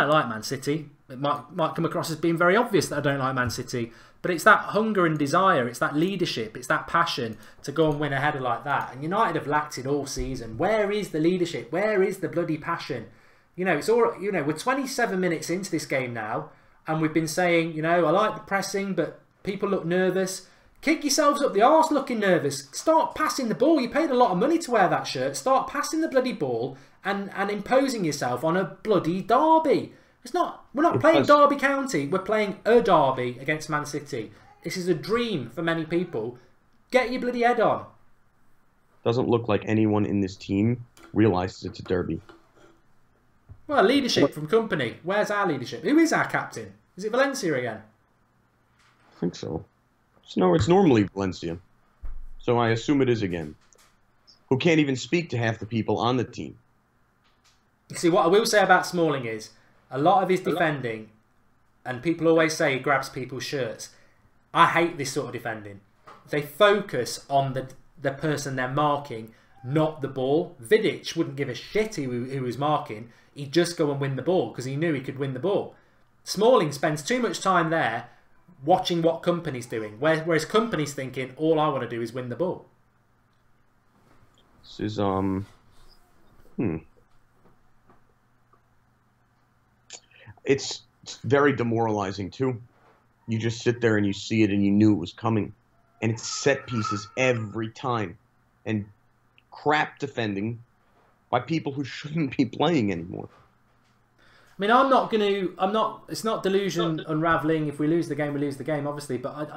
like Man City. It might come across as being very obvious that I don't like Man City. But it's that hunger and desire, it's that leadership, it's that passion to go and win a header like that. And United have lacked it all season. Where is the leadership? Where is the bloody passion? You know, it's all. You know, we're 27 minutes into this game now, and we've been saying, I like the pressing, but people look nervous. Kick yourselves up the arse looking nervous. Start passing the ball. You paid a lot of money to wear that shirt. Start passing the bloody ball and imposing yourself on a bloody derby. We're not playing Derby County. We're playing a derby against Man City. This is a dream for many people. Get your bloody head on. Doesn't look like anyone in this team realizes it's a derby. Well, leadership from Company. Where's our leadership? Who is our captain? Is it Valencia again? I think so. No, it's normally Valencia. So I assume it is again. Who can't even speak to half the people on the team. See, what I will say about Smalling is, a lot of his defending, and people always say he grabs people's shirts. I hate this sort of defending. They focus on the person they're marking, not the ball. Vidic wouldn't give a shit who he was marking. He'd just go and win the ball because he knew he could win the ball. Smalling spends too much time there watching what Company's doing, whereas Company's thinking, all I want to do is win the ball. This is, it's very demoralizing too. You just sit there and you see it and you knew it was coming. And it's set pieces every time. And crap defending by people who shouldn't be playing anymore. I mean, it's not delusion unraveling. If we lose the game, we lose the game, obviously. But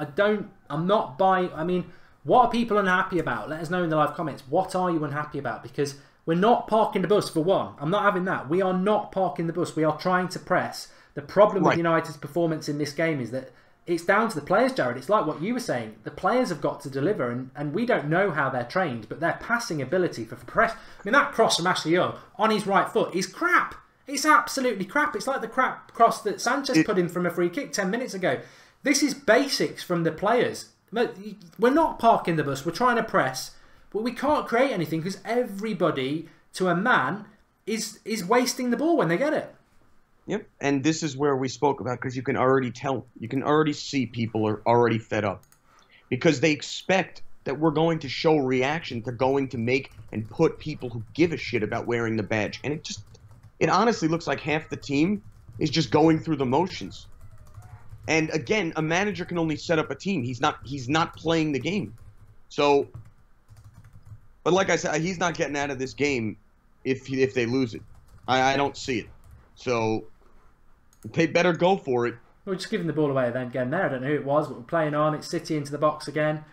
I'm not buying. I mean, what are people unhappy about? Let us know in the live comments. What are you unhappy about? Because we're not parking the bus, for one. I'm not having that. We are not parking the bus. We are trying to press. The problem with United's performance in this game is that it's down to the players, Jared. It's like what you were saying. The players have got to deliver, and we don't know how they're trained, but their passing ability for press... I mean, that cross from Ashley Young on his right foot is crap. It's absolutely crap. It's like the crap cross that Sanchez put in from a free kick 10 minutes ago. This is basics from the players. We're not parking the bus. We're trying to press, but we can't create anything because everybody, to a man, is wasting the ball when they get it. Yep, and this is where we spoke about, because you can already tell. You can already see people are already fed up. Because they expect that we're going to show reaction. They're going to make and put people who give a shit about wearing the badge. And it honestly looks like half the team is just going through the motions. And again, a manager can only set up a team. He's not playing the game. So, but like I said, he's not getting out of this game if they lose it. I don't see it. So they better go for it. We're just giving the ball away then again there. I don't know who it was, but we're playing on. It's City into the box again.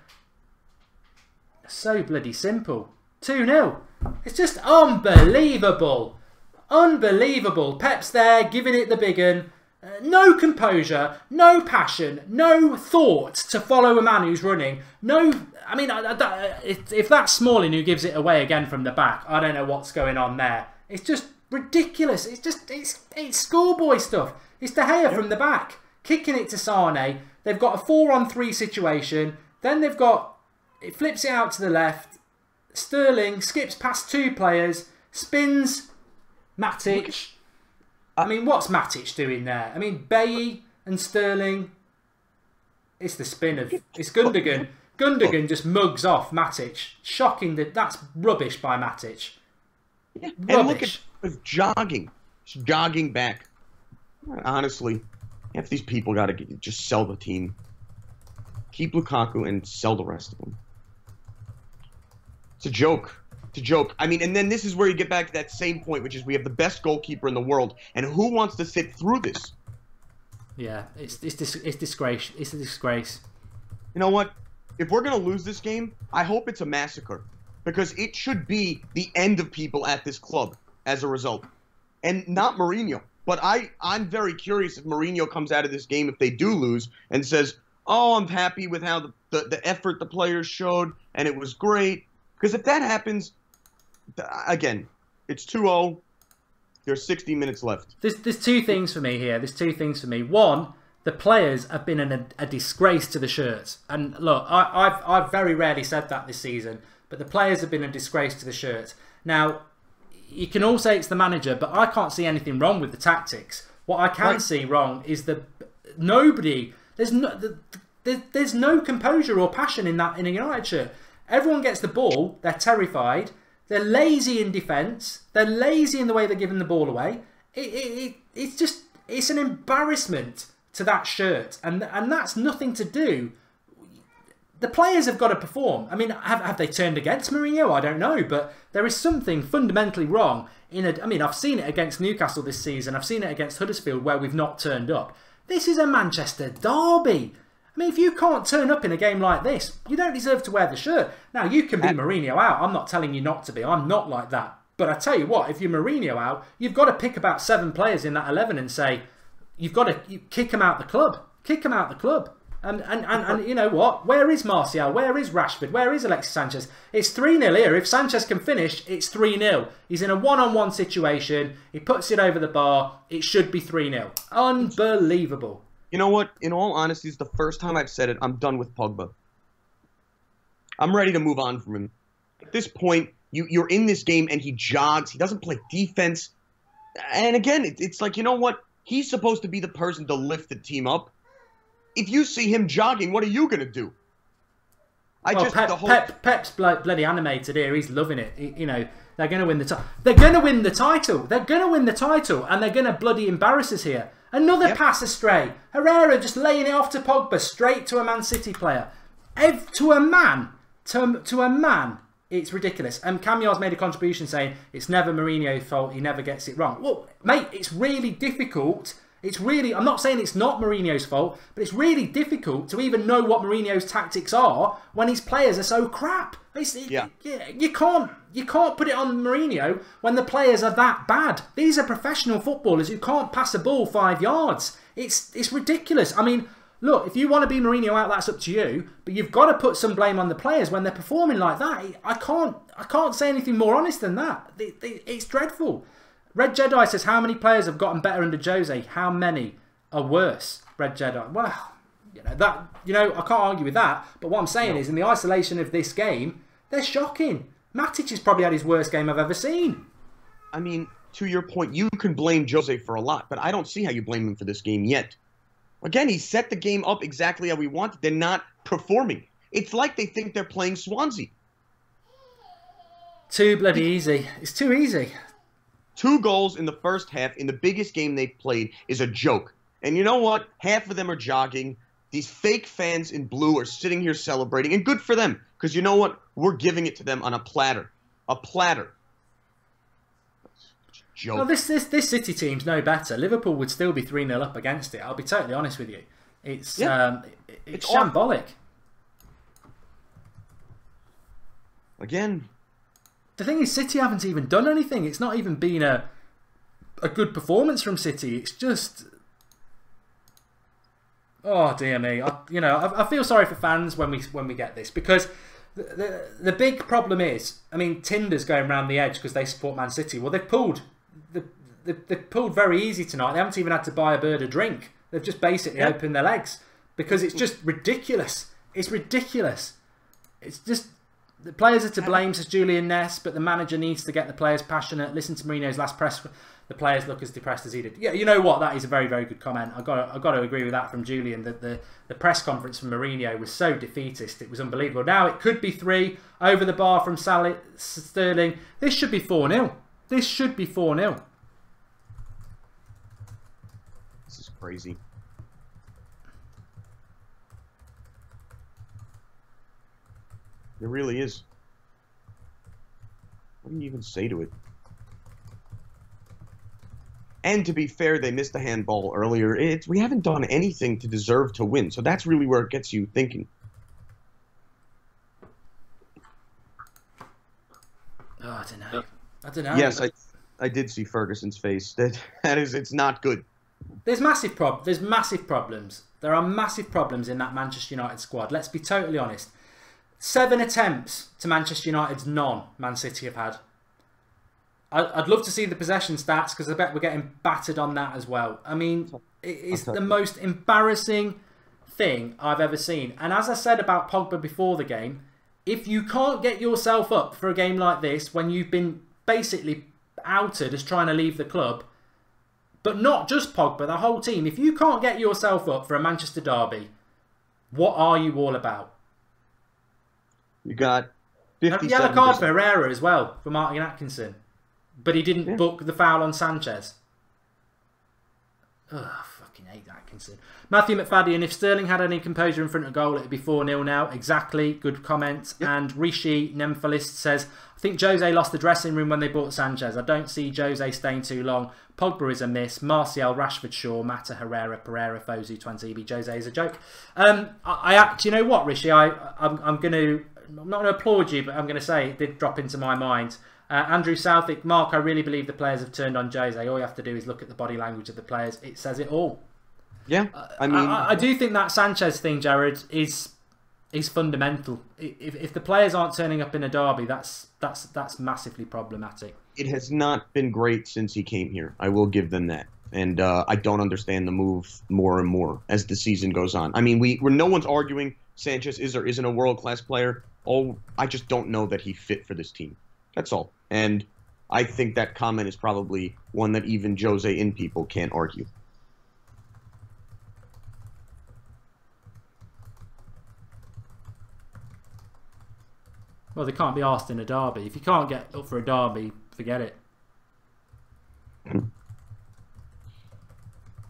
So bloody simple. 2-0. It's just unbelievable. Unbelievable. Pep's there, giving it the big un. No composure, no passion, no thought to follow a man who's running. No, I mean, if that's Smalling who gives it away again from the back, I don't know what's going on there. It's just ridiculous. It's schoolboy stuff. It's De Gea from the back, kicking it to Sane. They've got a 4-on-3 situation. Then it flips it out to the left. Sterling skips past two players, spins Matic. I mean, what's Matic doing there? I mean, Bailly and Sterling. It's the spin of... It's Gundogan. Gundogan just mugs off Matic. Shocking. That's rubbish by Matic. Yeah. And look at jogging. Just jogging back. Honestly, half these people got to just sell the team. Keep Lukaku and sell the rest of them. It's a joke. It's a joke. I mean, and then this is where you get back to that same point, which is we have the best goalkeeper in the world, and who wants to sit through this? Yeah, it's disgrace. It's a disgrace. You know what? If we're gonna lose this game, I hope it's a massacre, because it should be the end of people at this club as a result, and not Mourinho. But I'm very curious if Mourinho comes out of this game if they do lose and says, "Oh, I'm happy with how the effort the players showed, and it was great." Because if that happens, again, it's 2-0. There's 60 minutes left. There's two things for me here. There's two things for me. One, the players have been a disgrace to the shirts. And look, I've very rarely said that this season, but the players have been a disgrace to the shirts. Now, you can all say it's the manager, but I can't see anything wrong with the tactics. What I can see wrong is there's no composure or passion in a United shirt. Everyone gets the ball, they're terrified, they're lazy in defence, they're lazy in the way they're giving the ball away. It's an embarrassment to that shirt, and that's nothing to do. The players have got to perform. I mean, have they turned against Mourinho? I don't know, but there is something fundamentally wrong I mean, I've seen it against Newcastle this season, I've seen it against Huddersfield where we've not turned up. This is a Manchester derby. I mean, if you can't turn up in a game like this, you don't deserve to wear the shirt. Now, you can be Mourinho out. I'm not telling you not to be. I'm not like that. But I tell you what, if you're Mourinho out, you've got to pick about 7 players in that 11 and say, you've got to kick them out the club. Kick them out the club. And you know what? Where is Martial? Where is Rashford? Where is Alexis Sanchez? It's 3-0 here. If Sanchez can finish, it's 3-0. He's in a one-on-one situation. He puts it over the bar. It should be 3-0. Unbelievable. You know what? In all honesty, it's the first time I've said it. I'm done with Pogba. I'm ready to move on from him. At this point, you're in this game and he jogs. He doesn't play defense. And again, it's like, you know what? He's supposed to be the person to lift the team up. If you see him jogging, what are you going to do? Pep's bloody animated here. He's loving it. You know, they're going to win the title. They're going to win the title. They're going to win the title, and they're going to bloody embarrass us here. Another pass astray. Herrera just laying it off to Pogba, straight to a Man City player. To a man. To a man. It's ridiculous. And Camille's made a contribution saying it's never Mourinho's fault. He never gets it wrong. Well, mate, it's really difficult. I'm not saying it's not Mourinho's fault, but it's really difficult to even know what Mourinho's tactics are when his players are so crap. You can't put it on Mourinho when the players are that bad. These are professional footballers who can't pass a ball 5 yards. It's ridiculous. I mean, look, if you want to be Mourinho out, that's up to you. But you've got to put some blame on the players when they're performing like that. I can't say anything more honest than that. It's dreadful. Red Jedi says, how many players have gotten better under Jose? How many are worse? Red Jedi. Well, I can't argue with that. But what I'm saying is, in the isolation of this game, they're shocking. Matic has probably had his worst game I've ever seen. I mean, to your point, you can blame Jose for a lot, but I don't see how you blame him for this game yet. Again, he set the game up exactly how we wanted. They're not performing. It's like they think they're playing Swansea. Too bloody easy. It's too easy. 2 goals in the first half in the biggest game they've played is a joke. And you know what? Half of them are jogging. These fake fans in blue are sitting here celebrating. And good for them. Because you know what? We're giving it to them on a platter. A platter. Joke. Well, this City team's no better. Liverpool would still be 3-0 up against it. I'll be totally honest with you. It's shambolic. Again. The thing is, City haven't even done anything. It's not even been a good performance from City. It's just... Oh, dear me. I feel sorry for fans when we get this. Because the big problem is... I mean, Tinder's going round the edge because they support Man City. Well, they've pulled very easy tonight. They haven't even had to buy a bird a drink. They've just basically opened their legs. Because it's just ridiculous. It's ridiculous. It's just... The players are to blame, says Julian Ness, but the manager needs to get the players passionate. Listen to Mourinho's last press. The players look as depressed as he did. Yeah, you know what? That is a very, very good comment. I've got to agree with that from Julian. That the press conference from Mourinho was so defeatist. It was unbelievable. Now it could be 3 over the bar from Sterling. This should be 4-0. This should be 4-0. This is crazy. It really is. What do you even say to it? And to be fair, they missed a handball earlier. We haven't done anything to deserve to win, so that's really where it gets you thinking. Oh, I don't know. Yes, I did see Ferguson's face. It's not good. There's massive problems. There are massive problems in that Manchester United squad. Let's be totally honest. 7 attempts to Manchester United's none Man City have had. I'd love to see the possession stats because I bet we're getting battered on that as well. I mean, it is the most embarrassing thing I've ever seen. And as I said about Pogba before the game, if you can't get yourself up for a game like this when you've been basically outed as trying to leave the club, but not just Pogba, the whole team, if you can't get yourself up for a Manchester derby, what are you all about? You got 57%. Yellow card for Herrera as well, for Martin Atkinson. But he didn't book the foul on Sanchez. Ugh, I fucking hate Atkinson. Matthew McFadden, if Sterling had any composure in front of goal, it'd be 4-0 now. Exactly, good comment. Yep. And Rishi Nemphalist says, I think Jose lost the dressing room when they bought Sanchez. I don't see Jose staying too long. Pogba is a miss. Martial, Rashford, Shaw, Mata, Herrera, Pereira, Fosu, Twanzebe. Jose is a joke. You know what, Rishi? I'm not going to applaud you, but I'm going to say it did drop into my mind. Andrew Southwick, Mark, I really believe the players have turned on Jose. All you have to do is look at the body language of the players. It says it all. Yeah, I mean, I do think that Sanchez thing, Jared, is fundamental. If the players aren't turning up in a derby, that's massively problematic. It has not been great since he came here. I will give them that, and I don't understand the move more and more as the season goes on. I mean, no one's arguing Sanchez is or isn't a world-class player. I just don't know that he fit for this team. That's all. And I think that comment is probably one that even Jose in people can't argue. Well, they can't be asked in a derby. If you can't get up for a derby, forget it.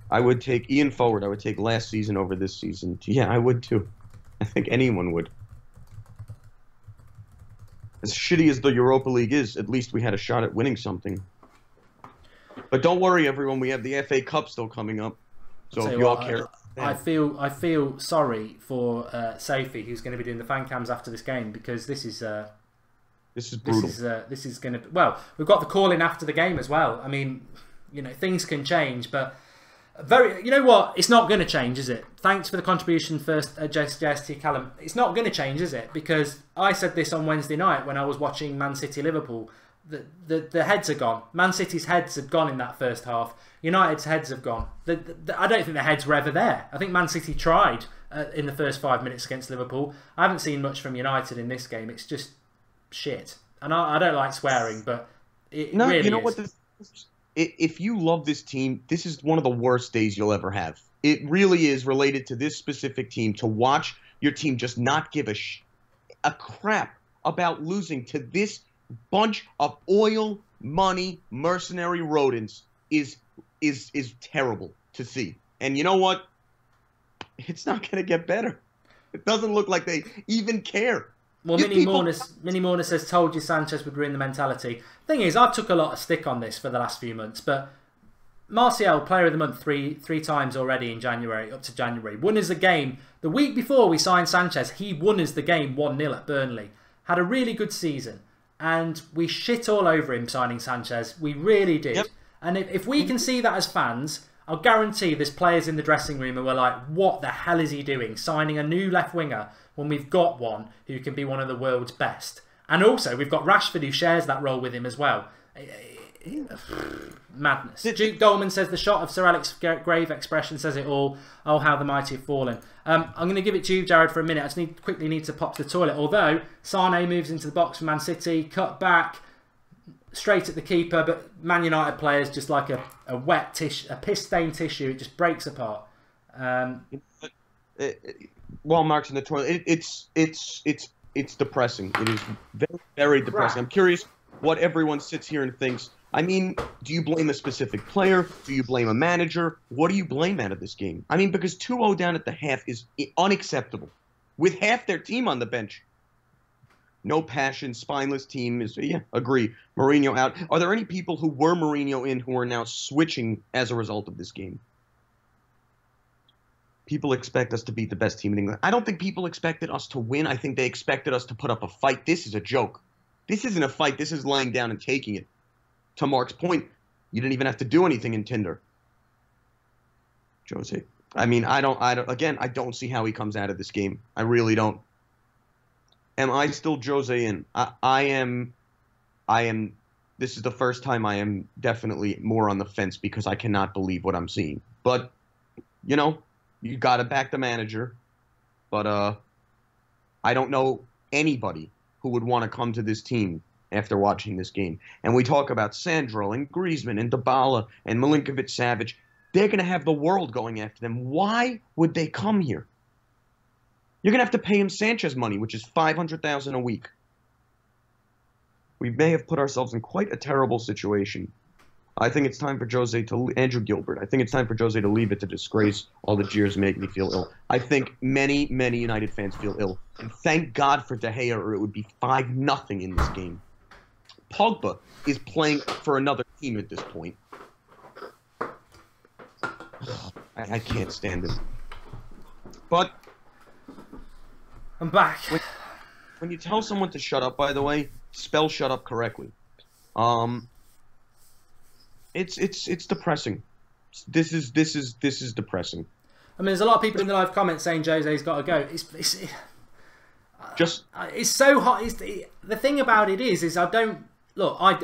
I would take Ian forward. I would take last season over this season. Yeah, I would too. I think anyone would. As shitty as the Europa League is, at least we had a shot at winning something. But don't worry, everyone. We have the FA Cup still coming up. So if you all care... I feel sorry for Sophie, who's going to be doing the fan cams after this game, because this is brutal. This is going to... Well, we've got the call in after the game as well. I mean, you know, things can change, but... You know what? It's not going to change, is it? Thanks for the contribution first, JST Callum. It's not going to change, is it? Because I said this on Wednesday night when I was watching Man City Liverpool. The heads are gone. Man City's heads had gone in that first half. United's heads have gone. I don't think the heads were ever there. I think Man City tried in the first 5 minutes against Liverpool. I haven't seen much from United in this game. It's just shit. And I don't like swearing, but it really you know is. What? If you love this team, this is one of the worst days you'll ever have. It really is related to this specific team. To watch your team just not give a crap about losing to this bunch of oil money mercenary rodents is terrible to see. And you know what? It's not going to get better. It doesn't look like they even care. Well, Mini Mourner says, told you Sanchez would ruin the mentality. Thing is, I've took a lot of stick on this for the last few months, but Martial, player of the month three times already in January, up to January. Won us the game. The week before we signed Sanchez, he won us the game 1-0 at Burnley. Had a really good season. And we shit all over him signing Sanchez. We really did. Yep. And if we can see that as fans, I'll guarantee there's players in the dressing room who are like, what the hell is he doing? Signing a new left winger when we've got one who can be one of the world's best. And also, we've got Rashford who shares that role with him as well. Madness. Duke Dolman says, the shot of Sir Alex grave expression says it all. Oh, how the mighty have fallen. I'm going to give it to you, Jared, for a minute. I just quickly need to pop to the toilet. Although, Sane moves into the box for Man City, cut back, straight at the keeper, but Man United players just like a wet tissue, a piss-stained tissue. It just breaks apart. While Mark's in the toilet, it's depressing. It is very, very depressing. I'm curious what everyone sits here and thinks. I mean, do you blame a specific player? Do you blame a manager? What do you blame out of this game? I mean, because 2-0 down at the half is unacceptable. With half their team on the bench. No passion, spineless team is, yeah, agree. Mourinho out. Are there any people who were Mourinho in who are now switching as a result of this game? People expect us to beat the best team in England. I don't think people expected us to win. I think they expected us to put up a fight. This is a joke. This isn't a fight. This is lying down and taking it. To Mark's point, you didn't even have to do anything in Tinder. Jose. I mean, I don't see how he comes out of this game. I really don't. Am I still Jose in? I am. This is the first time I am definitely more on the fence because I cannot believe what I'm seeing. But, you know, you got to back the manager. But I don't know anybody who would want to come to this team after watching this game. And we talk about Sandro and Griezmann and Dybala and Milinkovic-Savic. They're going to have the world going after them. Why would they come here? You're going to have to pay him Sanchez money, which is $500,000 a week. We may have put ourselves in quite a terrible situation. I think it's time for Jose to... Andrew Gilbert. I think it's time for Jose to leave it to disgrace. All the jeers make me feel ill. I think many, many United fans feel ill. And thank God for De Gea, or it would be 5-0 in this game. Pogba is playing for another team at this point. I can't stand him. But... I'm back. When you tell someone to shut up, by the way, spell shut up correctly. It's depressing. This is depressing. I mean, there's a lot of people in the live comments saying Jose's got to go. It's so hot. The thing about it is I don't look. I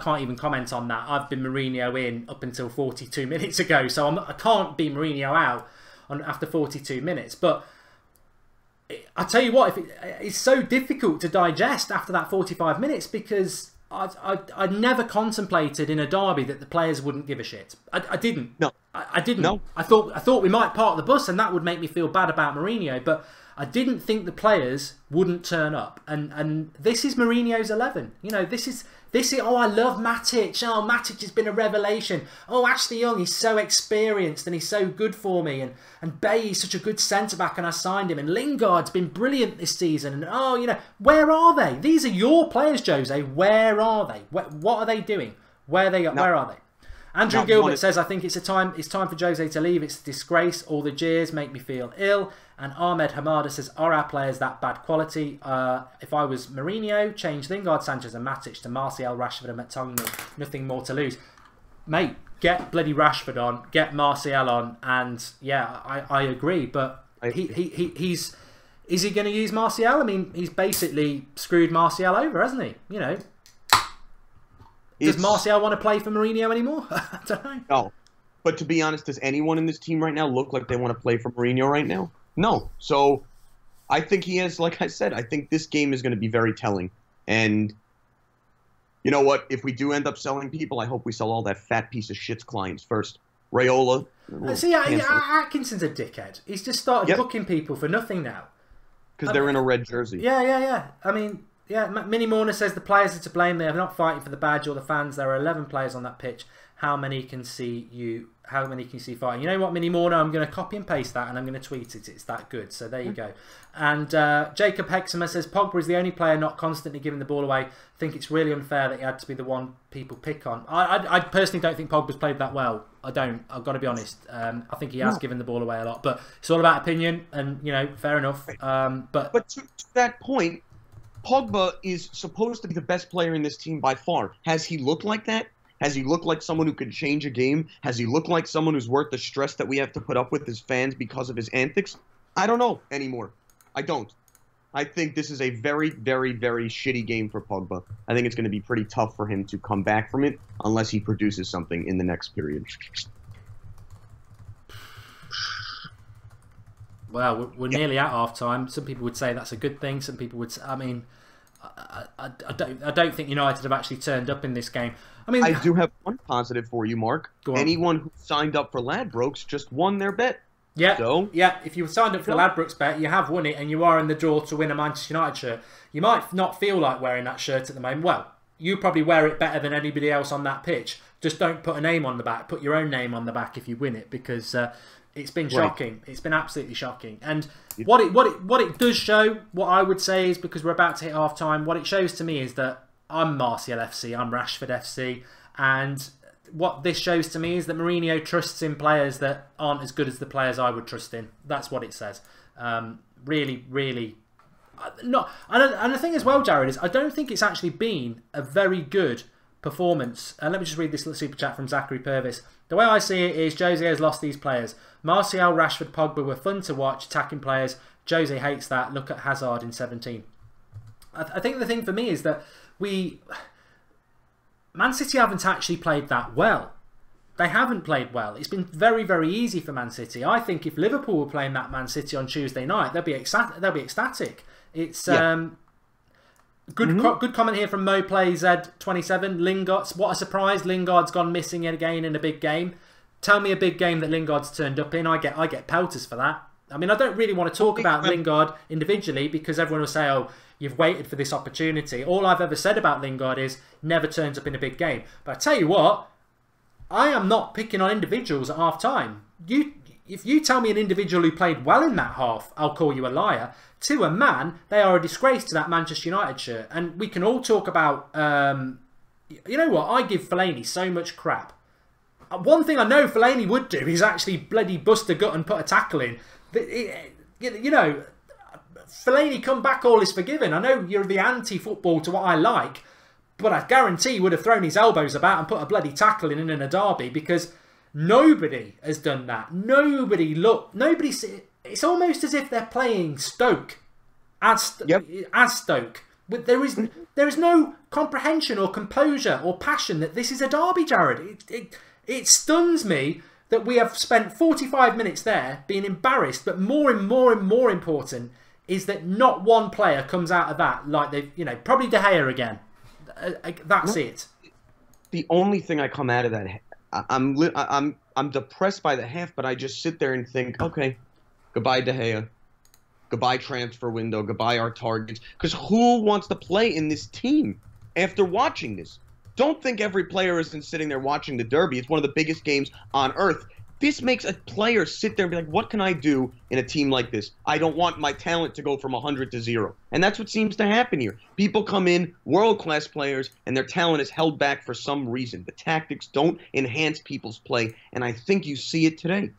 can't even comment on that. I've been Mourinho in up until 42 minutes ago, so I can't be Mourinho out after 42 minutes. But I tell you what, it's so difficult to digest after that 45 minutes because I never contemplated in a derby that the players wouldn't give a shit. I didn't. No. I didn't. No. I thought we might park the bus and that would make me feel bad about Mourinho. But I didn't think the players wouldn't turn up, and this is Mourinho's 11. You know, this is. Oh, I love Matic. Oh, Matic has been a revelation. Oh, Ashley Young, he's so experienced and he's so good for me. And Bay's such a good centre-back and I signed him. And Lingard's been brilliant this season. And, oh, you know, where are they? These are your players, Jose. Where are they? What are they doing? Where are they? Andrew Gilbert says, I think it's time for Jose to leave. It's a disgrace. All the jeers make me feel ill. And Ahmed Hamada says, are our players that bad quality? If I was Mourinho, change Lingard, Sanchez and Matic to Martial, Rashford and McTominay. Nothing more to lose. Mate, get bloody Rashford on, get Martial on, and yeah, I agree. But is he going to use Martial? I mean, he's basically screwed Martial over, hasn't he? You know. Does Martial want to play for Mourinho anymore? I don't know. No. But to be honest, does anyone in this team right now look like they want to play for Mourinho right now? No. So I think he has, like I said, I think this game is going to be very telling. And you know what? If we do end up selling people, I hope we sell all that fat piece of shit's clients first. Raiola. See, Atkinson's a dickhead. He's just started booking people for nothing now. Because they're in a red jersey. Yeah. I mean... Yeah, Mini Mourner says the players are to blame. They are not fighting for the badge or the fans. There are 11 players on that pitch. How many can see fighting? You know what, Mini Mourner? I'm going to copy and paste that and I'm going to tweet it. It's that good. So there you go. And Jacob Hexamer says Pogba is the only player not constantly giving the ball away. I think it's really unfair that he had to be the one people pick on. I personally don't think Pogba's played that well. I don't. I've got to be honest. I think he has given the ball away a lot. But it's all about opinion and, you know, fair enough. But to that point, Pogba is supposed to be the best player in this team by far. Has he looked like that? Has he looked like someone who could change a game? Has he looked like someone who's worth the stress that we have to put up with as fans because of his antics? I don't know anymore. I don't. I think this is a very, very, very shitty game for Pogba. I think it's going to be pretty tough for him to come back from it unless he produces something in the next period. Well, we're nearly at half-time. Some people would say that's a good thing. Some people would say, I mean, I don't think United have actually turned up in this game. I mean, I do have one positive for you, Mark. Anyone who signed up for Ladbrokes just won their bet. Yeah, so, yeah. If you signed up for the Ladbrokes bet, you have won it, and you are in the draw to win a Manchester United shirt. You might not feel like wearing that shirt at the moment. Well, you probably wear it better than anybody else on that pitch. Just don't put a name on the back. Put your own name on the back if you win it, because it's been shocking. Right. It's been absolutely shocking. And what it does show, what I would say is, because we're about to hit half time, what it shows to me is that I'm Martial FC, I'm Rashford FC, and what this shows to me is that Mourinho trusts in players that aren't as good as the players I would trust in. That's what it says. Really, really. Not. And the thing as well, Jared, is I don't think it's actually been a very good performance. And let me just read this little super chat from Zachary Purvis. The way I see it is Jose has lost these players. Martial, Rashford, Pogba were fun to watch, attacking players. Jose hates that. Look at Hazard in 17. I think the thing for me is that Man City haven't actually played that well. They haven't played well. It's been very, very easy for Man City. I think if Liverpool were playing that Man City on Tuesday night, they'll be ecstatic. It's good comment here from MoPlayZ27. Lingard, what a surprise! Lingard's gone missing again in a big game. Tell me a big game that Lingard's turned up in. I get pelters for that. I mean, I don't really want to talk about Lingard individually because everyone will say, "Oh, you've waited for this opportunity." All I've ever said about Lingard is never turns up in a big game. But I tell you what, I am not picking on individuals at half time. If you tell me an individual who played well in that half, I'll call you a liar. To a man, they are a disgrace to that Manchester United shirt. And we can all talk about... you know what? I give Fellaini so much crap. One thing I know Fellaini would do is actually bloody bust a gut and put a tackle in. You know, Fellaini, come back, all is forgiven. I know you're the anti-football to what I like, but I guarantee he would have thrown his elbows about and put a bloody tackle in a derby, because nobody has done that. Nobody. It's almost as if they're playing Stoke as Stoke. But there is no comprehension or composure or passion that this is a derby, Jared. It stuns me that we have spent 45 minutes there being embarrassed, but more and more important is that not one player comes out of that like they've, probably De Gea again. That's it. The only thing I come out of that, I'm depressed by the half, but I just sit there and think, okay, goodbye De Gea, goodbye transfer window, goodbye our targets. Because who wants to play in this team after watching this? Don't think every player isn't sitting there watching the Derby. It's one of the biggest games on earth. This makes a player sit there and be like, what can I do in a team like this? I don't want my talent to go from 100 to 0. And that's what seems to happen here. People come in, world-class players, and their talent is held back for some reason. The tactics don't enhance people's play, and I think you see it today.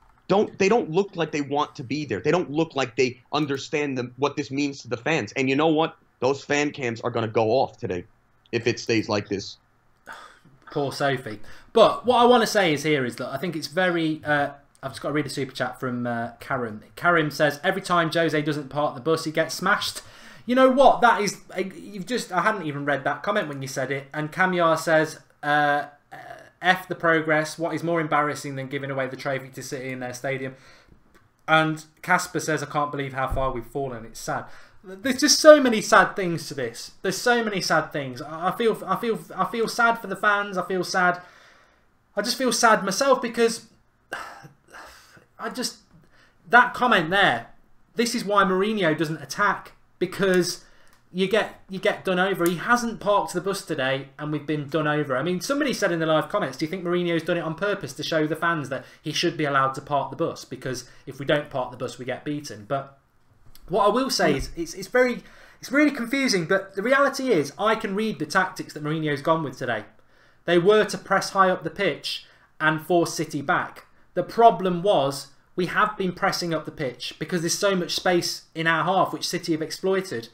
They don't look like they want to be there. They don't look like they understand what this means to the fans. And you know what? Those fan cams are going to go off today if it stays like this. Poor Sophie. But what I want to say is that I think it's very... I've just got to read a super chat from Karen. Karen says, every time Jose doesn't park the bus, he gets smashed. You know what? That is... I hadn't even read that comment when you said it. And Kamyar says, F the progress. What is more embarrassing than giving away the trophy to City in their stadium? And Casper says, I can't believe how far we've fallen. It's sad. There's just so many sad things to this. There's so many sad things. I feel sad for the fans. I feel sad. I just feel sad myself because that comment there. This is why Mourinho doesn't attack, because you get done over. He hasn't parked the bus today, and we've been done over. I mean, somebody said in the live comments, do you think Mourinho's done it on purpose to show the fans that he should be allowed to park the bus, because if we don't park the bus, we get beaten? But what I will say is it's really confusing, but the reality is I can read the tactics that Mourinho's gone with today. They were to press high up the pitch and force City back. The problem was we have been pressing up the pitch because there's so much space in our half, which City have exploited.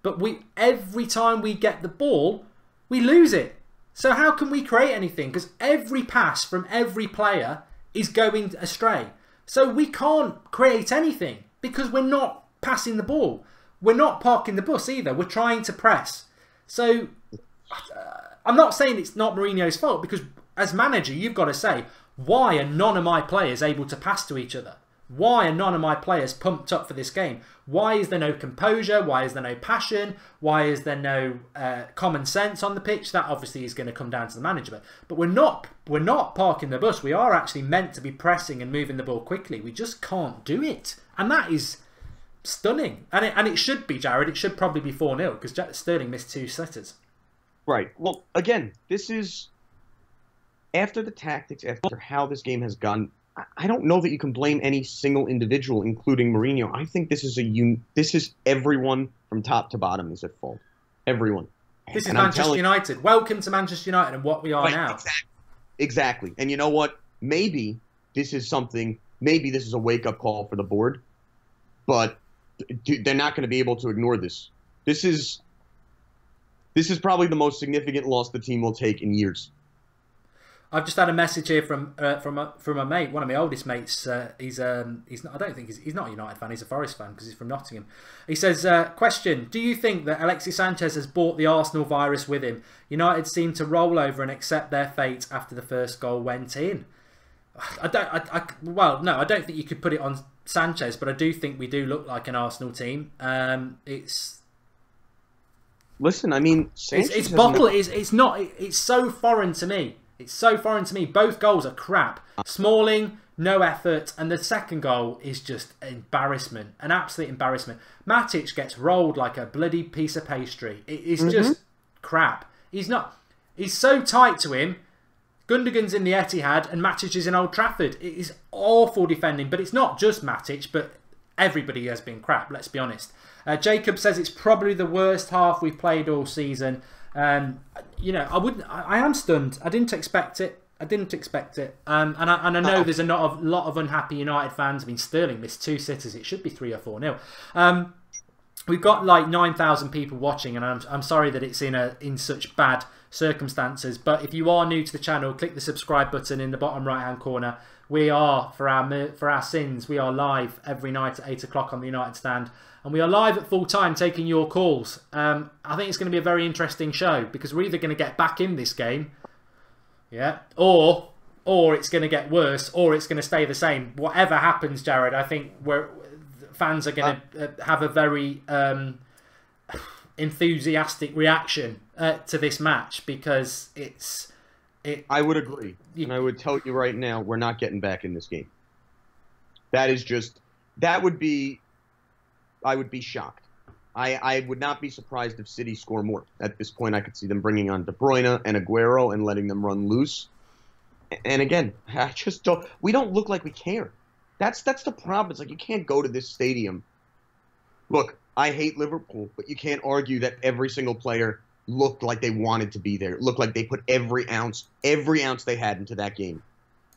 But every time we get the ball, we lose it. So how can we create anything? Because every pass from every player is going astray. So we can't create anything because we're not passing the ball. We're not parking the bus either. We're trying to press. So I'm not saying it's not Mourinho's fault, because as manager you've got to say, why are none of my players able to pass to each other? Why are none of my players pumped up for this game? Why is there no composure? Why is there no passion? Why is there no common sense on the pitch? That obviously is going to come down to the management. But we're not parking the bus. We are actually meant to be pressing and moving the ball quickly. We just can't do it. And that is stunning. And it should be, Jared. It should probably be 4-0 because Sterling missed 2 sitters. Right. Well, again, this is after the tactics, after how this game has gone. I don't know that you can blame any single individual, including Mourinho. I think this is everyone from top to bottom is at fault. Everyone. This is Manchester United. Welcome to Manchester United and what we are now. Exactly. And you know what? Maybe this is a wake-up call for the board, but they're not going to be able to ignore this. This is probably the most significant loss the team will take in years. I've just had a message here from a mate, one of my oldest mates. He's not a United fan. He's a Forest fan because he's from Nottingham. He says, question: do you think that Alexis Sanchez has brought the Arsenal virus with him? United seem to roll over and accept their fate after the first goal went in. Well, no, I don't think you could put it on Sanchez, but I do think we do look like an Arsenal team. Listen, I mean, it's bottle. It's so foreign to me. It's so foreign to me. Both goals are crap. Smalling, no effort, and the second goal is just embarrassment, an absolute embarrassment. Matic gets rolled like a bloody piece of pastry. It is just crap. He's so tight to him. Gundogan's in the Etihad and Matic is in Old Trafford. It is awful defending, but it's not just Matic, but everybody has been crap, let's be honest. Jacob says it's probably the worst half we've played all season. You know, I am stunned. I didn't expect it. And I know there's a lot of unhappy United fans. I mean, Sterling missed 2 sitters. It should be 3 or 4-0. We've got like 9,000 people watching, and I'm sorry that it's in such bad circumstances. But if you are new to the channel, click the subscribe button in the bottom right hand corner. We are, for our sins, we are live every night at 8 o'clock on the United Stand. And we are live at full time taking your calls. I think it's going to be a very interesting show because we're either going to get back in this game, yeah, or it's going to get worse, or it's going to stay the same. Whatever happens, Jared, I think fans are going to have a very enthusiastic reaction to this match because I would agree, and I would tell you right now, we're not getting back in this game. That would be I would be shocked. I would not be surprised if City score more. At this point, I could see them bringing on De Bruyne and Aguero and letting them run loose. And again, I just don't. We don't look like we care. That's the problem. It's like you can't go to this stadium. Look, I hate Liverpool, but you can't argue that every single player looked like they wanted to be there. It looked like they put every ounce they had into that game.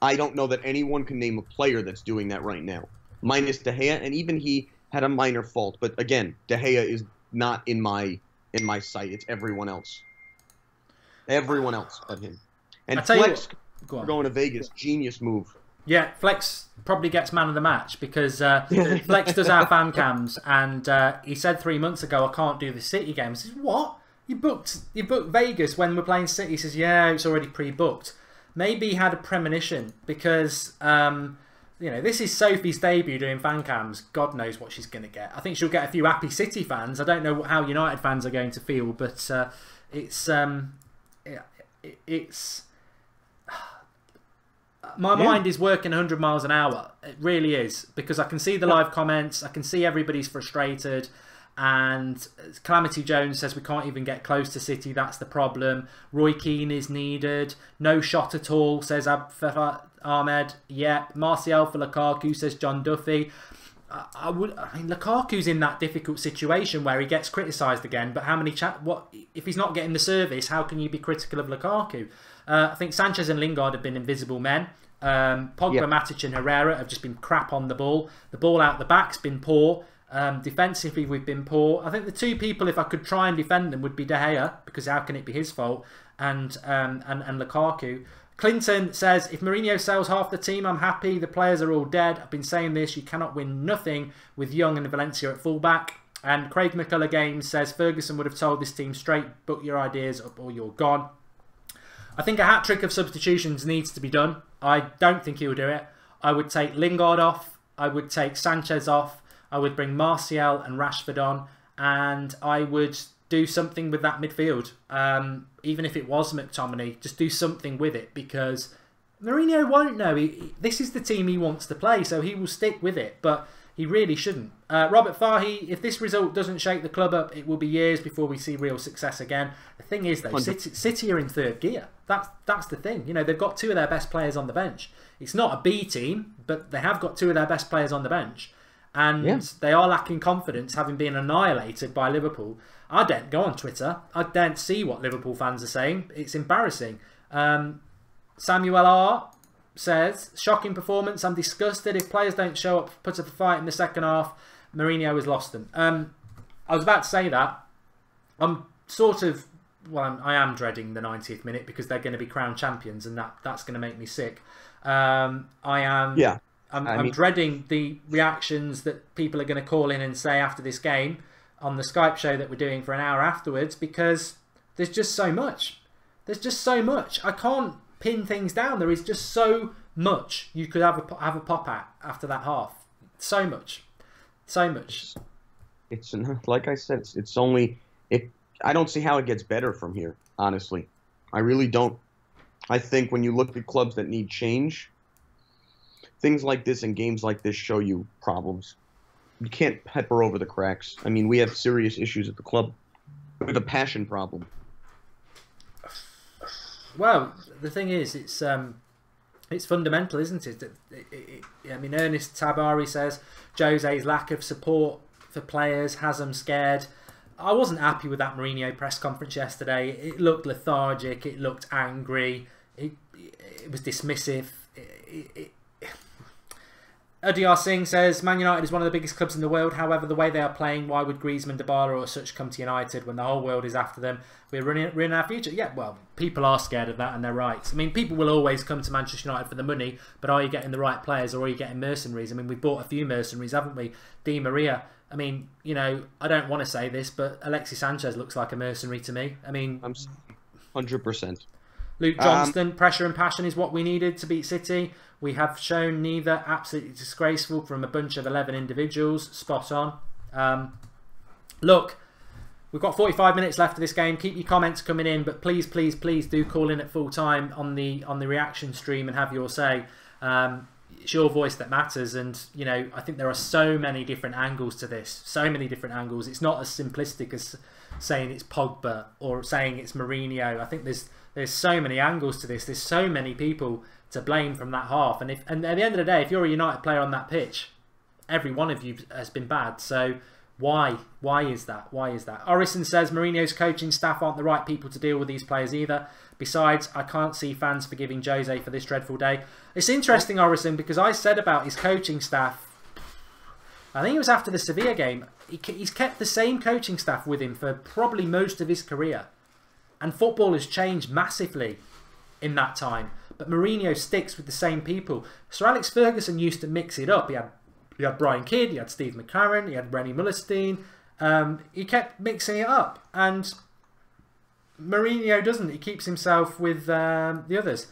I don't know that anyone can name a player that's doing that right now, minus De Gea, and even he had a minor fault. But again, De Gea is not in my sight. It's everyone else. Everyone else but him. And Flex going to Vegas, genius move. Yeah, Flex probably gets man of the match because Flex does our fan cams, and he said 3 months ago, I can't do the City game. I says, what? You booked Vegas when we're playing City? He says, yeah, it's already pre-booked. Maybe he had a premonition because, you know, this is Sophie's debut doing fan cams. God knows what she's going to get. I think she'll get a few happy City fans. I don't know how United fans are going to feel, but it's my mind is working 100 miles an hour. It really is, because I can see the live comments. I can see everybody's frustrated. And Calamity Jones says we can't even get close to City. That's the problem. Roy Keane is needed. No shot at all, says Ahmed. Yeah. Martial for Lukaku, says John Duffy. I mean, Lukaku's in that difficult situation where he gets criticised again. But how many if he's not getting the service? How can you be critical of Lukaku? I think Sanchez and Lingard have been invisible men. Pogba, Matic and Herrera have just been crap on the ball. The ball out the back's been poor. Defensively, we've been poor. I think the two people, if I could try and defend them, would be De Gea, because how can it be his fault? And Lukaku. Clinton says, if Mourinho sells half the team, I'm happy. The players are all dead. I've been saying this. You cannot win nothing with Young and Valencia at fullback. And Craig McCullough Games says, Ferguson would have told this team straight, book your ideas up or you're gone. I think a hat-trick of substitutions needs to be done. I don't think he'll do it. I would take Lingard off. I would take Sanchez off. I would bring Martial and Rashford on. And I would do something with that midfield. Even if it was McTominay, just do something with it, because Mourinho won't know. This is the team he wants to play, so he will stick with it. But he really shouldn't. Robert Fahy, if this result doesn't shake the club up, it will be years before we see real success again. The thing is, though, City are in third gear. That's the thing. You know, they've got two of their best players on the bench. It's not a B team, but they have got two of their best players on the bench. And they are lacking confidence, having been annihilated by Liverpool. I don't go on Twitter. I don't see what Liverpool fans are saying. It's embarrassing. Samuel R says, shocking performance. I'm disgusted. If players don't show up, put up a fight in the second half, Mourinho has lost them. I was about to say that. I'm sort of, well, I am dreading the 90th minute, because they're going to be crowned champions, and that's going to make me sick. I'm dreading the reactions that people are going to call in and say after this game on the Skype show that we're doing for an hour afterwards, because there's just so much. There's just so much. I can't pin things down. There is just so much you could have a pop at after that half. So much. So much. It's like I said, it's only... I don't see how it gets better from here, honestly. I really don't. I think when you look at clubs that need change, things like this and games like this show you problems. You can't pepper over the cracks. I mean, we have serious issues at the club. We have a passion problem. Well, the thing is, it's fundamental, isn't it? I mean, Ernest Tabari says Jose's lack of support for players has them scared. I wasn't happy with that Mourinho press conference yesterday. It looked lethargic. It looked angry. It was dismissive. Adiyar Singh says, Man United is one of the biggest clubs in the world. However, the way they are playing, why would Griezmann, Dybala or such come to United when the whole world is after them? We're ruining our future. Yeah, well, people are scared of that, and they're right. I mean, people will always come to Manchester United for the money, but are you getting the right players, or are you getting mercenaries? I mean, we've bought a few mercenaries, haven't we? Di Maria. I mean, you know, I don't want to say this, but Alexis Sanchez looks like a mercenary to me. I mean... I'm 100%. Luke Johnston, pressure and passion is what we needed to beat City. We have shown neither. Absolutely disgraceful from a bunch of 11 individuals. Spot on. Look, we've got 45 minutes left of this game. Keep your comments coming in, but please, please, please do call in at full time on the reaction stream and have your say. it's your voice that matters. And, you know, I think there are so many different angles to this. So many different angles. It's not as simplistic as saying it's Pogba or saying it's Mourinho. I think there's so many angles to this. There's so many people to blame from that half. And at the end of the day, if you're a United player on that pitch, every one of you has been bad. So why is that? Why is that? Orison says Mourinho's coaching staff aren't the right people to deal with these players either. Besides, I can't see fans forgiving Jose for this dreadful day. It's interesting, Orison, because I said about his coaching staff, I think it was after the Sevilla game, he's kept the same coaching staff with him for probably most of his career. And football has changed massively in that time. But Mourinho sticks with the same people. Sir Alex Ferguson used to mix it up. He had Brian Kidd, he had Steve McLaren, he had Rennie Mullerstein. He kept mixing it up. And Mourinho doesn't. He keeps himself with the others.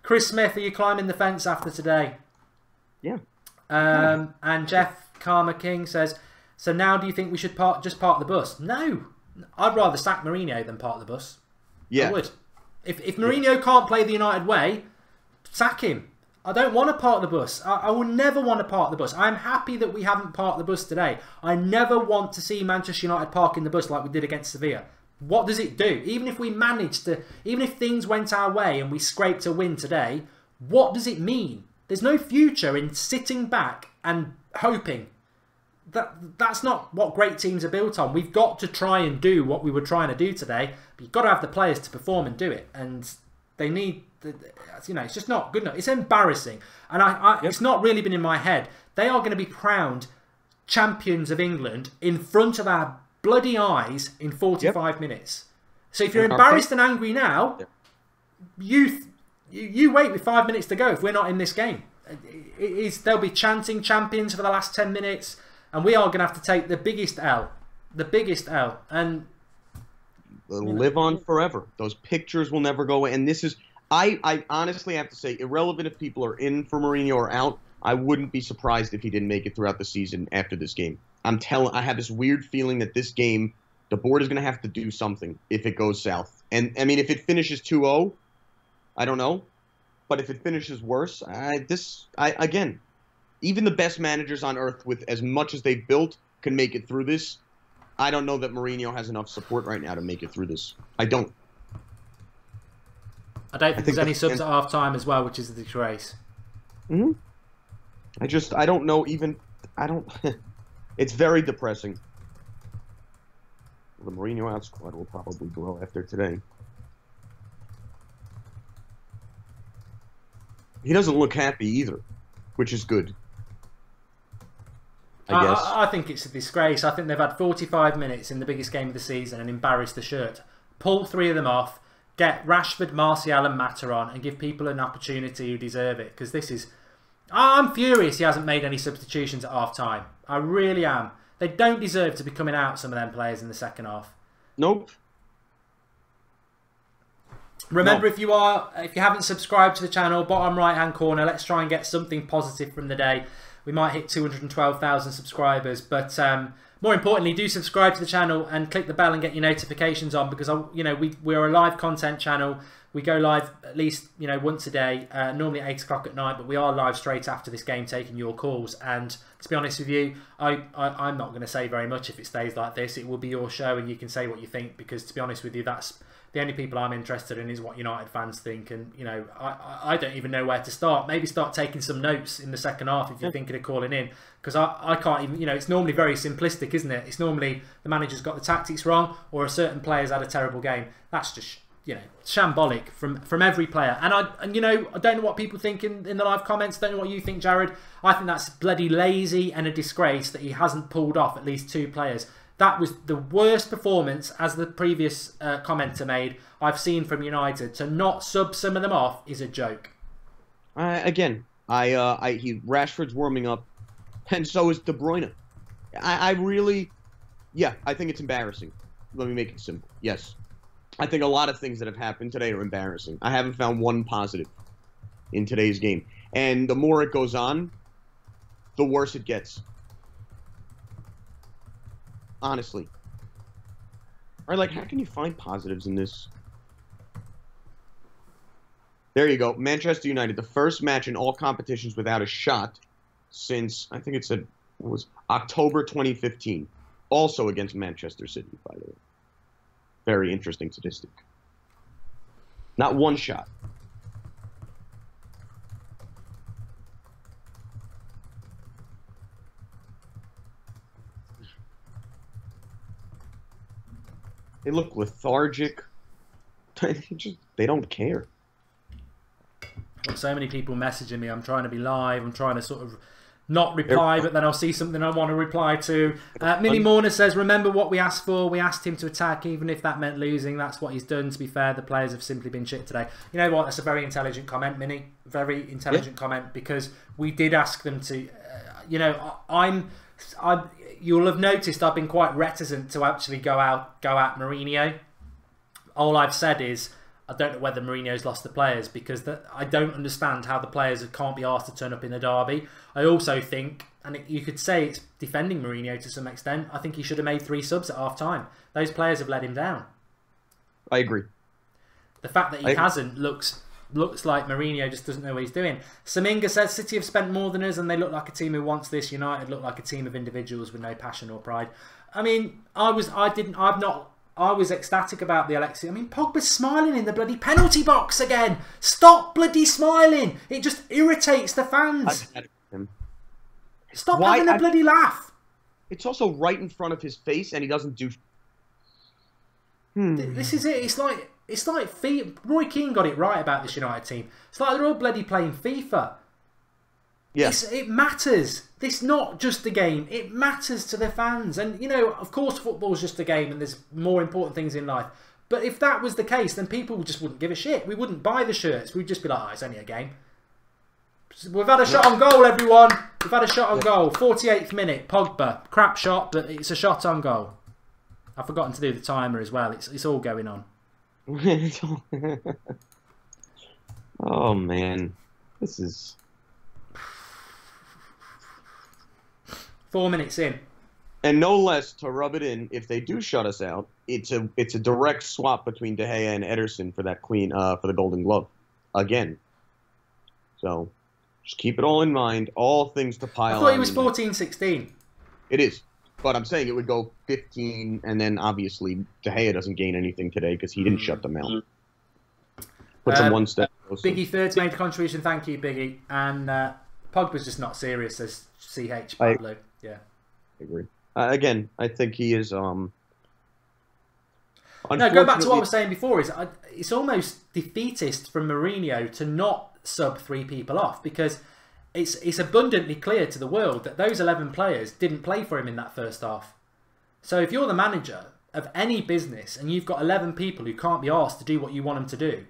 Chris Smith, are you climbing the fence after today? Yeah. And Jeff Karma King says, so now do you think we should just park the bus? No. I'd rather sack Mourinho than park the bus. Yeah. I would. If Mourinho can't play the United way, sack him. I don't want to park the bus. I will never want to park the bus. I'm happy that we haven't parked the bus today. I never want to see Manchester United parking the bus like we did against Sevilla. What does it do? Even if we managed to, even if things went our way and we scraped a win today, what does it mean? There's no future in sitting back and hoping. That's not what great teams are built on. We've got to try and do what we were trying to do today, but you've got to have the players to perform and do it. And they need, you know, it's just not good enough. It's embarrassing. And it's not really been in my head. They are going to be crowned champions of England in front of our bloody eyes in 45 minutes. So if you're embarrassed and angry now, you wait with 5 minutes to go if we're not in this game. They'll be chanting champions for the last 10 minutes. And we are going to have to take the biggest L. The biggest L. And they'll live on forever. Those pictures will never go away. And this is, I honestly have to say, irrelevant if people are in for Mourinho or out, I wouldn't be surprised if he didn't make it throughout the season after this game. I have this weird feeling that this game, the board is going to have to do something if it goes south. And, I mean, if it finishes 2-0, I don't know. But if it finishes worse, again, even the best managers on earth, with as much as they've built, can make it through this. I don't know that Mourinho has enough support right now to make it through this. I don't. I don't think there's any subs at half time as well, which is a disgrace. Mm-hmm. I don't know even. It's very depressing. The Mourinho out squad will probably grow after today. He doesn't look happy either, which is good. I guess. I think it's a disgrace. I think they've had 45 minutes in the biggest game of the season and embarrassed the shirt. Pull 3 of them off, get Rashford, Martial and Mata on, and give people an opportunity who deserve it. Because this is... I'm furious he hasn't made any substitutions at half-time. I really am. They don't deserve to be coming out, some of them players, in the second half. Nope. Remember, if you haven't subscribed to the channel, bottom right-hand corner, let's try and get something positive from the day. We might hit 212,000 subscribers, but more importantly, do subscribe to the channel and click the bell and get your notifications on, because we're a live content channel. We go live at least once a day, normally at 8 o'clock at night, but we are live straight after this game, taking your calls. And to be honest with you, I'm not going to say very much if it stays like this. It will be your show, and you can say what you think, because to be honest with you, that's the only people I'm interested in is what United fans think. And I don't even know where to start. Maybe start taking some notes in the second half if you're thinking of calling in, because I can't even, it's normally very simplistic, isn't it? It's normally the manager's got the tactics wrong, or a certain player's had a terrible game. That's just shambolic from every player. And I don't know what people think in the live comments. Don't know what you think, Jared. I think that's bloody lazy and a disgrace that he hasn't pulled off at least 2 players. That was the worst performance, as the previous commenter made, I've seen from United. To not sub some of them off is a joke. Rashford's warming up, and so is De Bruyne. I think it's embarrassing. Let me make it simple. Yes. I think a lot of things that have happened today are embarrassing. I haven't found one positive in today's game. And the more it goes on, the worse it gets. Honestly. Or how can you find positives in this? There you go. Manchester United, the first match in all competitions without a shot since, I think it said, it was October 2015. Also against Manchester City, by the way. Very interesting statistic. Not one shot. They look lethargic. They don't care. I've got so many people messaging me. I'm trying to be live. I'm trying to sort of not reply, but then I'll see something I want to reply to. Minnie Mourner says, remember what we asked for. We asked him to attack, even if that meant losing. That's what he's done. To be fair, the players have simply been shit today. You know what? That's a very intelligent comment, Minnie. Very intelligent comment, because we did ask them to. You know, you'll have noticed I've been quite reticent to actually go at Mourinho. All I've said is, I don't know whether Mourinho's lost the players, because I don't understand how the players can't be asked to turn up in the derby. I also think, and you could say it's defending Mourinho to some extent, I think he should have made 3 subs at half-time. Those players have let him down. I agree. The fact that he hasn't looks like Mourinho just doesn't know what he's doing. Saminga says, City have spent more than us and they look like a team who wants this. United look like a team of individuals with no passion or pride. I mean, I was ecstatic about the Alexis. I mean, Pogba's smiling in the bloody penalty box again. Stop bloody smiling. It just irritates the fans. Stop having a bloody laugh. It's also right in front of his face, and he doesn't do. This is it. It's like Roy Keane got it right about this United team. It's like they're all bloody playing FIFA. Yes, it matters. This not just a game. It matters to the fans. And, you know, of course football's just a game and there's more important things in life. But if that was the case, then people just wouldn't give a shit. We wouldn't buy the shirts. We'd just be like, oh, it's only a game. We've had a shot on goal, everyone. We've had a shot on goal. 48th minute, Pogba. Crap shot, but it's a shot on goal. I've forgotten to do the timer as well. It's all going on. Oh, man. This is... 4 minutes in. And no less, to rub it in, if they do shut us out, it's a direct swap between De Gea and Ederson for that for the Golden Glove. Again. So, just keep it all in mind. All things to pile on. I thought he was 14-16. It is. But I'm saying it would go 15, and then obviously De Gea doesn't gain anything today because he didn't shut them out. Puts him one step closer. Biggie Third's made a contribution. Thank you, Biggie. And Pogba's just not serious, says CH Pablo. Yeah. I agree. Again, I think he is... No, go back to what I was saying before. It's almost defeatist from Mourinho to not sub 3 people off, because it's abundantly clear to the world that those 11 players didn't play for him in that first half. So if you're the manager of any business and you've got 11 people who can't be asked to do what you want them to do,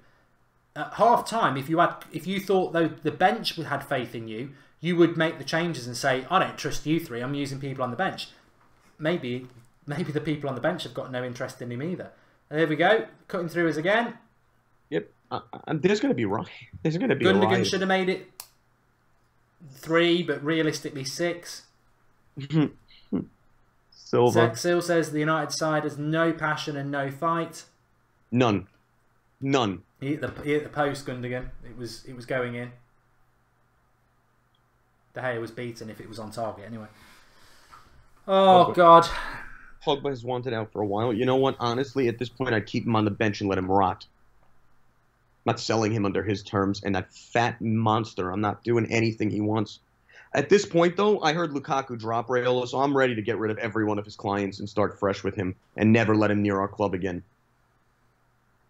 at half time, if you thought the bench had faith in you, you would make the changes and say, I don't trust you 3, I'm using people on the bench. Maybe the people on the bench have got no interest in him either. And there we go, cutting through us again. Yep, there's going to be right. There's going to be Gundogan should have made it 3, but realistically 6. Silva. Seal says the United side has no passion and no fight. None. He hit the post, Gundogan. It was going in. De Gea was beaten if it was on target anyway. Oh, Pogba. God. Pogba has wanted out for a while. You know what? Honestly, at this point, I'd keep him on the bench and let him rot. I'm not selling him under his terms, and that fat monster, I'm not doing anything he wants. At this point, though, I heard Lukaku drop Raiola, so I'm ready to get rid of every one of his clients and start fresh with him and never let him near our club again.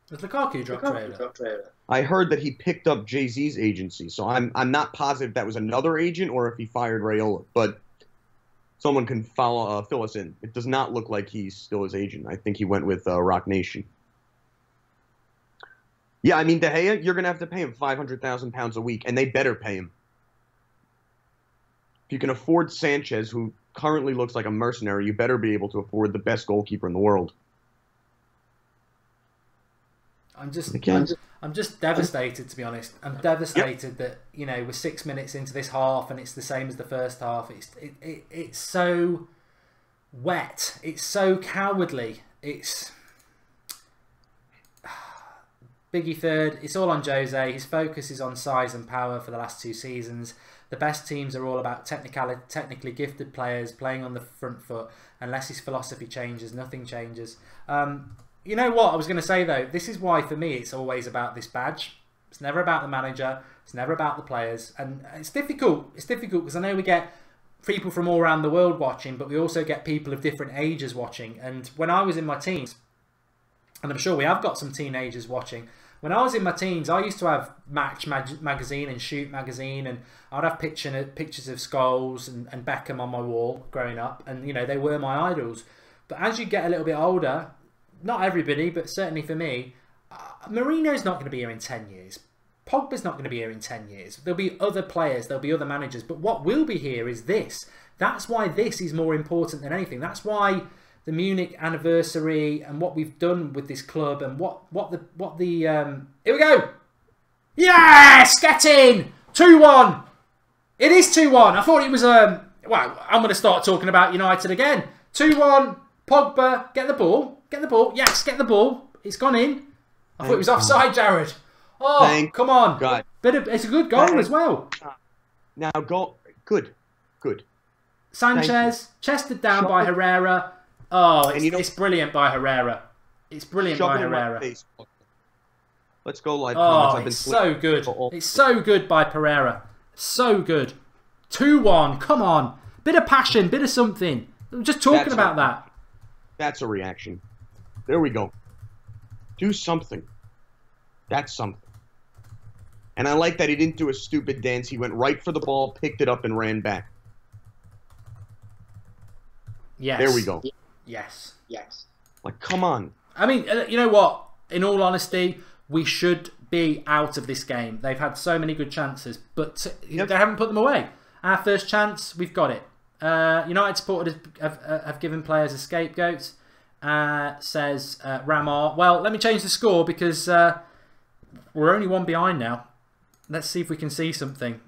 Has Lukaku dropped Raiola? I heard that he picked up Jay-Z's agency, so I'm not positive that was another agent or if he fired Raiola, but someone can fill us in. It does not look like he's still his agent. I think he went with Rock Nation. Yeah, I mean, De Gea, you're going to have to pay him £500,000 a week, and they better pay him. If you can afford Sanchez, who currently looks like a mercenary, you better be able to afford the best goalkeeper in the world. I'm just devastated, to be honest. I'm devastated that, you know, we're 6 minutes into this half and it's the same as the first half. It's so wet. It's so cowardly. Biggie third. It's all on Jose. His focus is on size and power for the last 2 seasons. The best teams are all about technically gifted players playing on the front foot. Unless his philosophy changes, nothing changes. You know what I was going to say, though? This is why, for me, it's always about this badge. It's never about the manager. It's never about the players. And it's difficult. It's difficult because I know we get people from all around the world watching, but we also get people of different ages watching. And when I was in my teens, and I'm sure we have got some teenagers watching, when I was in my teens, I used to have Match magazine and Shoot magazine, and I'd have pictures of Scholes and Beckham on my wall growing up, and you know, they were my idols. But as you get a little bit older, not everybody, but certainly for me, Mourinho's not going to be here in 10 years. Pogba's not going to be here in 10 years. There'll be other players, there'll be other managers, but what will be here is this. That's why this is more important than anything. That's why the Munich anniversary and what we've done with this club and what the here we go. Yes, get in. 2-1. It is 2-1. I thought it was well, I'm going to start talking about United again. 2-1. Pogba, get the ball. Get the ball. Yes, get the ball. It's gone in. I thought it was offside, Jared. Oh, come on. God. It's a good goal as well. Now, goal. Good. Sanchez, chested down by Herrera. Oh, it's brilliant by Herrera. It's brilliant by Herrera. Let's go live. Oh, it's so good. It's so good by Pereira. So good. 2-1. Come on. Bit of passion, bit of something. I'm just talking about that. That's a reaction. There we go. Do something. That's something. And I like that he didn't do a stupid dance. He went right for the ball, picked it up, and ran back. Yes. There we go. Yes. Like, come on. I mean, you know what? In all honesty, we should be out of this game. They've had so many good chances, but they haven't put them away. Our first chance, we've got it. United supporters have given players a scapegoat, says Ramar. Well, let me change the score because we're only 1 behind now. Let's see if we can see something.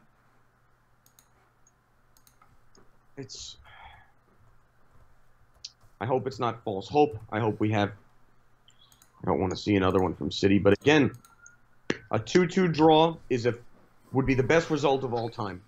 I hope it's not false hope. I hope we have... I don't want to see another one from City, but again, a 2-2 draw would be the best result of all time.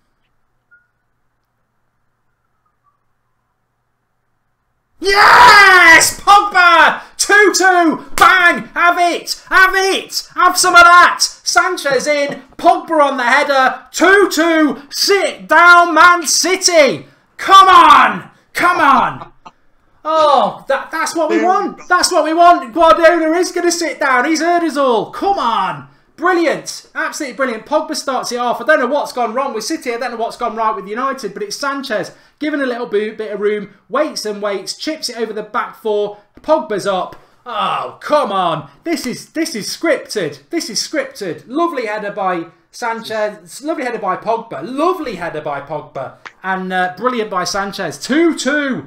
Yes! Pogba! 2-2! Bang! Have it! Have it! Have some of that! Sanchez in, Pogba on the header, 2-2! Sit down, Man City! Come on! Come on! Oh, that's what we want. That's what we want. Guardiola is going to sit down. He's heard us all. Come on. Brilliant. Absolutely brilliant. Pogba starts it off. I don't know what's gone wrong with City. I don't know what's gone right with United, but it's Sanchez giving a little bit of room, waits and waits, chips it over the back 4. Pogba's up. Oh, come on. This is scripted. This is scripted. Lovely header by Sanchez. Lovely header by Pogba. Lovely header by Pogba. And brilliant by Sanchez. 2-2.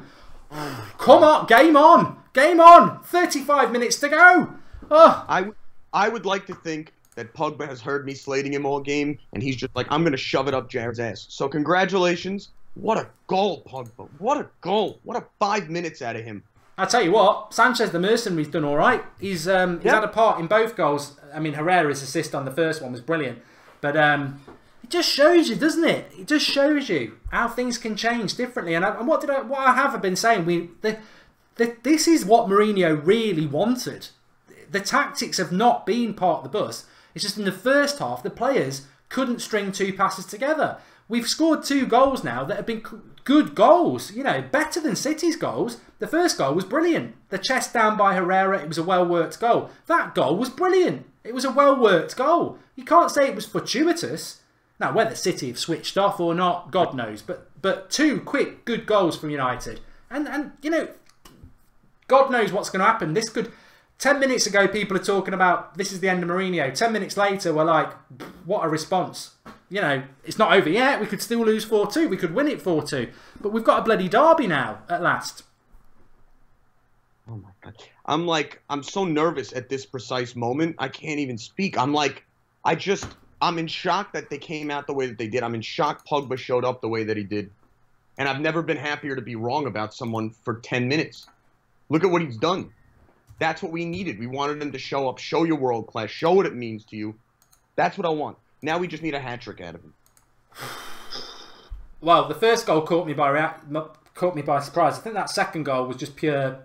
Come on, game on, game on. 35 minutes to go. Oh. I would like to think that Pogba has heard me slating him all game, and he's just like, I'm going to shove it up Jared's ass. So congratulations. What a goal, Pogba. What a goal. What a 5 minutes out of him. I'll tell you what, Sanchez the mercenary's done all right. He's had a part in both goals. I mean, Herrera's assist on the first one was brilliant. But it just shows you, doesn't it? It just shows you how things can change differently. And what I have been saying, this is what Mourinho really wanted. The tactics have not been part of the bus. It's just in the first half, the players couldn't string 2 passes together. We've scored 2 goals now that have been good goals. You know, better than City's goals. The first goal was brilliant. The chest down by Herrera, it was a well-worked goal. That goal was brilliant. It was a well-worked goal. You can't say it was fortuitous. Now, whether City have switched off or not, God knows. But 2 quick, good goals from United. And you know, God knows what's going to happen. This could... 10 minutes ago, people are talking about this is the end of Mourinho. 10 minutes later, we're like, what a response. You know, it's not over yet. We could still lose 4-2. We could win it 4-2. But we've got a bloody derby now, at last. Oh, my God. I'm so nervous at this precise moment. I can't even speak. I'm in shock that they came out the way that they did. I'm in shock Pogba showed up the way that he did. And I've never been happier to be wrong about someone for 10 minutes. Look at what he's done. That's what we needed. We wanted them to show up, show your world class, show what it means to you. That's what I want. Now we just need a hat trick out of him. Well, the first goal caught me by surprise. I think that second goal was just pure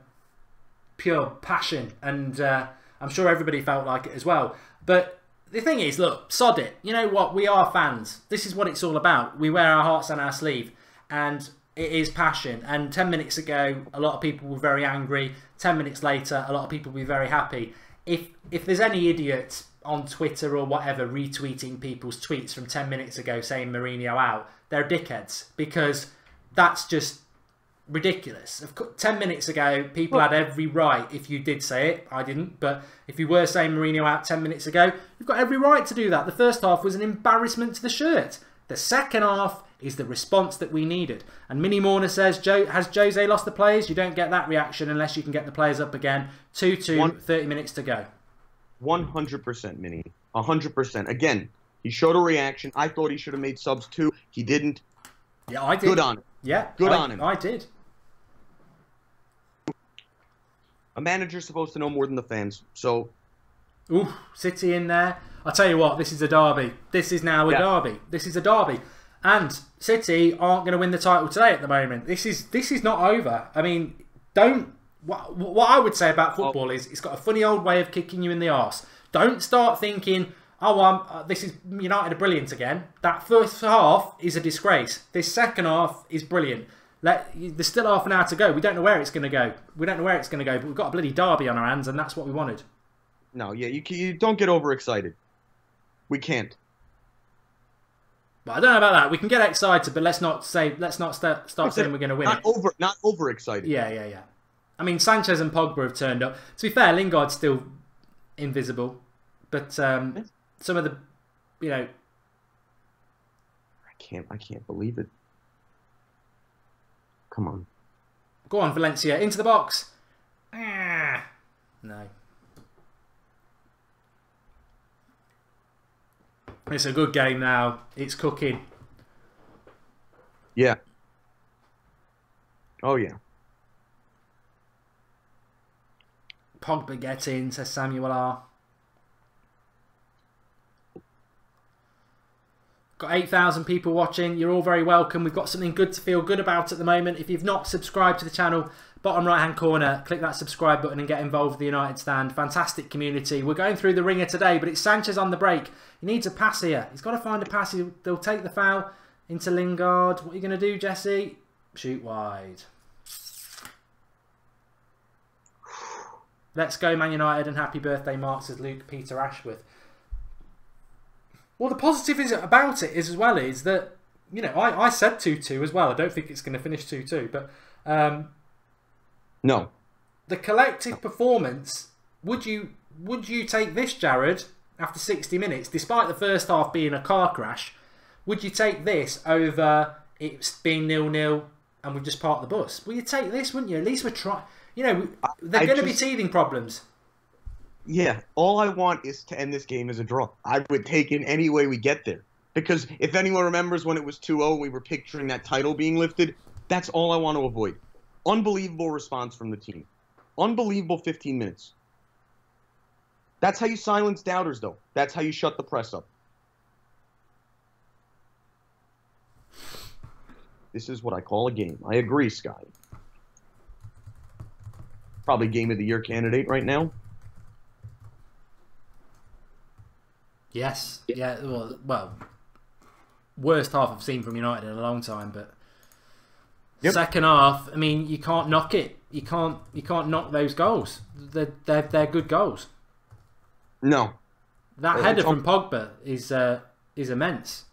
passion, and I'm sure everybody felt like it as well. But the thing is, look, sod it. You know what? We are fans. This is what it's all about. We wear our hearts on our sleeve, and it is passion. And 10 minutes ago, a lot of people were very angry. 10 minutes later, a lot of people will be very happy. If there's any idiot on Twitter or whatever retweeting people's tweets from 10 minutes ago saying Mourinho out, they're dickheads, because that's just ridiculous. 10 minutes ago, people had every right, if you did say it, I didn't, but if you were saying Mourinho out 10 minutes ago, you've got every right to do that. The first half was an embarrassment to the shirt. The second half is the response that we needed. And Minnie Mourner says, has Jose lost the players? You don't get that reaction unless you can get the players up again. 2-2, 30 minutes to go. 100%, Minnie. 100%. Again, he showed a reaction. I thought he should have made subs too. He didn't. Yeah, I did. Good on him. Yeah, good on him. I did. A manager's supposed to know more than the fans. So, ooh, City in there. I'll tell you what, this is a derby. This is now a derby. This is a derby. And City aren't going to win the title today at the moment. This is not over. I mean, what I would say about football is it's got a funny old way of kicking you in the arse. Don't start thinking, oh, this is United are brilliant again. That first half is a disgrace. This second half is brilliant. There's still half an hour to go. We don't know where it's going to go. We don't know where it's going to go, but we've got a bloody derby on our hands, and that's what we wanted. No, yeah, you don't get overexcited. We can't. But I don't know about that. We can get excited, but let's not start saying we're going to win it. Not overexcited. Yeah. I mean, Sanchez and Pogba have turned up. To be fair, Lingard's still invisible, but some of the, I can't believe it. Come on. Go on, Valencia, into the box. No. It's a good game now. It's cooking. Yeah. Oh, yeah. Pogba get in, says Samuel R. Got 8,000 people watching. You're all very welcome. We've got something good to feel good about at the moment. If you've not subscribed to the channel, bottom right hand corner, click that subscribe button and get involved with the United Stand. Fantastic community. We're going through the ringer today, but it's Sanchez on the break. He needs a pass here. He's got to find a pass. They'll take the foul into Lingard. What are you going to do, Jesse? Shoot wide. Let's go, Man United, and happy birthday, Mark, says Luke Peter Ashworth. Well, the positive about it is that, I said 2-2 as well. I don't think it's going to finish 2-2, but no. The collective performance, would you take this, Jared, after 60 minutes, despite the first half being a car crash, would you take this over it being 0-0 and we've just parked the bus? Well, you'd take this, wouldn't you? At least we're trying. They're going to be teething problems. Yeah, all I want is to end this game as a draw. I would take it any way we get there. Because if anyone remembers when it was 2-0, we were picturing that title being lifted. That's all I want to avoid. Unbelievable response from the team. Unbelievable 15 minutes. That's how you silence doubters, though. That's how you shut the press up. This is what I call a game. I agree, Sky. Probably Game of the Year candidate right now. Yes. Yeah. Well, worst half I've seen from United in a long time, but second half, I mean, you can't knock it. You can't knock those goals. They're good goals. No. That header from Pogba is immense.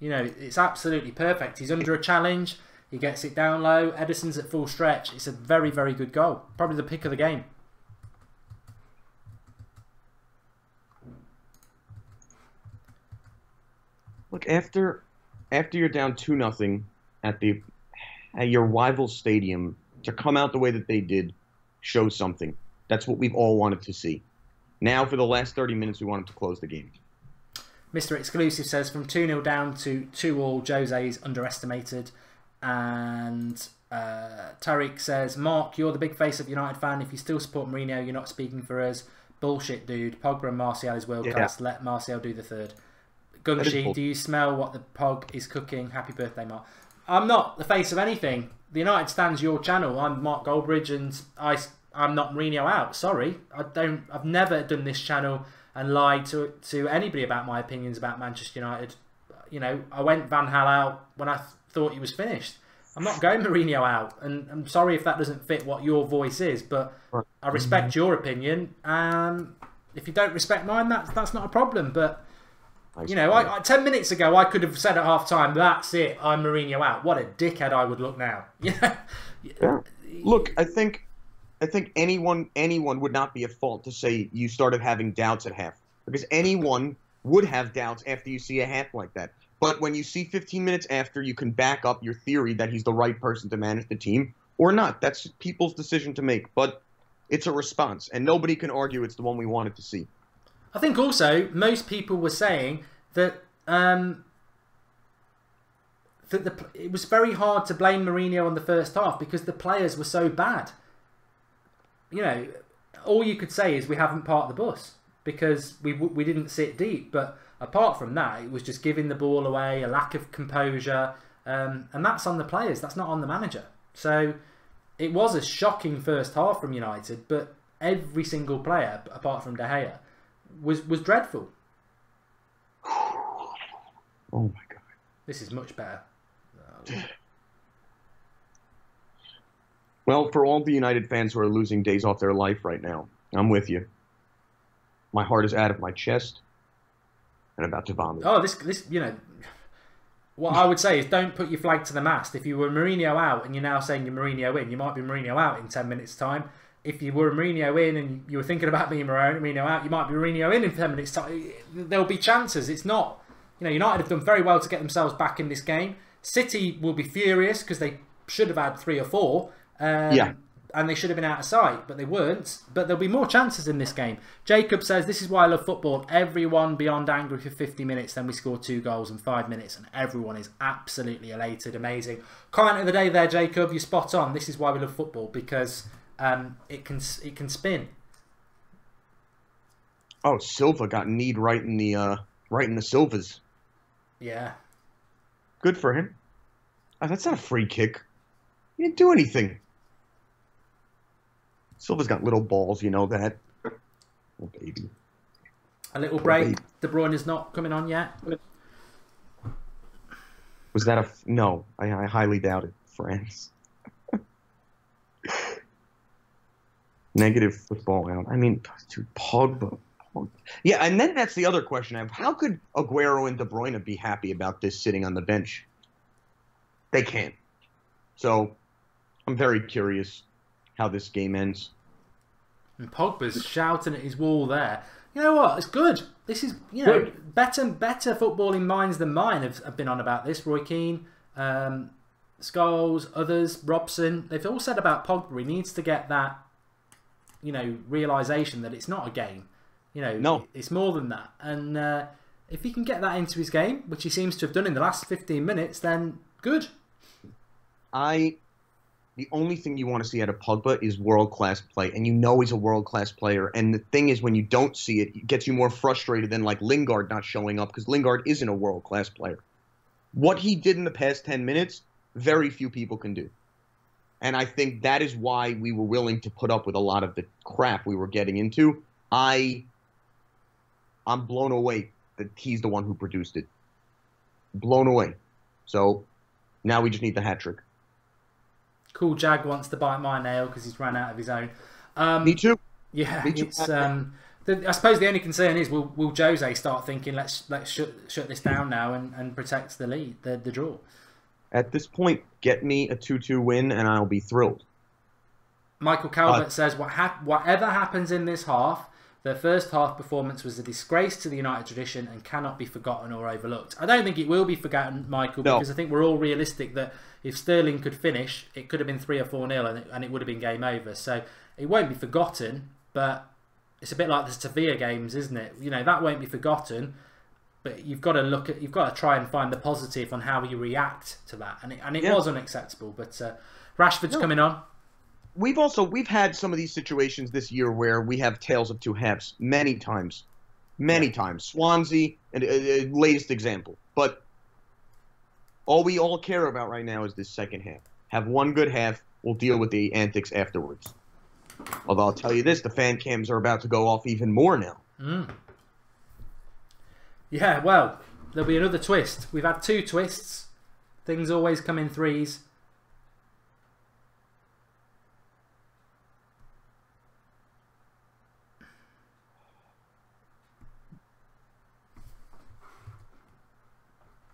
It's absolutely perfect. He's under a challenge. He gets it down low. Ederson's at full stretch. It's a very, very good goal. Probably the pick of the game. Look, after you're down 2-0 at your rival stadium, to come out the way that they did shows something. That's what we've all wanted to see. Now, for the last 30 minutes, we wanted to close the game. Mr. Exclusive says, from 2-0 down to 2-2, Jose is underestimated. And Tariq says, Mark, you're the big face of United fan. If you still support Mourinho, you're not speaking for us. Bullshit, dude. Pogba and Martial is world class. Let Martial do the third. Gunshi, do you smell what the Pog is cooking? Happy birthday, Mark. I'm not the face of anything. The United stands your channel. I'm Mark Goldbridge, and I'm not Mourinho out. Sorry, I've never done this channel and lied to anybody about my opinions about Manchester United. You know, I went Van Gaal out when I thought he was finished. I'm not going Mourinho out, and I'm sorry if that doesn't fit what your voice is, but I respect your opinion. If you don't respect mine, that's not a problem. But you know, 10 minutes ago I could have said at half time, "That's it, I'm Mourinho out." What a dickhead I would look now. Yeah. Look, I think anyone would not be at fault to say you started having doubts at half, because anyone would have doubts after you see a half like that. But when you see 15 minutes after, you can back up your theory that he's the right person to manage the team or not. That's people's decision to make. But it's a response, and nobody can argue it's the one we wanted to see. I think also most people were saying that it was very hard to blame Mourinho on the first half because the players were so bad. You know, all you could say is we haven't parked the bus because we didn't sit deep. But apart from that, it was just giving the ball away, a lack of composure, and that's on the players. That's not on the manager. So it was a shocking first half from United, but every single player, apart from De Gea, was dreadful. Oh my God. This is much better. Well, for all the United fans who are losing days off their life right now, I'm with you. My heart is out of my chest and about to vomit. Oh, this, you know, what I would say is don't put your flag to the mast. If you were Mourinho out and you're now saying you're Mourinho in, you might be Mourinho out in 10 minutes' time. If you were Mourinho in and you were thinking about being Mourinho out, you might be Mourinho in 10 minutes' time. There'll be chances. It's not, you know, United have done very well to get themselves back in this game. City will be furious because they should have had 3 or 4. And they should have been out of sight, but they weren't. But there'll be more chances in this game. Jacob says, this is why I love football. Everyone beyond angry for 50 minutes, then we score 2 goals in 5 minutes, and everyone is absolutely elated. Amazing. Comment of the day there, Jacob. You're spot on. This is why we love football, because it can spin. Oh, Silva got kneed right in the Silvas. Yeah. Good for him. Oh, that's not a free kick. He didn't do anything. Silva's got little balls, you know that. Oh, baby. A little break. De Bruyne is not coming on yet. Was that a... No, I highly doubt it. France. Negative football out. I mean, dude, Pogba. Yeah, and then that's the other question I have. How could Aguero and De Bruyne be happy about this sitting on the bench? They can't. So, I'm very curious how this game ends. And Pogba's shouting at his wall there. You know what? It's good. This is, you know, better footballing minds than mine have been on about this. Roy Keane, Scholes, others, Robson. They've all said about Pogba. He needs to get that, you know, realisation that it's not a game. You know, it's more than that. And if he can get that into his game, which he seems to have done in the last 15 minutes, then good. The only thing you want to see out of Pogba is world-class play, and you know he's a world-class player. And the thing is, when you don't see it, it gets you more frustrated than like Lingard not showing up, because Lingard isn't a world-class player. What he did in the past 10 minutes, very few people can do. And I think that is why we were willing to put up with a lot of the crap we were getting into. I'm blown away that he's the one who produced it. Blown away. So now we just need the hat trick. Cool Jag wants to bite my nail because he's run out of his own. Me too. Yeah, Me too. It's. I suppose the only concern is will Jose start thinking let's shut this down now and protect the lead, the draw. At this point, get me a 2-2 win and I'll be thrilled. Michael Calvert says whatever happens in this half, their first half performance was a disgrace to the United tradition and cannot be forgotten or overlooked. I don't think it will be forgotten, Michael, because I think we're all realistic that if Sterling could finish, it could have been 3 or 4-0 and it would have been game over. So it won't be forgotten, but it's a bit like the Sevilla games, isn't it? You know, that won't be forgotten, but you've got to try and find the positive on how you react to that. And it was unacceptable. But Rashford's coming on. We've had some of these situations this year where we have tales of two halves many times. Many times. Swansea, latest example. But all we all care about right now is this second half. Have one good half. We'll deal with the antics afterwards. Although I'll tell you this, the fan cams are about to go off even more now. Yeah, well, there'll be another twist. We've had 2 twists. Things always come in threes.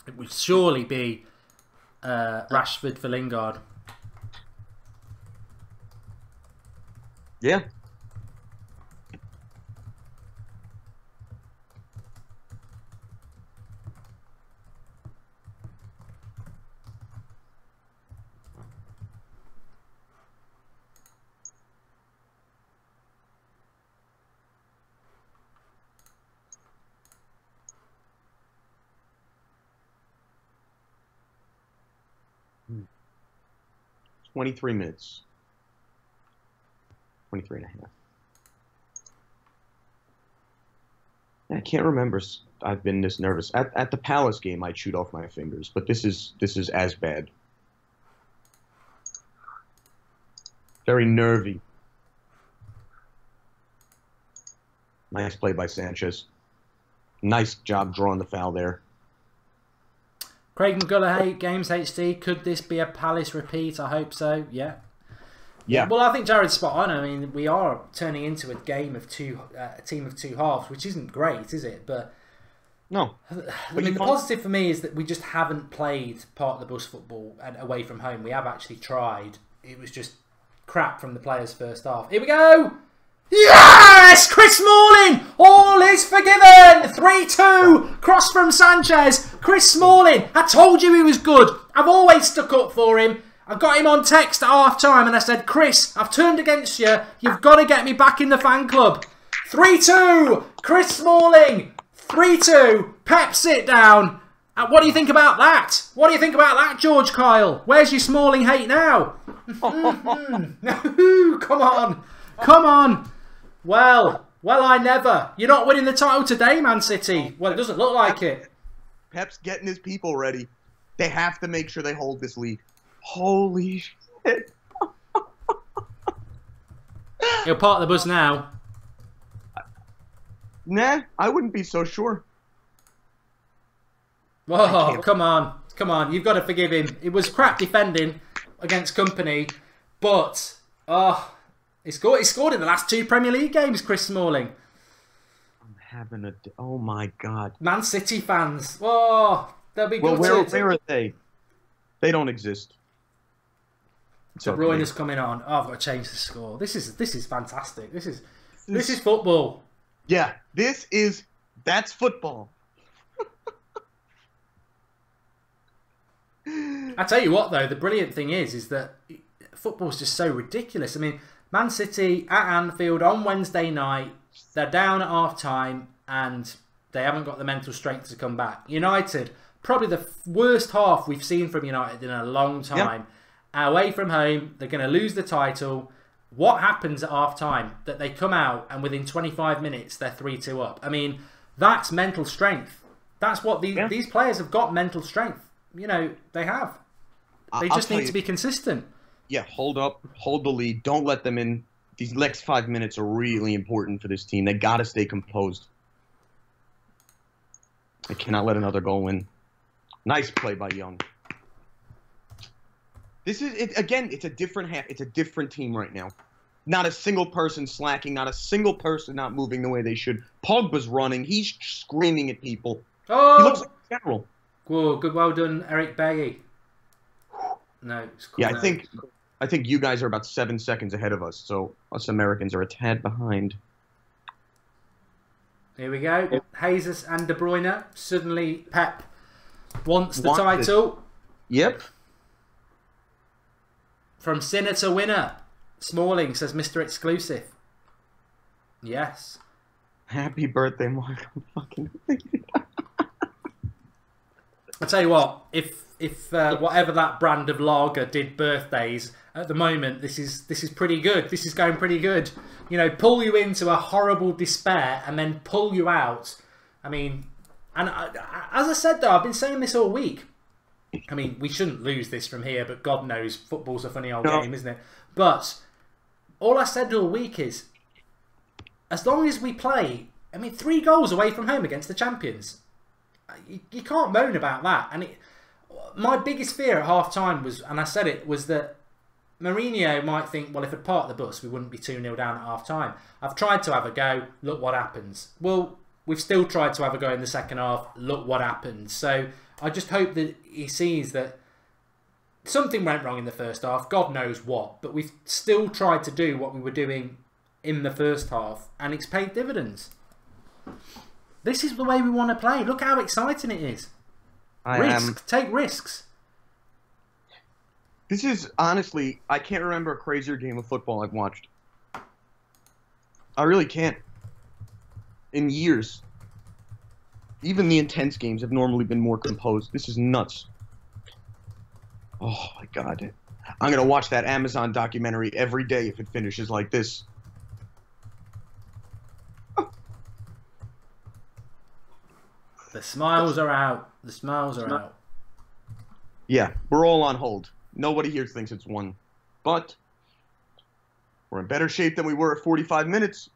It would surely be Rashford for Lingard. Yeah. — 23 minutes. 23 and a half. I can't remember I've been this nervous. At the Palace game, I chewed off my fingers, but this is as bad. Very nervy. Nice play by Sanchez. Nice job drawing the foul there. Craig McGullagh, Games HD. Could this be a Palace repeat? I hope so. Yeah. Yeah. Well, I think Jared's spot on. I mean, we are turning into a team of two halves, which isn't great, is it? But no. I mean, the positive for me is that we just haven't played part of the bus football and away from home. We have actually tried. It was just crap from the players' first half. Here we go. Yes! Chris Smalling! All is forgiven! 3-2! Cross from Sanchez. Chris Smalling. I told you he was good. I've always stuck up for him. I got him on text at half-time and I said, Chris, I've turned against you. You've got to get me back in the fan club. 3-2! Chris Smalling. 3-2. Pep, sit down. What do you think about that? What do you think about that, George Kyle? Where's your Smalling hate now? No, come on. Come on. Well, I never. You're not winning the title today, Man City. Well, it doesn't look like it. Pep's getting his people ready. They have to make sure they hold this lead. Holy shit. He'll park the bus now. Nah, I wouldn't be so sure. Whoa, come on. Come on. You've got to forgive him. It was crap defending against Company, but... He scored in the last 2 Premier League games, Chris Smalling. I'm having a... Oh, my God. Man City fans. Oh, they'll be good. Well, where are they? They don't exist. De Bruyne is coming on. Oh, I've got to change the score. This is fantastic. This is football. Yeah, that's football. I tell you what, though, the brilliant thing is that football's just so ridiculous. I mean, Man City at Anfield on Wednesday night, they're down at half-time and they haven't got the mental strength to come back. United, probably the worst half we've seen from United in a long time. Yep. Away from home, they're going to lose the title. What happens at half-time? That they come out and within 25 minutes, they're 3-2 up. I mean, that's mental strength. That's what these players have got, mental strength. You know, they have. They just need to be consistent. Yeah, hold up, hold the lead. Don't let them in. These next 5 minutes are really important for this team. They got to stay composed. They cannot let another goal in. Nice play by Young. This is it again. It's a different half. It's a different team right now. Not a single person slacking. Not a single person not moving the way they should. Pogba's running. He's screaming at people. Oh, he looks like a general. Whoa, good, well done, Eric Bailly. No, it's cool. Yeah, I think you guys are about 7 seconds ahead of us, so us Americans are a tad behind. Here we go. Jesus and De Bruyne. Suddenly, Pep wants the title. Yep. From sinner to winner. Smalling says Mr. Exclusive. Yes. Happy birthday, Mark. I'm fucking... I tell you what, if whatever that brand of lager did birthdays at the moment, this is pretty good. This is going pretty good. You know, pull you into a horrible despair and then pull you out. I mean, and as I said though, I've been saying this all week. I mean, we shouldn't lose this from here, but God knows, football's a funny old game, isn't it? But all I said all week is, as long as we play, I mean, 3 goals away from home against the champions, you can't moan about that. And my biggest fear at half-time was, and I said it, was that Mourinho might think, well, if I'd parked the bus, we wouldn't be 2-0 down at half-time. I've tried to have a go, look what happens. Well, we've still tried to have a go in the second half, look what happens. So I just hope that he sees that something went wrong in the first half, God knows what, but we've still tried to do what we were doing in the first half, and it's paid dividends. This is the way we want to play. Look how exciting it is. Take risks. This is, honestly, I can't remember a crazier game of football I've watched. I really can't. In years. Even the intense games have normally been more composed. This is nuts. Oh, my God. I'm going to watch that Amazon documentary every day if it finishes like this. The smiles are out. The smiles are out. Yeah, we're all on hold. Nobody here thinks it's won. But we're in better shape than we were at 45 minutes.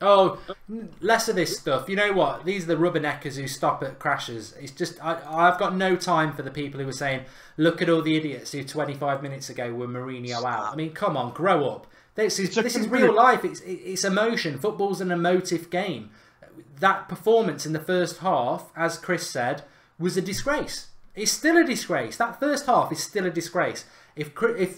Oh, less of this stuff. You know what? These are the rubberneckers who stop at crashes. It's just, I've got no time for the people who are saying, look at all the idiots who 25 minutes ago were Mourinho out. I mean, come on, grow up. This is real life. It's emotion. Football's an emotive game. That performance in the first half, as Chris said, was a disgrace. It's still a disgrace. That first half is still a disgrace. If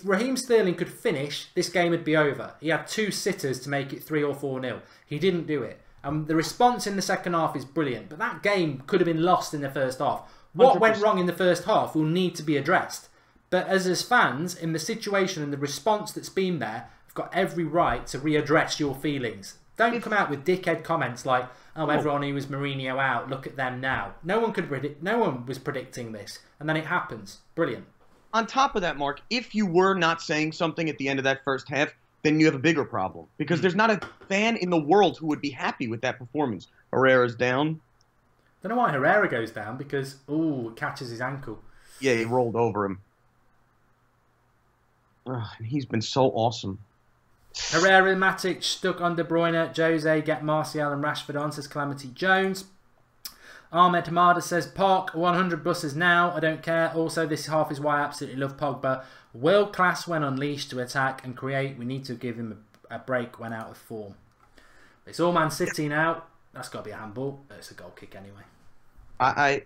Raheem Sterling could finish, this game would be over. He had 2 sitters to make it 3 or 4-0. He didn't do it. The response in the second half is brilliant. But that game could have been lost in the first half. What 100%. went wrong in the first half will need to be addressed. But as fans, in the situation and the response that's been there, I've got every right to readdress your feelings. Don't come out with dickhead comments like, oh, everyone who was Mourinho out, look at them now. No one was predicting this. And then it happens. Brilliant. On top of that, Mark, if you were not saying something at the end of that first half, then you have a bigger problem. Because there's not a fan in the world who would be happy with that performance. Herrera's down. Don't know why Herrera goes down, because, ooh, it catches his ankle. Yeah, he rolled over him. And he's been so awesome. Herrera and Matic stuck on De Bruyne. Jose, get Martial and Rashford on, says Calamity Jones. Ahmed Hamada says, park 100 buses now. I don't care. Also, this half is why I absolutely love Pogba. World class when unleashed to attack and create. We need to give him a break when out of form. It's all Man City now. That's got to be a handball. It's a goal kick anyway. Oh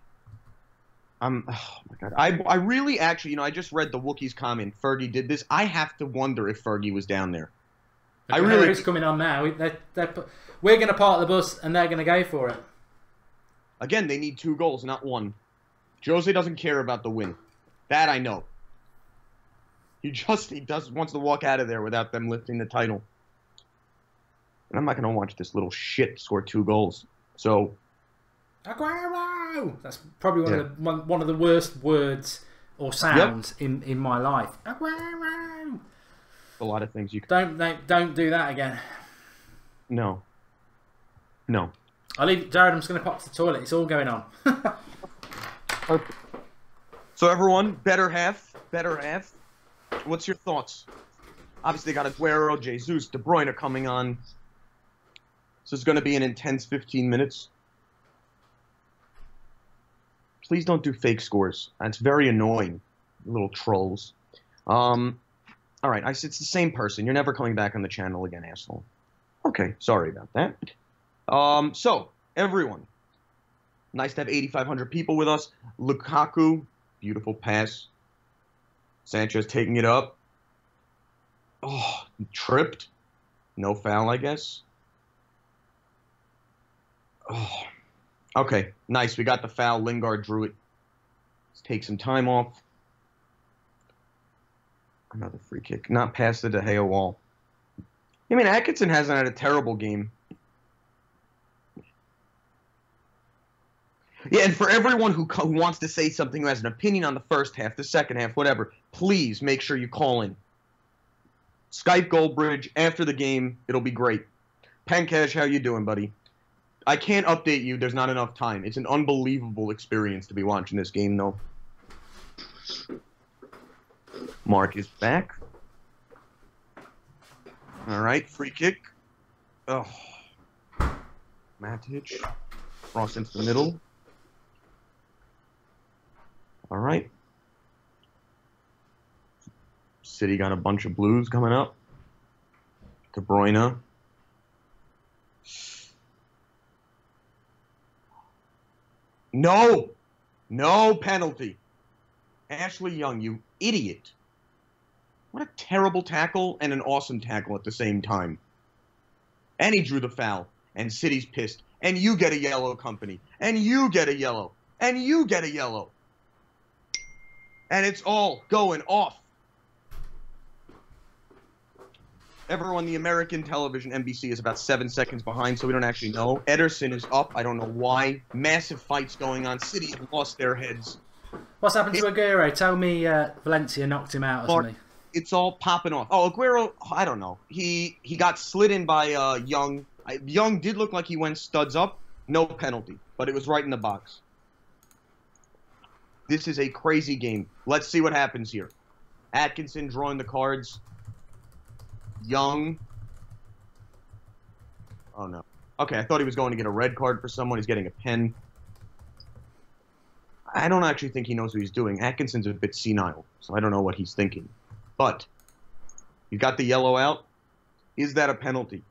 my God. I really actually, I just read the Wookiees comment. Fergie did this. I have to wonder if Fergie was down there. It's coming on now. We're going to park the bus and they're going to go for it. Again, they need 2 goals, not 1. Jose doesn't care about the win. That I know. He wants to walk out of there without them lifting the title. And I'm not going to watch this little shit score 2 goals. So, Aguero! That's probably one of the worst words or sounds in my life. Aguero! A lot of things you can... Don't do that again. No. I'll leave Jared. I'm just going to pop to the toilet. It's all going on. Perfect. So everyone, better half. What's your thoughts? Obviously, they got Aguero, Jesus, De Bruyne coming on. So it's going to be an intense 15 minutes. Please don't do fake scores. That's very annoying, little trolls. All right, it's the same person. You're never coming back on the channel again, asshole. Okay, sorry about that. So, everyone, nice to have 8,500 people with us. Lukaku, beautiful pass. Sanchez taking it up. Oh, tripped. No foul, I guess. Oh, okay, nice. We got the foul. Lingard drew it. Let's take some time off. Another free kick. Not past the De Gea wall. I mean, Atkinson hasn't had a terrible game. Yeah, and for everyone who wants to say something, who has an opinion on the first half, the second half, whatever, please make sure you call in. Skype Goldbridge after the game. It'll be great. Pankaj, how you doing, buddy? I can't update you. There's not enough time. It's an unbelievable experience to be watching this game, though. Mark is back. All right, free kick. Oh. Matic. Cross into the middle. All right. City got a bunch of blues coming up. De Bruyne. No! No penalty. Ashley Young, you idiot. What a terrible tackle and an awesome tackle at the same time. And he drew the foul. And City's pissed. And you get a yellow, company. And you get a yellow. And you get a yellow. And it's all going off. Everyone, the American television, NBC, is about 7 seconds behind, so we don't actually know. Ederson is up. I don't know why. Massive fights going on. City have lost their heads. What's happened to Aguero? Tell me Valencia knocked him out or something. It's all popping off. Oh, Aguero, I don't know. He got slid in by Young. Young did look like he went studs up. No penalty, but it was right in the box. This is a crazy game. Let's see what happens here. Atkinson drawing the cards. Young. Oh, no. Okay, I thought he was going to get a red card for someone. He's getting a pen. I don't actually think he knows what he's doing. Atkinson's a bit senile, so I don't know what he's thinking. But you got the yellow out. Is that a penalty?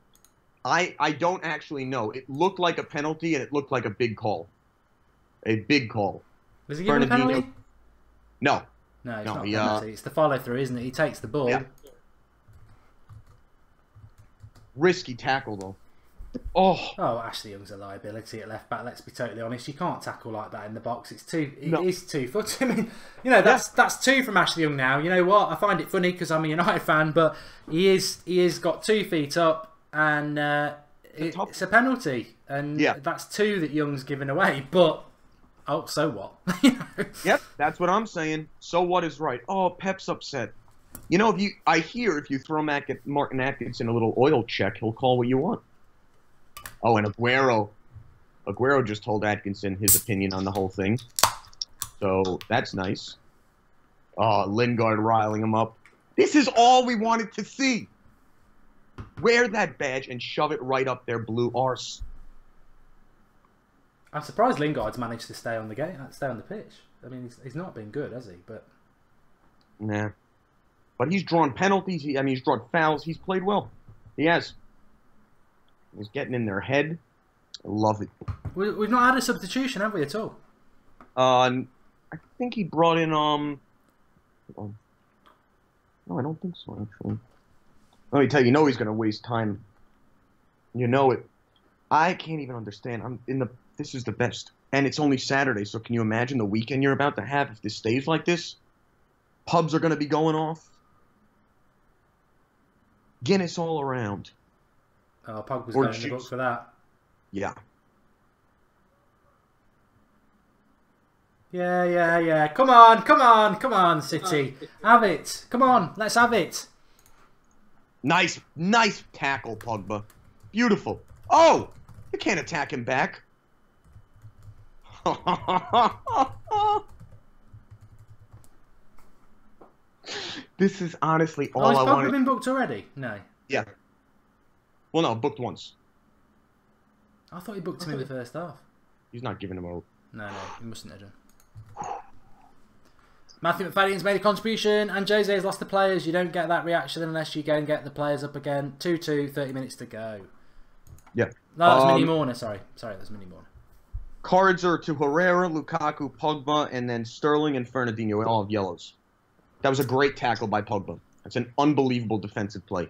I don't actually know. It looked like a penalty, and it looked like a big call. A big call. Was he given a penalty? No. No, it's not a penalty. It's the follow-through, isn't it? He takes the ball. Yeah. Risky tackle, though. Oh, Ashley Young's a liability at left back. Let's be totally honest. You can't tackle like that in the box. It is 2 foot. I mean, that's 2 from Ashley Young now. You know what? I find it funny because I'm a United fan, but he is got 2 feet up, and it's a penalty, and that's 2 that Young's given away. But so what? Yep, that's what I'm saying. So what is right? Oh, Pep's upset. You know, if you throw Martin Atkinson a little oil check, he'll call what you want. Oh, and Aguero just told Atkinson his opinion on the whole thing. So that's nice. Oh, Lingard riling him up. This is all we wanted to see. Wear that badge and shove it right up their blue arse. I'm surprised Lingard's managed to stay on the pitch. I mean, he's not been good, has he? But nah. But he's drawn penalties. He's drawn fouls. He's played well. He has. He's getting in their head. I love it. We've not had a substitution, have we, at all? I think he brought in, no, I don't think so, actually. Let me tell you, he's going to waste time. You know it. I can't even understand. This is the best. And it's only Saturday, so can you imagine the weekend you're about to have if this stays like this? Pubs are going to be going off. Guinness all around. Oh, Pogba's going in the book for that. Yeah. Yeah. Come on, City. Have it. Come on, let's have it. Nice tackle, Pogba. Beautiful. Oh, you can't attack him back. This is honestly all I wanted. Has Pogba been booked already? No. Yeah. Well, no, booked once. I thought he booked him in the first half. He's not giving him a... No, he mustn't have done. Matthew McFadden's made a contribution, and Jose has lost the players. You don't get that reaction unless you go and get the players up again. 2-2, 30 minutes to go. Yeah. No, that's Mini Morner, sorry. That's Mini Morner. Cards are to Herrera, Lukaku, Pogba, and then Sterling and Fernandinho, all have yellows. That was a great tackle by Pogba. That's an unbelievable defensive play.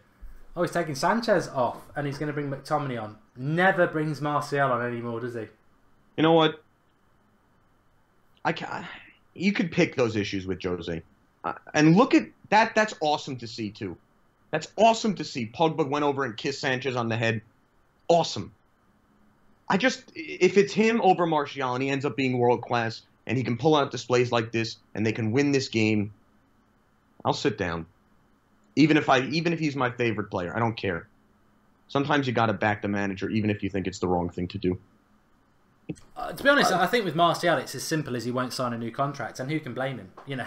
Oh, he's taking Sanchez off, and he's going to bring McTominay on. Never brings Martial on anymore, does he? You know what? You could pick those issues with Jose. And look at that. That's awesome to see, too. That's awesome to see. Pogba went over and kissed Sanchez on the head. Awesome. if it's him over Martial and he ends up being world class and he can pull out displays like this and they can win this game, I'll sit down. Even if he's my favorite player, I don't care. Sometimes you got to back the manager, even if you think it's the wrong thing to do. To be honest, I think with Martial, it's as simple as he won't sign a new contract, and who can blame him? You know,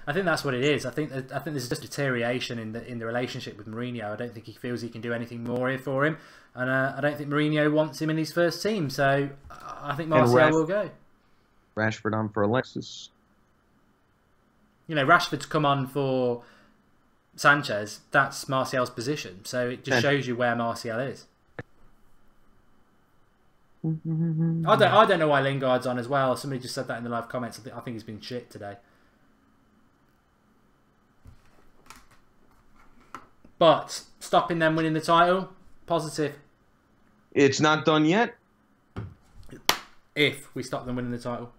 I think that's what it is. I think there's just deterioration in the relationship with Mourinho. I don't think he feels he can do anything more here for him, and I don't think Mourinho wants him in his first team. So I think Martial will go. Rashford on for Alexis. You know, Rashford's come on for Sanchez. That's Martial's position, so it just shows you where Martial is. I don't know why Lingard's on as well. Somebody just said that in the live comments. I think he's been shit today. But stopping them winning the title, positive. It's not done yet. If we stop them winning the title.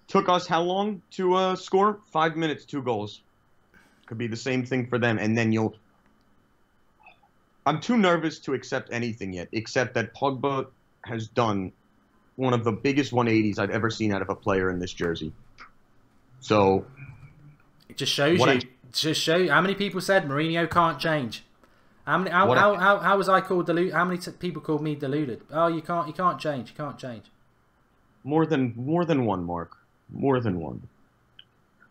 Took us how long to score? 5 minutes, 2 goals. Could be the same thing for them, and then you'll... I'm too nervous to accept anything yet, except that Pogba has done one of the biggest 180s I've ever seen out of a player in this jersey. So... It just shows you... Just show you how many people said Mourinho can't change. How was I called deluded? How many people called me deluded? Oh, you can't change. You can't change. More than one, Mark. More than one.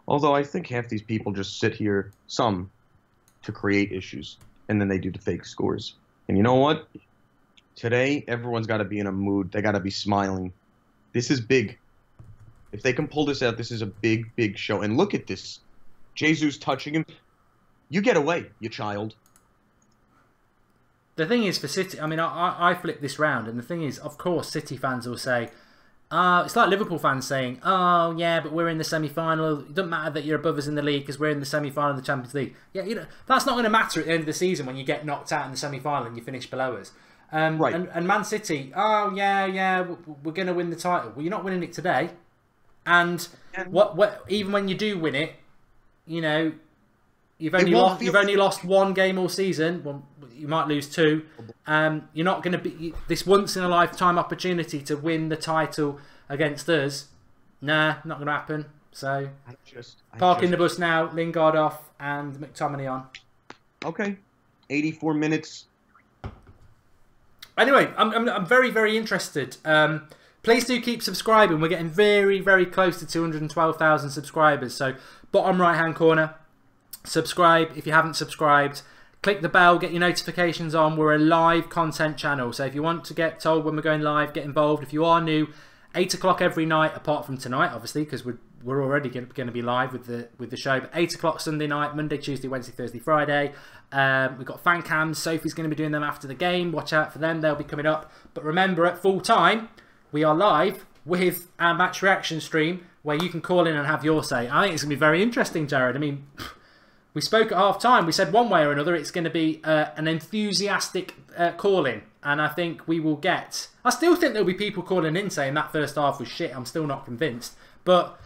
Although I think half these people just sit here, some, to create issues, and then they do the fake scores. And you know what? Today, everyone's got to be in a mood. They got to be smiling. This is big. If they can pull this out, this is a big, big show. And look at this. Jesus touching him. You get away, you child. The thing is, for City, I mean, I flip this round, and the thing is, of course, City fans will say, it's like Liverpool fans saying, oh, yeah, but we're in the semi-final. It doesn't matter that you're above us in the league because we're in the semi-final of the Champions League. Yeah, you know, that's not going to matter at the end of the season when you get knocked out in the semi-final and you finish below us. Right. And Man City, oh, yeah, we're going to win the title. Well, you're not winning it today. And even when you do win it, you know, you've only lost one game all season. Well, you might lose 2. You're not going to be this once in a lifetime opportunity to win the title against us. Nah, not going to happen. So parking the bus now. Lingard off and McTominay on. Okay, 84 minutes. Anyway, I'm very, very interested. Please do keep subscribing. We're getting very, very close to 212,000 subscribers. So bottom right-hand corner, subscribe if you haven't subscribed. Click the bell, get your notifications on. We're a live content channel. So if you want to get told when we're going live, get involved. If you are new, 8 o'clock every night, apart from tonight, obviously, because we're already going to be live with the show. But 8 o'clock Sunday night, Monday, Tuesday, Wednesday, Thursday, Friday. We've got Fancams. Sophie's going to be doing them after the game. Watch out for them. They'll be coming up. But remember, at full time, we are live with our match reaction stream where you can call in and have your say. I think it's going to be very interesting, Jared. I mean, we spoke at half time. We said one way or another it's going to be an enthusiastic call-in. And I think we will get... I still think there'll be people calling in saying that first half was shit. I'm still not convinced. But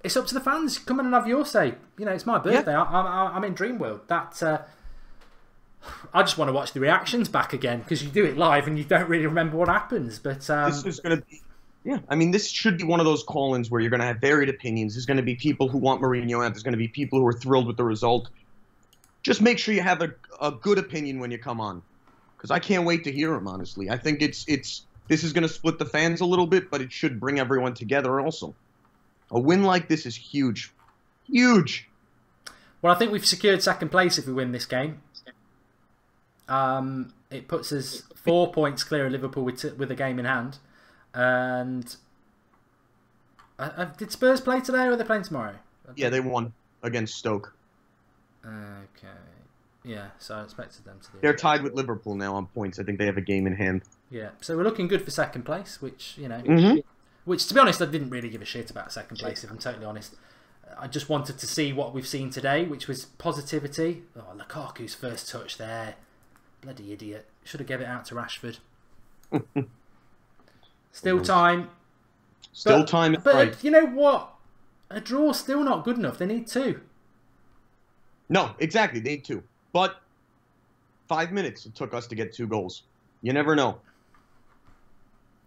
it's up to the fans. Come in and have your say. You know, it's my birthday. Yeah. I'm in Dream World. I just want to watch the reactions back again because you do it live and you don't really remember what happens. But this is going to be... Yeah, I mean, this should be one of those call-ins where you're going to have varied opinions. There's going to be people who want Mourinho out. There's going to be people who are thrilled with the result. Just make sure you have a good opinion when you come on, because I can't wait to hear them, honestly. I think this is going to split the fans a little bit, but it should bring everyone together also. A win like this is huge. Huge. Well, I think we've secured second place if we win this game. It puts us 4 points clear of Liverpool with a game in hand. And did Spurs play today or are they playing tomorrow? Yeah, they won against Stoke. Okay. Yeah, so I expected them to do They're tied with Liverpool now on points. I think they have a game in hand. Yeah, so we're looking good for second place, which, you know, which, to be honest, I didn't really give a shit about second place, if I'm totally honest. I just wanted to see what we've seen today, which was positivity. Oh, Lukaku's first touch there. Bloody idiot. Should have given it out to Rashford. Still time. Still time. But right. You know what? A draw's still not good enough. They need 2. No, exactly. They need 2. But 5 minutes it took us to get 2 goals. You never know.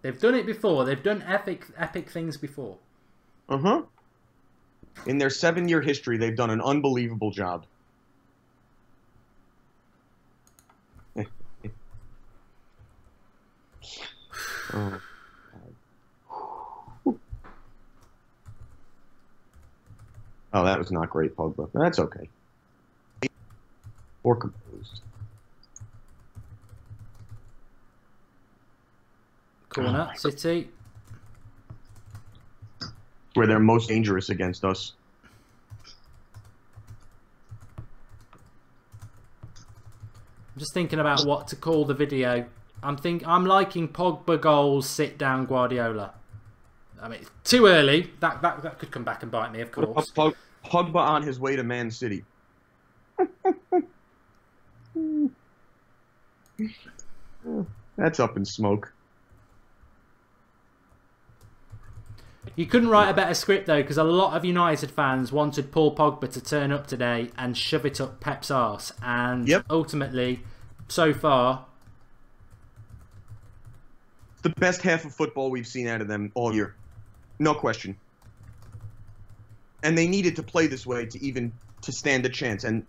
They've done it before. They've done epic things before. Uh-huh. In their 7-year history, they've done an unbelievable job. Oh. Oh, that was not great, Pogba. That's okay. Or composed. Corner, City. Where they're most dangerous against us. I'm just thinking about what to call the video. I'm liking Pogba goals, sit down Guardiola. I mean, it's too early. That could come back and bite me, of course. Pogba on his way to Man City. That's up in smoke. You couldn't write a better script, though, because a lot of United fans wanted Paul Pogba to turn up today and shove it up Pep's arse. And ultimately, so far... the best half of football we've seen out of them all year. No question. And they needed to play this way to stand a chance. And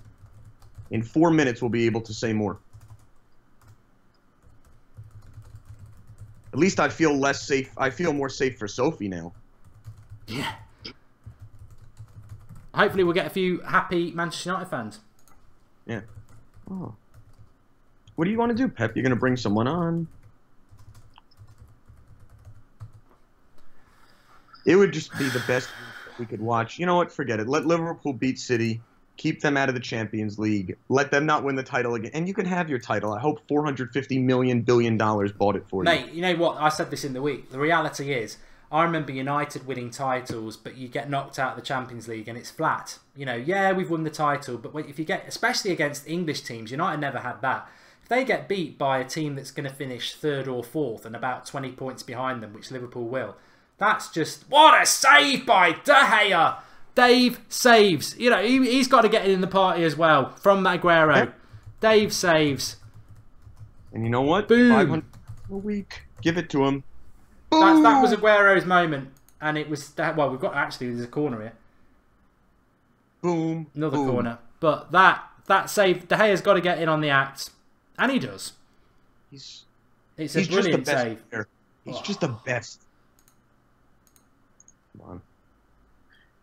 in 4 minutes, we'll be able to say more. At least I feel less safe. I feel more safe for Sophie now. Yeah. Hopefully we'll get a few happy Manchester United fans. Yeah. Oh. What do you want to do, Pep? You're going to bring someone on? It would just be the best we could watch. You know what? Forget it. Let Liverpool beat City. Keep them out of the Champions League. Let them not win the title again. And you can have your title. I hope $450 billion bought it for you. Mate, you know what? I said this in the week. The reality is, I remember United winning titles, but you get knocked out of the Champions League and it's flat. You know, yeah, we've won the title, but if you get, especially against English teams, United never had that. If they get beat by a team that's going to finish 3rd or 4th and about 20 points behind them, which Liverpool will, that's just... what a save by De Gea! Dave saves. You know, he's got to get in the party as well from Aguero. Yeah. Dave saves. And you know what? Boom. 500 a week. Give it to him. Boom. That was Aguero's moment. And it was... well, we've got... actually, there's a corner here. Boom. Another boom. corner. But that save... De Gea's got to get in on the act. And he does. It's a brilliant save. He's just the best. Come on.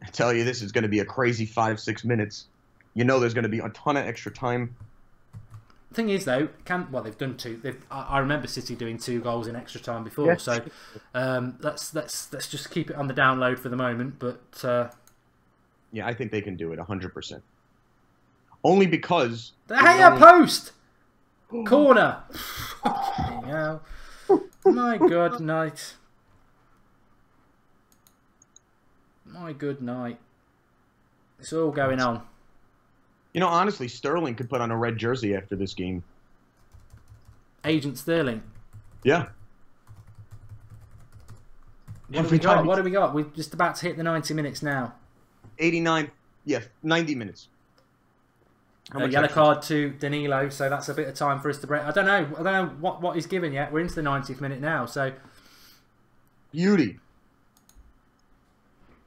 I tell you, this is going to be a crazy 5-6 minutes. You know there's going to be a ton of extra time. The thing is, though, well, they've done two. I remember City doing 2 goals in extra time before. Yes. So let's just keep it on the download for the moment. But yeah, I think they can do it 100%. Only because De Gea post corner. Yeah. My good night. My good night. It's all going on. You know, honestly, Sterling could put on a red jersey after this game. Agent Sterling. Yeah. What do we got? What do we got? We're just about to hit the 90 minutes now. 89. Yeah, 90 minutes. A yellow card to Danilo, so that's a bit of time for us to break. I don't know what he's given yet. We're into the 90th minute now, so... beauty.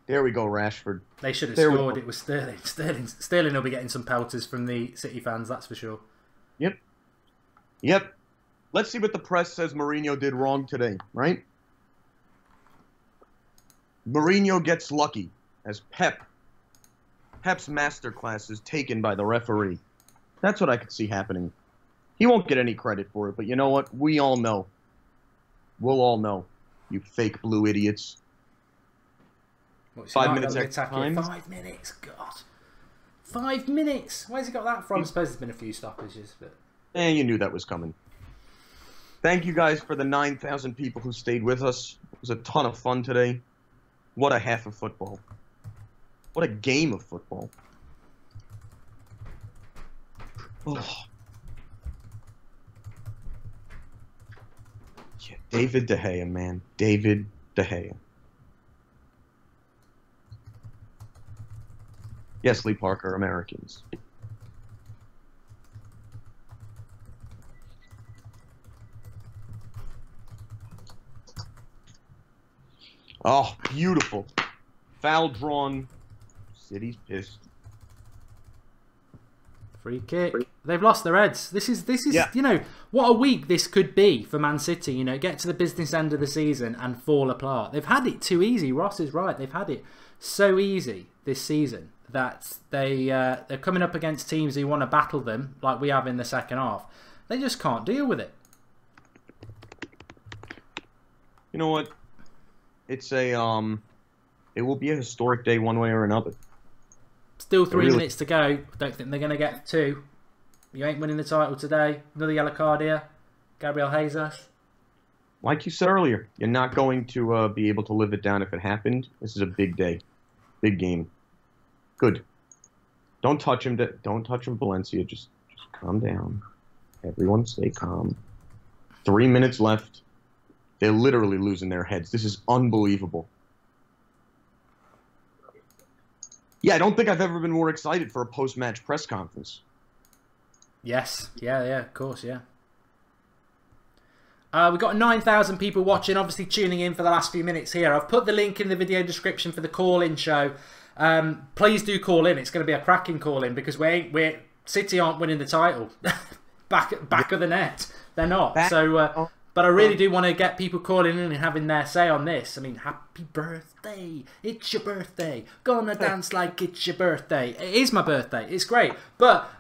There we go, Rashford. They should have scored. It was Sterling. Sterling will be getting some pelters from the City fans, that's for sure. Yep. Yep. Let's see what the press says Mourinho did wrong today, right? Mourinho gets lucky as Pep's masterclass is taken by the referee. That's what I could see happening. He won't get any credit for it, but you know what? We all know. We'll all know. You fake blue idiots. 5 minutes extra time. 5 minutes, God. 5 minutes. Where's he got that from? I suppose there's been a few stoppages, but... you knew that was coming. Thank you guys for the 9,000 people who stayed with us. It was a ton of fun today. What a half of football. What a game of football. Oh. Yeah, David De Gea, man. David De Gea. Yes, Lee Parker, Americans. Oh, beautiful. Foul drawn. City's pissed. Free kick. They've lost their heads. This is Yeah. you know, what a week this could be for Man City. You know, get to the business end of the season and fall apart. They've had it too easy. Ross is right. They've had it so easy this season that they're coming up against teams who want to battle them like we have in the second half. They just can't deal with it. You know what? It's a it will be a historic day one way or another. Still 3 minutes to go. Don't think they're going to get 2. You ain't winning the title today. Another yellow card here. Gabriel Jesus. Like you said earlier, you're not going to be able to live it down if it happened. This is a big day. Big game. Good. Don't touch him. Don't touch him, Valencia. Just calm down. Everyone stay calm. 3 minutes left. They're literally losing their heads. This is unbelievable. Yeah, I don't think I've ever been more excited for a post-match press conference. Yes. Yeah, of course, yeah. We've got 9,000 people watching, obviously tuning in for the last few minutes here. I've put the link in the video description for the call-in show. Please do call in. It's going to be a cracking call-in because City aren't winning the title. back of the net. They're not. But I really do want to get people calling in and having their say on this. I mean, happy birthday. It's your birthday. Gonna dance like it's your birthday. It is my birthday. It's great. But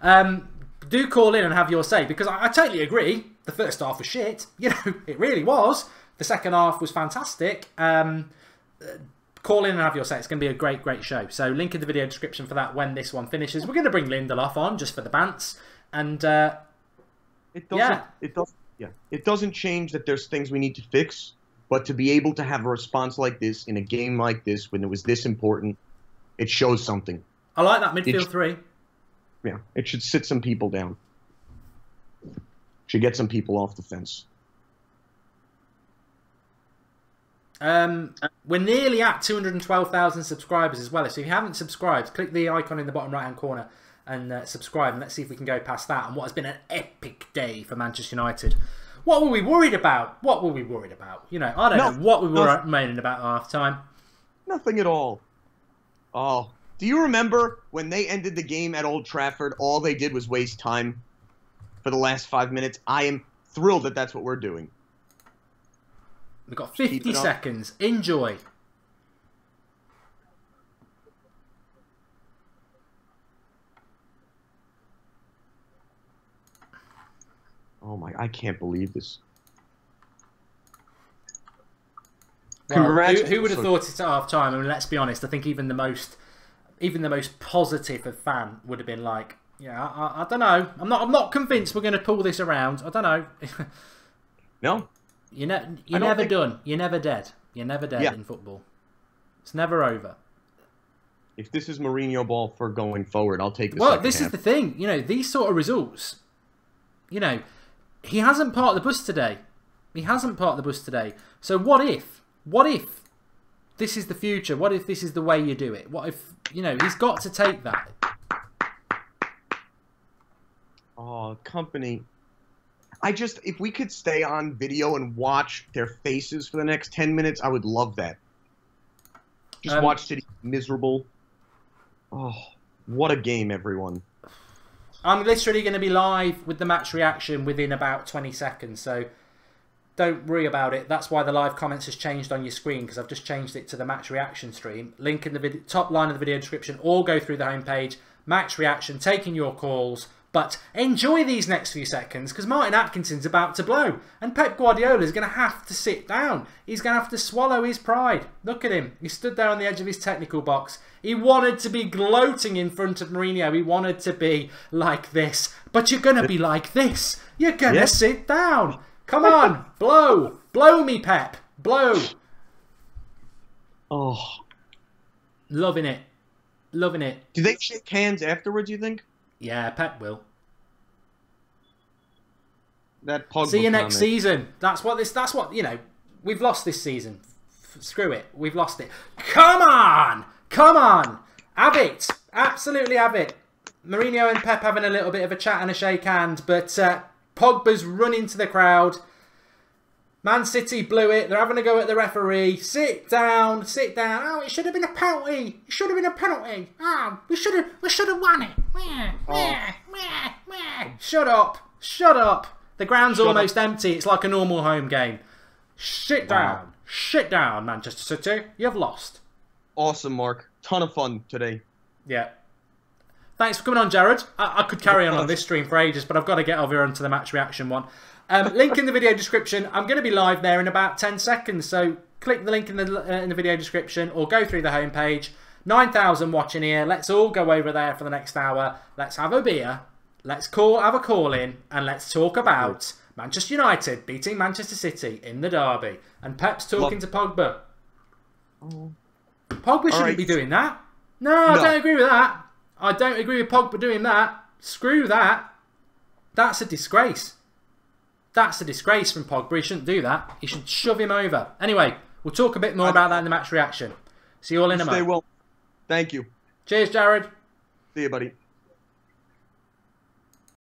do call in and have your say because I totally agree. The first half was shit. You know, it really was. The second half was fantastic. Call in and have your say. It's going to be a great, great show. So link in the video description for that when this one finishes. We're going to bring Lindelof on just for the bants. And it doesn't change that there's things we need to fix, but to be able to have a response like this in a game like this when it was this important, it shows something. I like that midfield three. Yeah, it should sit some people down. Should get some people off the fence. We're nearly at 212,000 subscribers as well. So if you haven't subscribed, click the icon in the bottom right hand corner and subscribe. And let's see if we can go past that. And what has been an epic day for Manchester United. What were we worried about? What were we worried about? You know, I don't know what we were moaning about at half time. Nothing at all. Oh, do you remember when they ended the game at Old Trafford? All they did was waste time for the last 5 minutes. I am thrilled that that's what we're doing. We've got 50 seconds. Enjoy. Oh my, I can't believe this. Well, who would have thought it at half time? I mean, let's be honest. I think even the most positive of fan would have been like, yeah, I don't know. I'm not convinced we're going to pull this around. I don't know. No. You're never done. You're never dead. You're never dead in football. It's never over. If this is Mourinho ball for going forward, I'll take this. Well, this is the thing. You know, these sort of results, you know, he hasn't parked the bus today. He hasn't parked the bus today. So what if? What if this is the future? What if this is the way you do it? What if, you know, he's got to take that. Oh, company. If we could stay on video and watch their faces for the next 10 minutes, I would love that. Just watch City miserable. Oh, what a game, everyone. I'm literally going to be live with the match reaction within about 20 seconds, so don't worry about it. That's why the live comments has changed on your screen, because I've just changed it to the match reaction stream. Link in the top line of the video description, or go through the homepage. Match reaction, taking your calls. But enjoy these next few seconds because Martin Atkinson's about to blow. And Pep Guardiola is going to have to sit down. He's going to have to swallow his pride. Look at him. He stood there on the edge of his technical box. He wanted to be gloating in front of Mourinho. He wanted to be like this. But you're going to be like this. You're going to sit down. Come on. Blow. Blow me, Pep. Blow. Oh. Loving it. Loving it. Do they shake hands afterwards, you think? Yeah, Pep will. That Pogba See you next season. That's what, you know, we've lost this season. Screw it. We've lost it. Come on! Come on! Have it. Absolutely have it. Mourinho and Pep having a little bit of a chat and a shake hand, but Pogba's running to the crowd. Man City blew it. They're having a go at the referee. Sit down, sit down. Oh, it should have been a penalty. It should have been a penalty. Oh, we should have won it. Shut up, shut up. The ground's almost empty. It's like a normal home game. Sit down, sit down, Manchester City. You've lost. Awesome, Mark. Ton of fun today. Yeah. Thanks for coming on, Jared. I could carry on this stream for ages, but I've got to get over onto the match reaction one. Link in the video description. I'm going to be live there in about 10 seconds, so click the link in the video description or go through the homepage. 9,000 watching here. Let's all go over there for the next hour. Let's have a beer. Let's have a call in, and let's talk about Manchester United beating Manchester City in the derby. And Pep's talking to Pogba. Pogba shouldn't be doing that. No, I don't agree with that. I don't agree with Pogba doing that. Screw that. That's a disgrace. That's a disgrace from Pogba. He shouldn't do that. He should shove him over. Anyway, we'll talk a bit more about that in the match reaction. See you all in a moment. Stay well. Thank you. Cheers, Jared. See you, buddy.